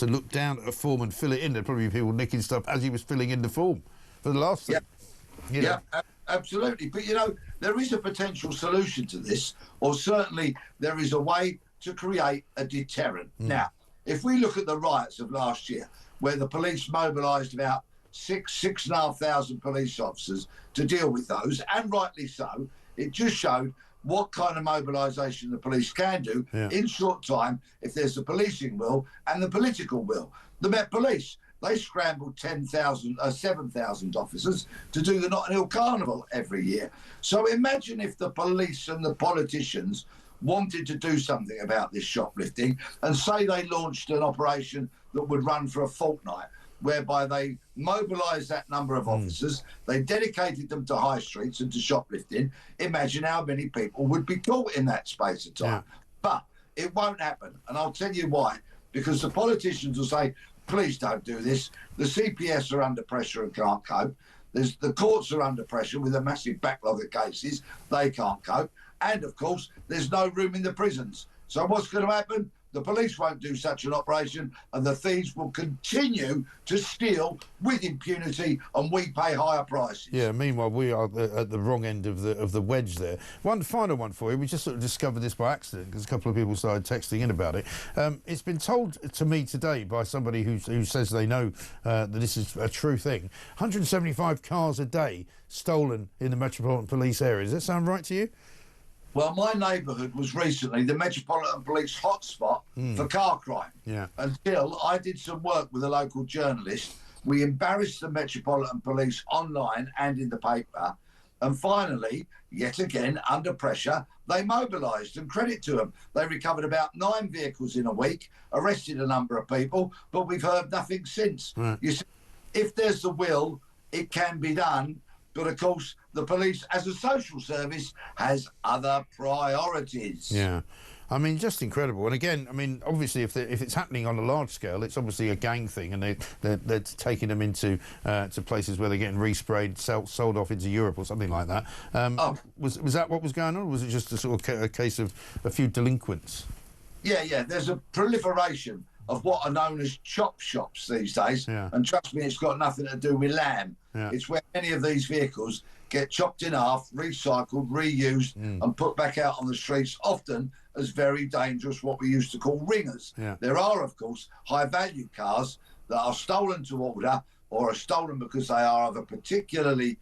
look down at a form and fill it in, there'd probably be people nicking stuff as he was filling in the form for the last thing. Yeah, absolutely. But, you know, there is a potential solution to this, or certainly there is a way to create a deterrent. Now, if we look at the riots of last year, where the police mobilised about 6,500 police officers to deal with those, and rightly so, it just showed what kind of mobilisation the police can do in short time if there's the policing will and the political will. The Met Police, they scrambled 7,000 officers to do the Notting Hill Carnival every year. So imagine if the police and the politicians wanted to do something about this shoplifting, and say they launched an operation that would run for a fortnight, whereby they mobilised that number of officers, they dedicated them to high streets and to shoplifting. Imagine how many people would be caught in that space of time. But it won't happen, and I'll tell you why. Because the politicians will say, please don't do this. The CPS are under pressure and can't cope. The courts are under pressure with a massive backlog of cases. They can't cope. And, of course, there's no room in the prisons. So what's going to happen? The police won't do such an operation, and the thieves will continue to steal with impunity, and we pay higher prices. Yeah, meanwhile, we are at the wrong end of the wedge there. One final one for you. We just sort of discovered this by accident because a couple of people started texting in about it. It's been told to me today by somebody who says they know that this is a true thing. 175 cars a day stolen in the Metropolitan Police area. Does that sound right to you? Well, my neighbourhood was recently the Metropolitan Police hotspot for car crime. Yeah. Until I did some work with a local journalist. We embarrassed the Metropolitan Police online and in the paper. And finally, yet again, under pressure, they mobilised, and credit to them. They recovered about 9 vehicles in a week, arrested a number of people, but we've heard nothing since. Right. You see, if there's the will, it can be done. But, of course, the police, as a social service, has other priorities. Yeah. I mean, just incredible. And again, I mean, obviously, if it's happening on a large scale, it's obviously a gang thing, and they're taking them into to places where they're getting resprayed, sold off into Europe or something like that. Was that what was going on, or was it just a sort of a case of a few delinquents? Yeah. There's a proliferation of what are known as chop shops these days. Yeah. And trust me, it's got nothing to do with lamb. Yeah. It's where many of these vehicles get chopped in half, recycled, reused, and put back out on the streets, often as very dangerous, what we used to call ringers. Yeah. There are, of course, high-value cars that are stolen to order, or are stolen because they are of a particularly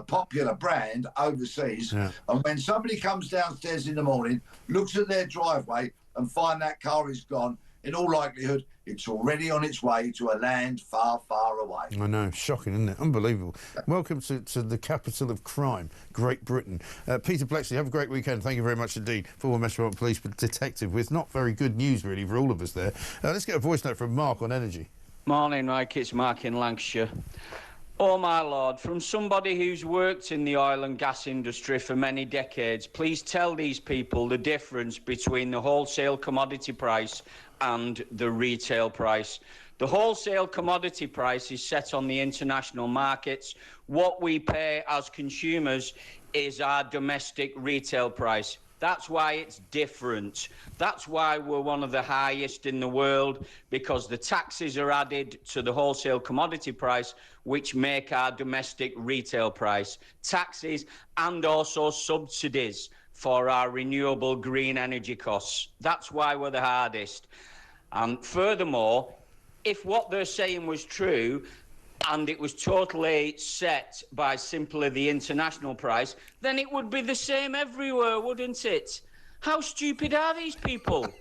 popular brand overseas. Yeah. And when somebody comes downstairs in the morning, looks at their driveway and find that car is gone, in all likelihood, it's already on its way to a land far, far away. I know, shocking, isn't it? Unbelievable. Welcome to the capital of crime, Great Britain. Peter Blexley, have a great weekend. Thank you very much indeed. Former Metropolitan Police detective with not very good news, really, for all of us there. Let's get a voice note from Mark on energy. Morning, Mike. It's Mark in Lancashire. Oh, my Lord, from somebody who's worked in the oil and gas industry for many decades, please tell these people the difference between the wholesale commodity price and the retail price. The wholesale commodity price is set on the international markets. What we pay as consumers is our domestic retail price. That's why it's different. That's why we're one of the highest in the world, because the taxes are added to the wholesale commodity price, which make our domestic retail price. Taxes and also subsidies for our renewable green energy costs. That's why we're the hardest. And furthermore, if what they're saying was true, and it was totally set by simply the international price, then it would be the same everywhere, wouldn't it? How stupid are these people?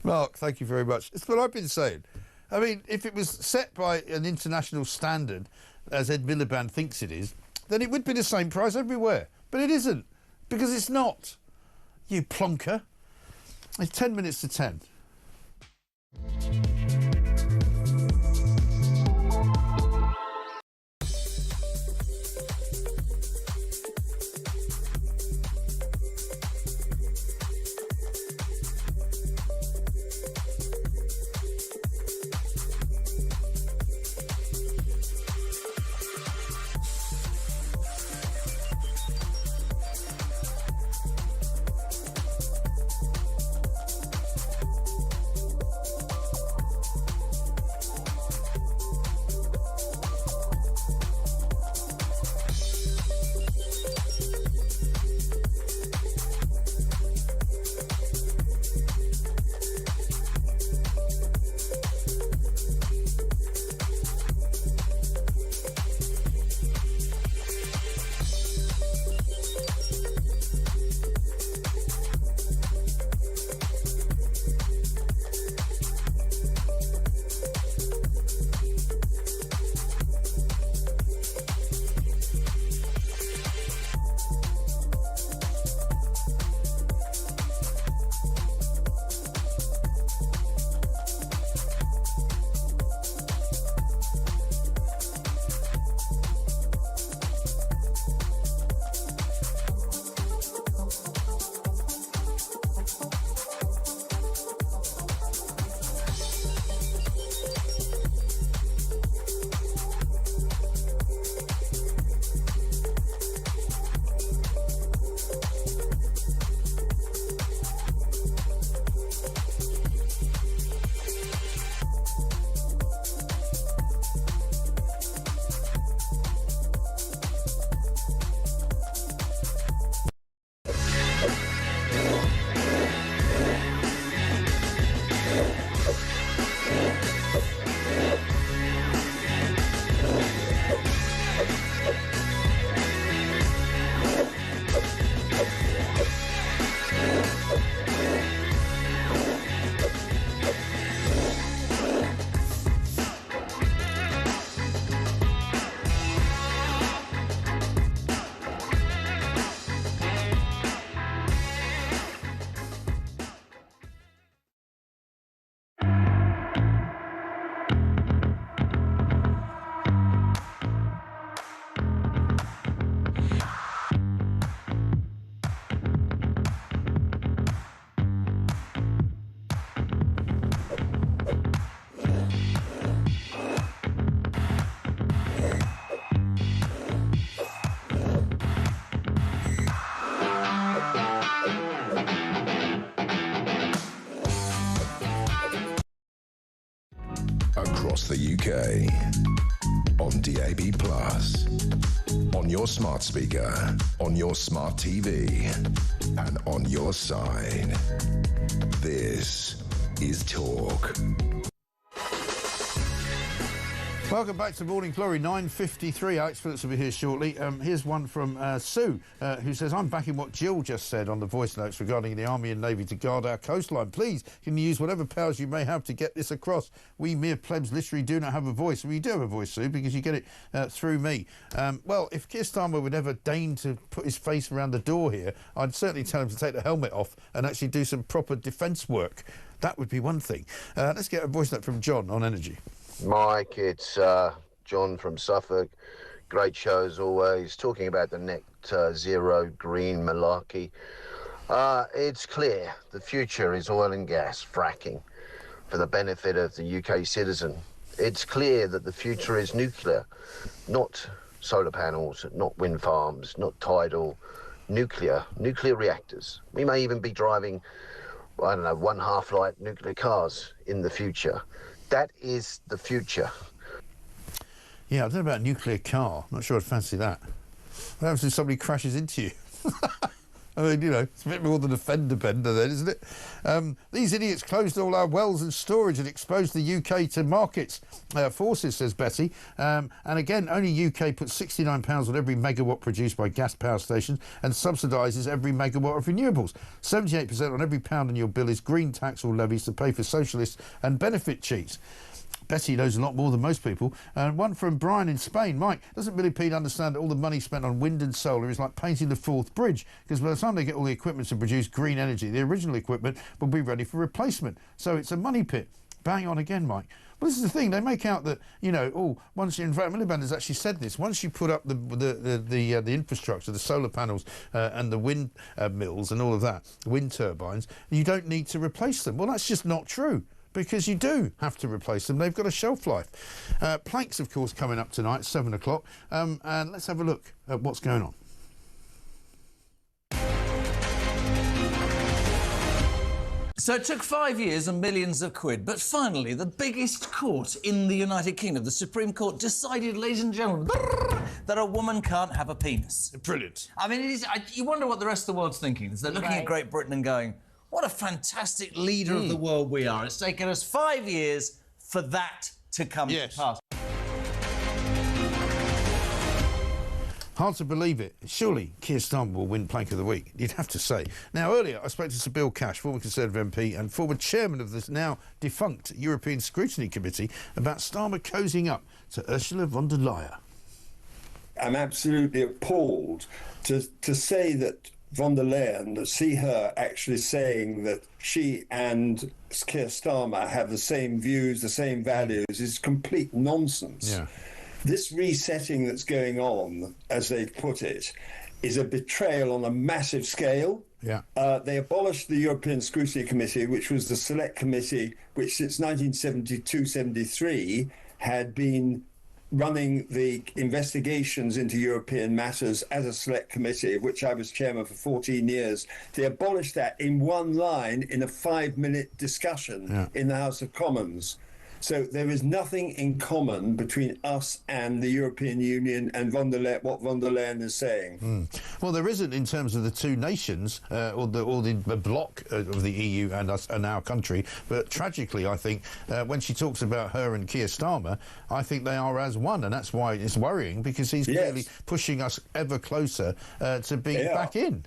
Mark, thank you very much. It's what I've been saying. I mean, if it was set by an international standard, as Ed Miliband thinks it is, then it would be the same price everywhere. But it isn't, because it's not. You plonker. It's 10 minutes to 10. Across the UK, on DAB+, on your smart speaker, on your smart TV, and on your side. This is Talk. Welcome back to Morning Glory, 9:53. Alex Phillips will be here shortly. Here's one from Sue, who says, I'm backing what Jill just said on the voice notes regarding the Army and Navy to guard our coastline. Please, can you use whatever powers you may have to get this across? We mere plebs literally do not have a voice. Well, you do have a voice, Sue, because you get it through me. Well, if Keir Starmer would ever deign to put his face around the door here, I'd certainly tell him to take the helmet off and actually do some proper defence work. That would be one thing. Let's get a voice note from John on energy. Mike, it's John from Suffolk. Great show as always. Talking about the net zero green malarkey. It's clear the future is oil and gas, fracking, for the benefit of the UK citizen. It's clear that the future is nuclear, not solar panels, not wind farms, not tidal, nuclear reactors. We may even be driving, I don't know, one half-light nuclear cars in the future. That is the future. Yeah, I don't know about a nuclear car. I'm not sure I'd fancy that. What happens if somebody crashes into you? I mean, you know, it's a bit more than a fender bender then, isn't it? These idiots closed all our wells and storage and exposed the UK to markets forces, says Betty. And again, only UK puts £69 on every megawatt produced by gas power stations and subsidises every megawatt of renewables. 78% on every pound on your bill is green tax or levies to pay for socialists and benefit cheats. Betty knows a lot more than most people. And one from Brian in Spain. Mike, doesn't Billy Pete understand that all the money spent on wind and solar is like painting the Forth Bridge? Because by the time they get all the equipment to produce green energy, the original equipment will be ready for replacement. So it's a money pit. Bang on again, Mike. Well, this is the thing. They make out that, you know, once you, in fact, Miliband has actually said this. Once you put up the infrastructure, the solar panels and the wind mills and all of that, wind turbines, you don't need to replace them. Well, that's just not true, because you do have to replace them. They've got a shelf life. Planks, of course, coming up tonight, 7 o'clock. And let's have a look at what's going on. So it took 5 years and millions of quid, but finally the biggest court in the United Kingdom, the Supreme Court, decided, ladies and gentlemen, that a woman can't have a penis. Brilliant. I mean, it is, you wonder what the rest of the world's thinking. They're looking at Great Britain and going, what a fantastic leader of the world we are. It's taken us 5 years for that to come to pass. Hard to believe it. Surely Keir Starmer will win Plank of the Week, you'd have to say. Now, earlier I spoke to Sir Bill Cash, former Conservative MP and former chairman of this now defunct European Scrutiny Committee, about Starmer cozying up to Ursula von der Leyen. I'm absolutely appalled to say that von der Leyen, to see her actually saying that she and Keir Starmer have the same views, the same values, is complete nonsense. Yeah. This resetting that's going on, as they've put it, is a betrayal on a massive scale. Yeah. They abolished the European Scrutiny Committee, which was the select committee which since 1972-73 had been running the investigations into European matters as a select committee, which I was chairman for 14 years. They abolished that in one line in a 5-minute discussion in the House of Commons. So there is nothing in common between us and the European Union and what von der Leyen is saying. Well, there isn't in terms of the two nations or the bloc of the EU and us and our country. But tragically, I think when she talks about her and Keir Starmer, I think they are as one, and that's why it's worrying, because he's clearly pushing us ever closer to being back in.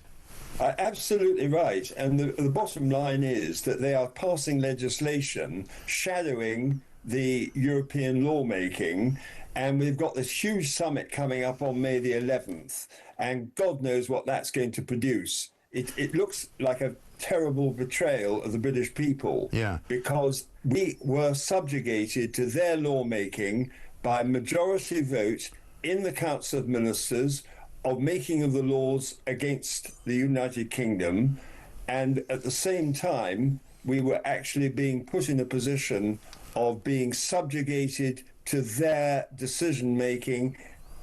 Absolutely right. And the bottom line is that they are passing legislation shadowing the European lawmaking. And we've got this huge summit coming up on May the 11th. And God knows what that's going to produce. It looks like a terrible betrayal of the British people. Yeah. Because we were subjugated to their lawmaking by majority vote in the Council of Ministers of making of the laws against the United Kingdom, and at the same time we were actually being put in a position of being subjugated to their decision making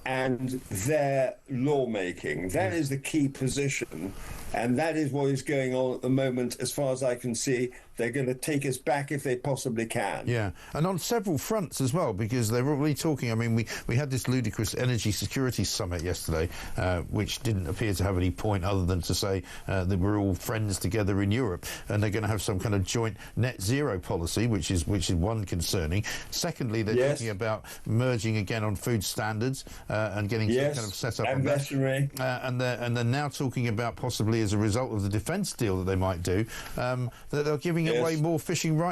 and their lawmaking. That is the key position, and that is what is going on at the moment. As far as I can see, they're going to take us back if they possibly can. Yeah, and on several fronts as well, because they're already talking. I mean, we had this ludicrous energy security summit yesterday, which didn't appear to have any point other than to say that we're all friends together in Europe, and they're going to have some kind of joint net zero policy, which is one concerning. Secondly, they're talking about merging again on food standards and getting some kind of set up on veterinary. And they're now talking about possibly as a result of the defence deal that they might do, that they're giving away more fishing rights